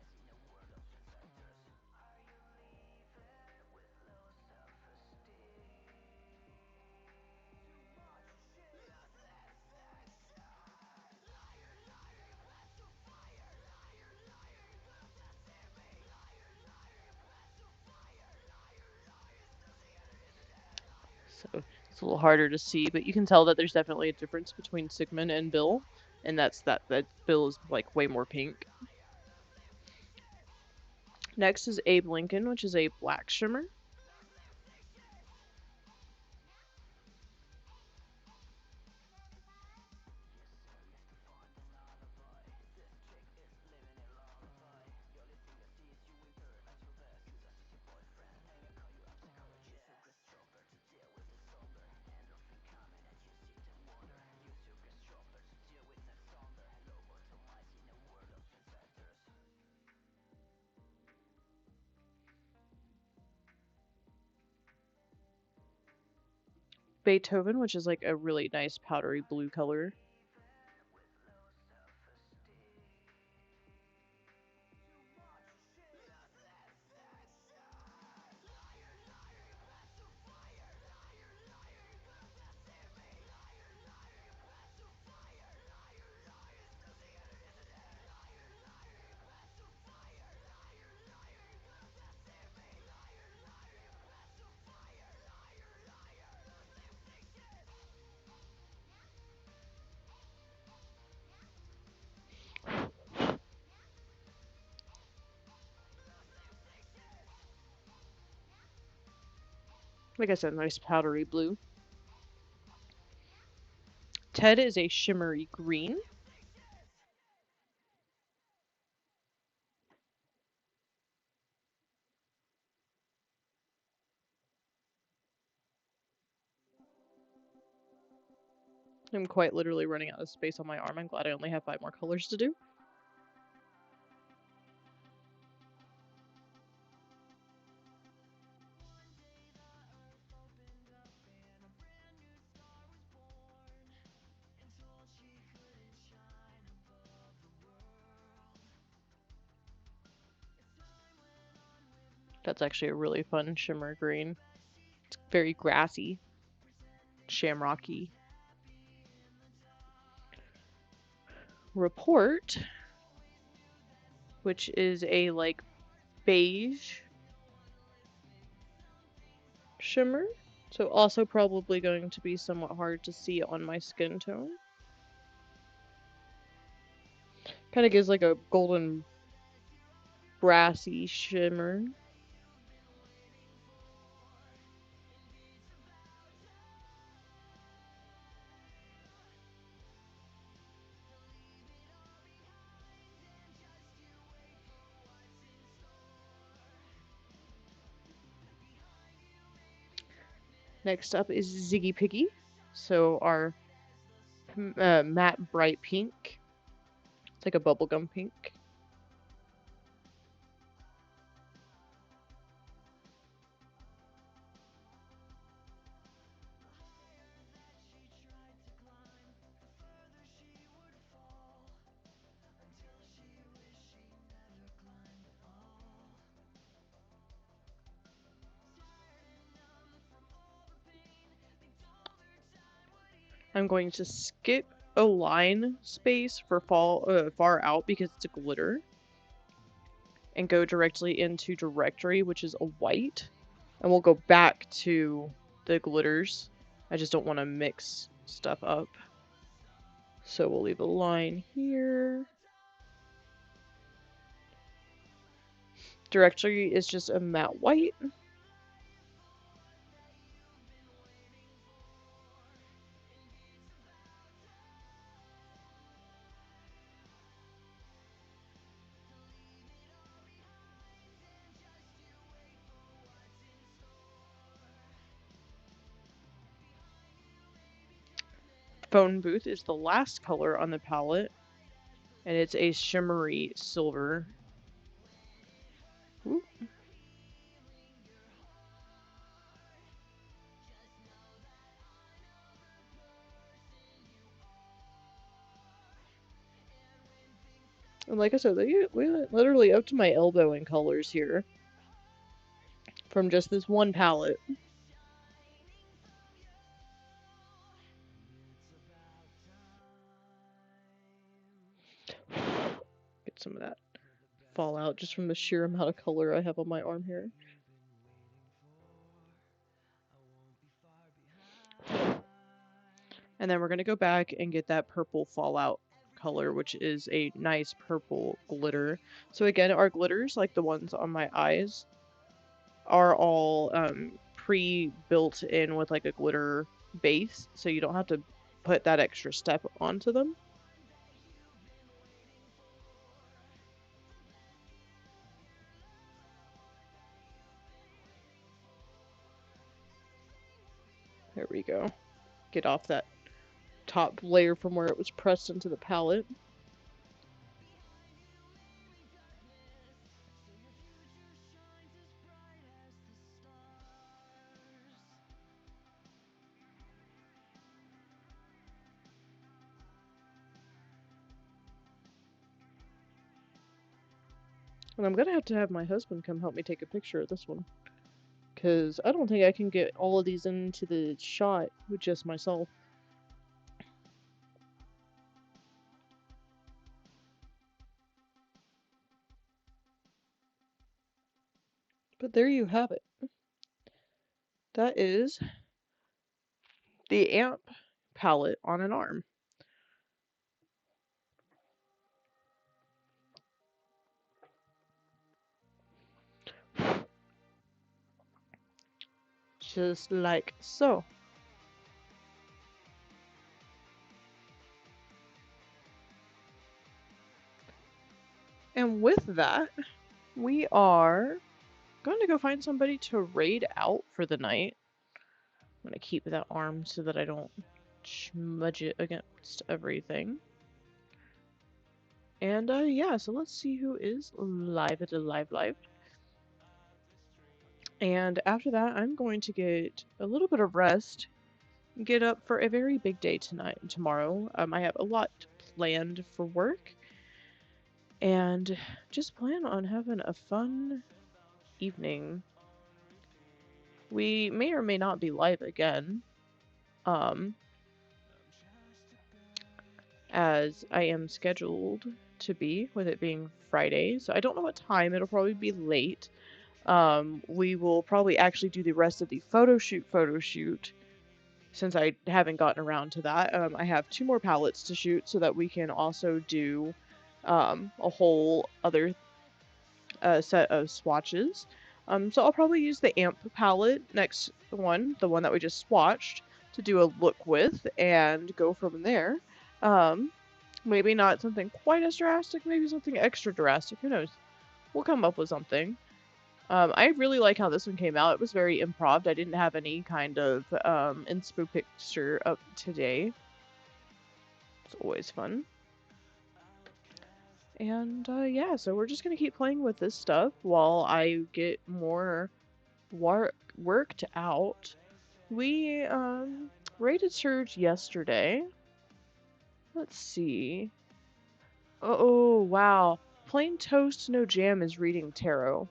So it's a little harder to see, but you can tell that there's definitely a difference between Sigmund and Bill, and that's that Bill is like way more pink. Next is Abe Lincoln, which is a black shimmer. Beethoven, which is like a really nice powdery blue color. Like I said, nice powdery blue. Ted is a shimmery green. I'm quite literally running out of space on my arm. I'm glad I only have 5 more colors to do. That's actually a really fun shimmer green. It's very grassy, shamrocky. Report, which is a like beige shimmer, so also probably going to be somewhat hard to see on my skin tone. Kind of gives like a golden brassy shimmer. Next up is Ziggy Piggy, so our matte bright pink. It's like a bubblegum pink. I'm going to skip a line space for far out because it's a glitter, and go directly into directory, which is a white, and we'll go back to the glitters. I just don't want to mix stuff up. So we'll leave a line here. Directory is just a matte white. Phone Booth is the last color on the palette, and it's a shimmery silver. Ooh. And like I said, we went literally up to my elbow in colors here from just this one palette. Get some of that fallout just from the sheer amount of color I have on my arm here. And then we're going to go back and get that purple fallout color, which is a nice purple glitter. So again, our glitters, like the ones on my eyes, are all pre-built in with like a glitter base, so you don't have to put that extra step onto them. There we go. Get off that top layer from where it was pressed into the palette. And I'm gonna have to have my husband come help me take a picture of this one, because I don't think I can get all of these into the shot with just myself. But there you have it. That is the AMP palette on an arm. Just like so. And with that, we are going to go find somebody to raid out for the night. I'm going to keep that arm so that I don't smudge it against everything. And yeah, so let's see who is live at the live. And after that, I'm going to get a little bit of rest, get up for a very big day tomorrow. I have a lot planned for work, and just plan on having a fun evening. We may or may not be live again, um, as I am scheduled to be, with it being Friday. So I don't know what time. It'll probably be late. We will probably actually do the rest of the photo shoot since I haven't gotten around to that. I have 2 more palettes to shoot so that we can also do a whole other set of swatches. So I'll probably use the AMP palette next one, the one that we just swatched, to do a look with and go from there. Maybe not something quite as drastic, maybe something extra drastic, who knows? We'll come up with something. I really like how this one came out. It was very improv. I didn't have any kind of inspo picture up today. It's always fun. And yeah, so we're just gonna keep playing with this stuff while I get more worked out. We rated Surge yesterday. Let's see. Oh wow. Plain Toast No Jam is reading tarot.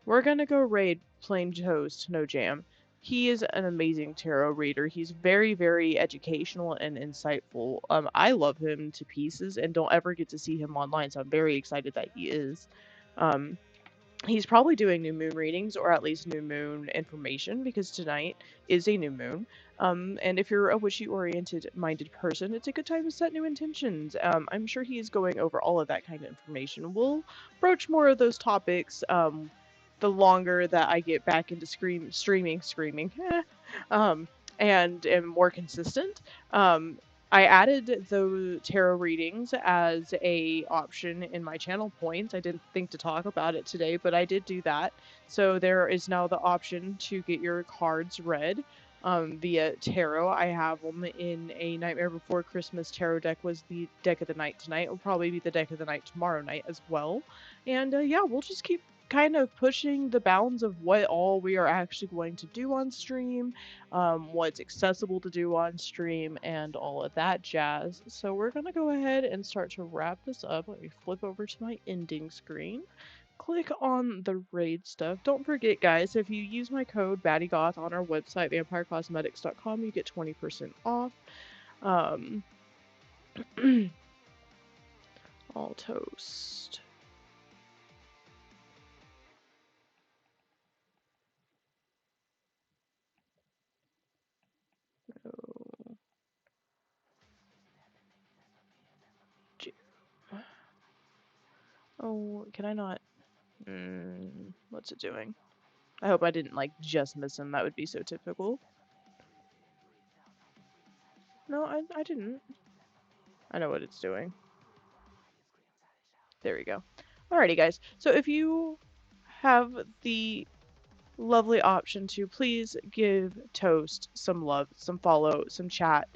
We're gonna go raid Plain Toast No Jam. He is an amazing tarot reader. He's very, very educational and insightful. I love him to pieces and don't ever get to see him online, so I'm very excited that he is. Um, he's probably doing new moon readings or at least new moon information because tonight is a new moon. And if you're a witchy-oriented minded person, it's a good time to set new intentions. I'm sure he is going over all of that kind of information. We'll broach more of those topics the longer that I get back into streaming, um, and am more consistent. I added the tarot readings as a option in my channel points. I didn't think to talk about it today, but I did do that. So there is now the option to get your cards read via tarot. I have them in a Nightmare Before Christmas tarot deck. Was the deck of the night tonight. It will probably be the deck of the night tomorrow night as well. And yeah, we'll just keep kind of pushing the bounds of what all we are actually going to do on stream, what's accessible to do on stream, and all of that jazz. So we're going to go ahead and start to wrap this up. Let me flip over to my ending screen. Click on the raid stuff. Don't forget, guys, if you use my code BADDYGOTH on our website, vampyrecosmetics.com, you get 20% off. All toast. Oh, can I not? What's it doing? I hope I didn't, like, just miss him. That would be so typical. No, I didn't. I know what it's doing. There we go. Alrighty, guys. So if you have the lovely option to, please give Toast some love, some follow, some chat,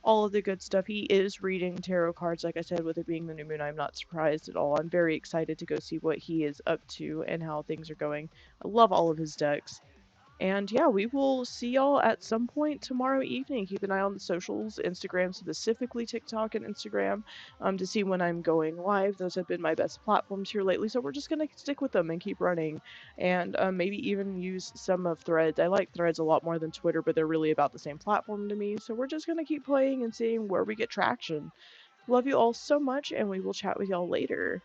all of the good stuff. He is reading tarot cards, like I said, with it being the new moon. I'm not surprised at all. I'm very excited to go see what he is up to and how things are going. I love all of his decks. And yeah, we will see y'all at some point tomorrow evening. Keep an eye on the socials, Instagram specifically, TikTok and Instagram, to see when I'm going live. Those have been my best platforms here lately, so we're just going to stick with them and keep running. And maybe even use some of Threads. I like Threads a lot more than Twitter, but they're really about the same platform to me. So we're just going to keep playing and seeing where we get traction. Love you all so much, and we will chat with y'all later.